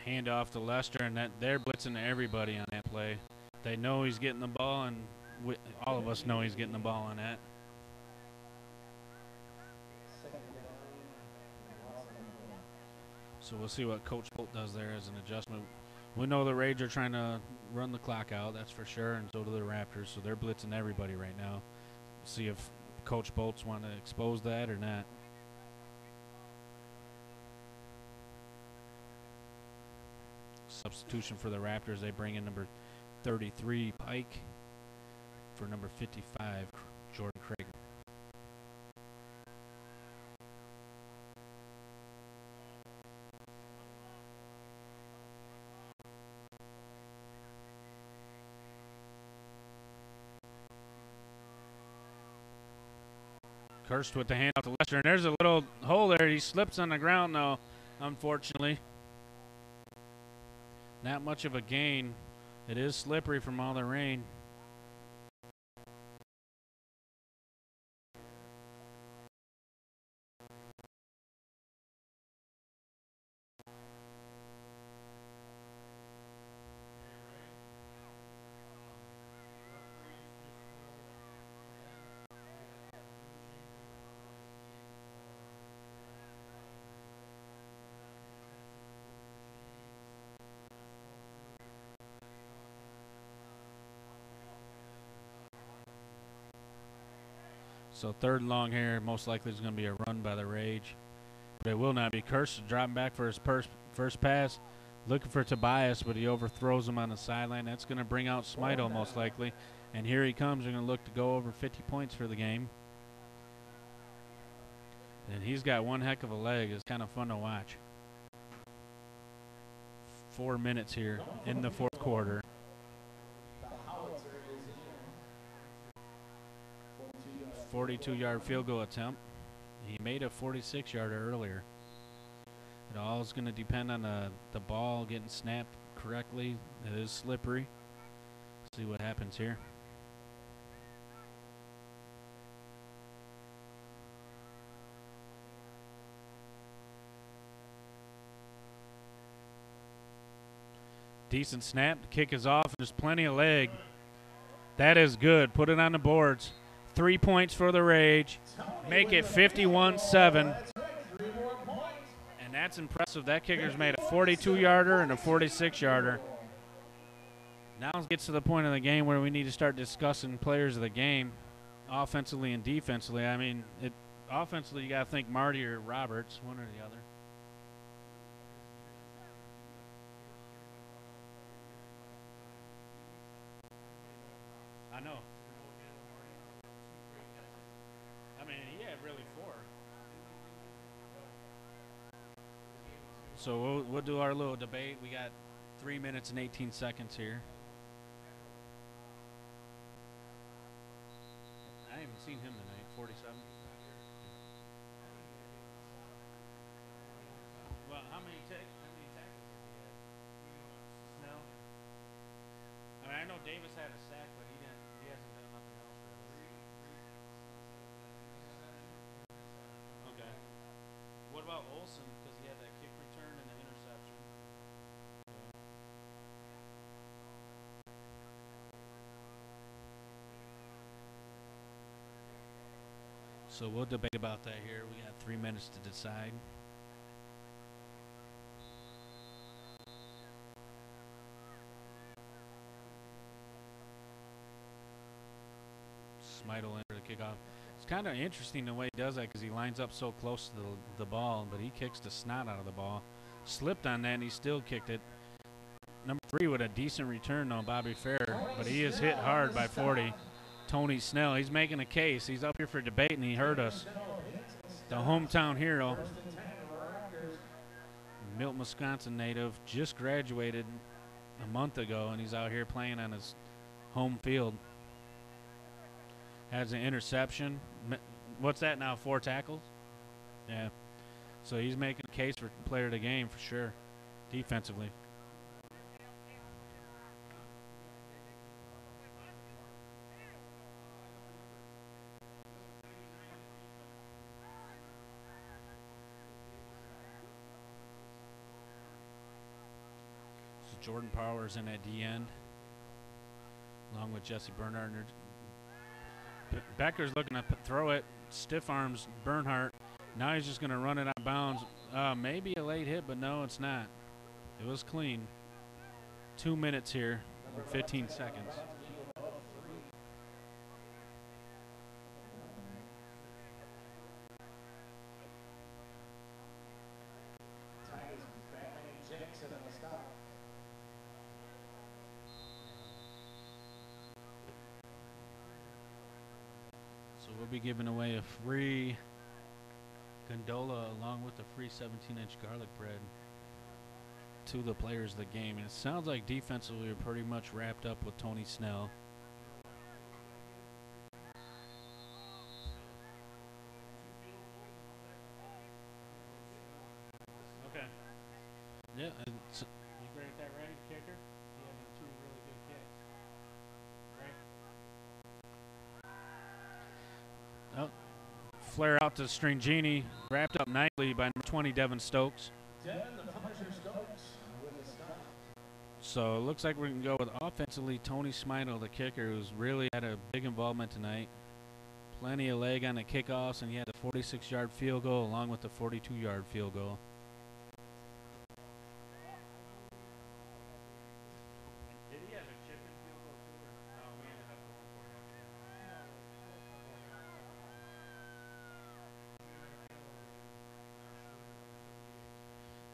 Handoff to Lester, and they're blitzing everybody on that play. They know he's getting the ball, and all of us know he's getting the ball on that. So we'll see what Coach Bolt does there as an adjustment. We know the Rage are trying to run the clock out, that's for sure, and so do the Raptors. So they're blitzing everybody right now. See if Coach Bolts want to expose that or not. Substitution for the Raptors. They bring in number 33, Pike. for number 55, Jordan Craig. Kirst with the hand out to Lester, and there's a little hole there. He slips on the ground, though, unfortunately. Not much of a gain. It is slippery from all the rain. So third and long here, most likely is going to be a run by the Rage. But it will not be. Kirst dropping back for his first pass. Looking for Tobias, but he overthrows him on the sideline. That's going to bring out Smidle most likely. And here he comes. They're going to look to go over 50 points for the game. And he's got one heck of a leg. It's kind of fun to watch. 4 minutes here in the fourth quarter. 42-yard field goal attempt. He made a 46-yarder earlier. It all is going to depend on the ball getting snapped correctly. It is slippery. See what happens here. Decent snap. The kick is off. There's plenty of leg. That is good. Put it on the boards. 3 points for the Rage. Make it 51-7. And that's impressive. That kicker's made a 42-yarder and a 46-yarder. Now it gets to the point of the game where we need to start discussing players of the game, offensively and defensively. I mean, offensively you got to think Marty or Roberts, one or the other. I know. I mean, he had really 4. So we'll do our little debate. We got 3 minutes and 18 seconds here. I haven't seen him tonight. 47. Well, how many tackles did he have? No. I mean, I know Davis had a sack, but he hasn't done nothing else really. Okay. What about Olsen? Because he had that kick return and the interception. So we'll debate about that here. We got 3 minutes to decide. Smidle in for the kickoff. It's kind of interesting the way he does that because he lines up so close to the ball, but he kicks the snot out of the ball. Slipped on that, and he still kicked it. Number 3 with a decent return, though, Bobby Fair, but he is hit hard by 40. Tony Snell, he's making a case. He's up here for debate, and he heard us. The hometown hero. Milton, Wisconsin native, just graduated a month ago, and he's out here playing on his home field. Has an interception. What's that now, 4 tackles? Yeah. So he's making a case for player of the game for sure, defensively. So Jordan Powers in at the end, along with Jesse Bernhardt. Becker's looking to throw it. Stiff arms Bernhardt. Now he's just going to run it out of bounds. Maybe a late hit, but no, it's not. It was clean. 2 minutes here, 15 seconds. we'll be giving away a free gondola along with the free 17-inch garlic bread to the players of the game. And it sounds like defensively we're pretty much wrapped up with Tony Snell. Okay. Yeah. It's, you great at that, right? Kicker? He had 2 really good kicks. Right? Oh. Flare out to Stringini, wrapped up nicely by number 20, Devin Stokes. So it looks like we can go with offensively Tony Smidle, the kicker, who's really had a big involvement tonight. Plenty of leg on the kickoffs, and he had a 46-yard field goal along with the 42-yard field goal. Did he have a chip in field goal too? No, we ended up going for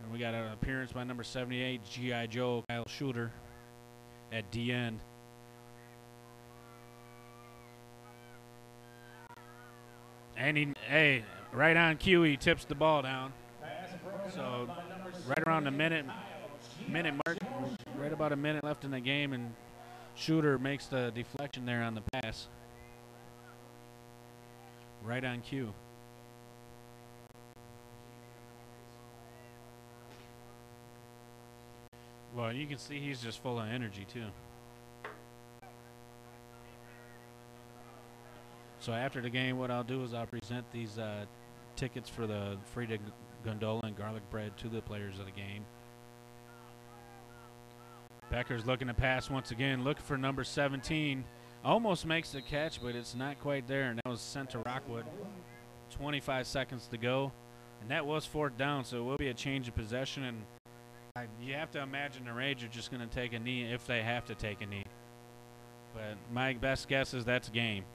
it. And we got an appearance by number 78, G.I. Joe, Kyle Shooter, at D end. And hey, right on cue, he tips the ball down. So right around the minute mark, right about a minute left in the game, and Shooter makes the deflection there on the pass. Right on cue. Well, you can see he's just full of energy, too. So after the game, what I'll do is I'll present these tickets for the free gondola and garlic bread to the players of the game. Becker's looking to pass once again, looking for number 17. Almost makes the catch, but it's not quite there, and that was sent to Rockwood. 25 seconds to go, and that was 4th down, so it will be a change of possession, and you have to imagine the Rage are just going to take a knee if they have to take a knee. But my best guess is that's game.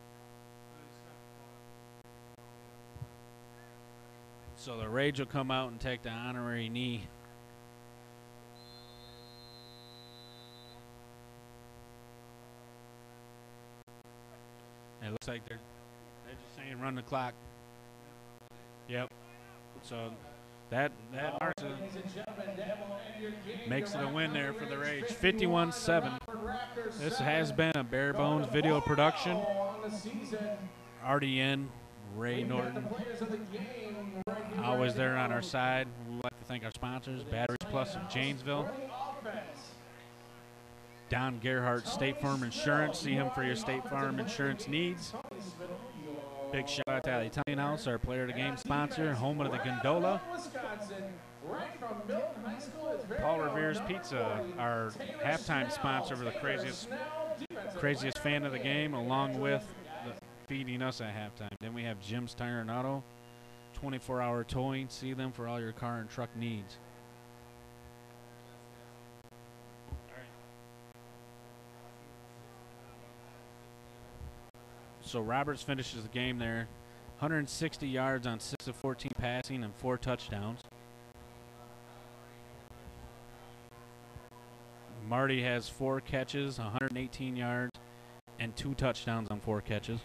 So the Rage will come out and take the honorary knee. It looks like they're just saying run the clock. Yep. So that marks makes it a win there for the Rage. 51-7. This has been a Bare Bones video production. RDN, Ray Norton, always there on our side. We'd like to thank our sponsors, Batteries Plus of Janesville, Don Gerhardt, State Farm Insurance. See him for your State Farm insurance needs. Big shout out to the Italian House, our player of the game sponsor, home of the gondola. Paul Revere's Pizza, our halftime sponsor for the craziest fan of the game, along with feeding us at halftime. Then we have Jim's Tire and Auto, 24-hour towing. See them for all your car and truck needs. So Roberts finishes the game there. 160 yards on 6 of 14 passing and 4 touchdowns. Marty has 4 catches, 118 yards, and 2 touchdowns on 4 catches.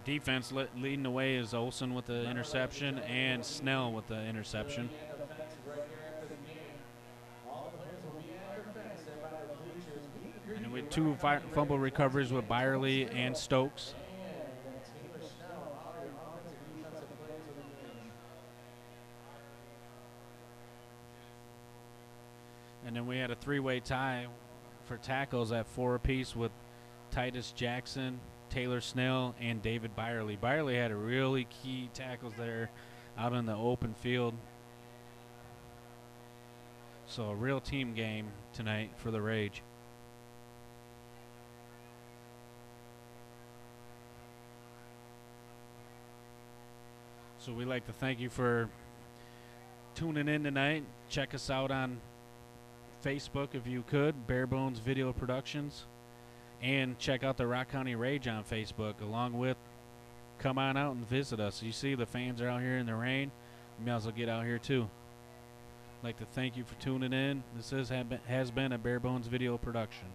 Defense leading the way is Olsen with the interception and Snell with the interception. And then with 2 fumble recoveries with Byerly and Stokes. And then we had a 3-way tie for tackles at 4 apiece with Titus Jackson, Taylor Snell, and David Byerly. Byerly had a really key tackles there out in the open field. So a real team game tonight for the Rage. So we'd like to thank you for tuning in tonight. Check us out on Facebook if you could, Bare Bones Video Productions. And check out the Rock County Rage on Facebook, along with come on out and visit us. You see the fans are out here in the rain. You may as well get out here too. I'd like to thank you for tuning in. This has been a Bare Bones video production.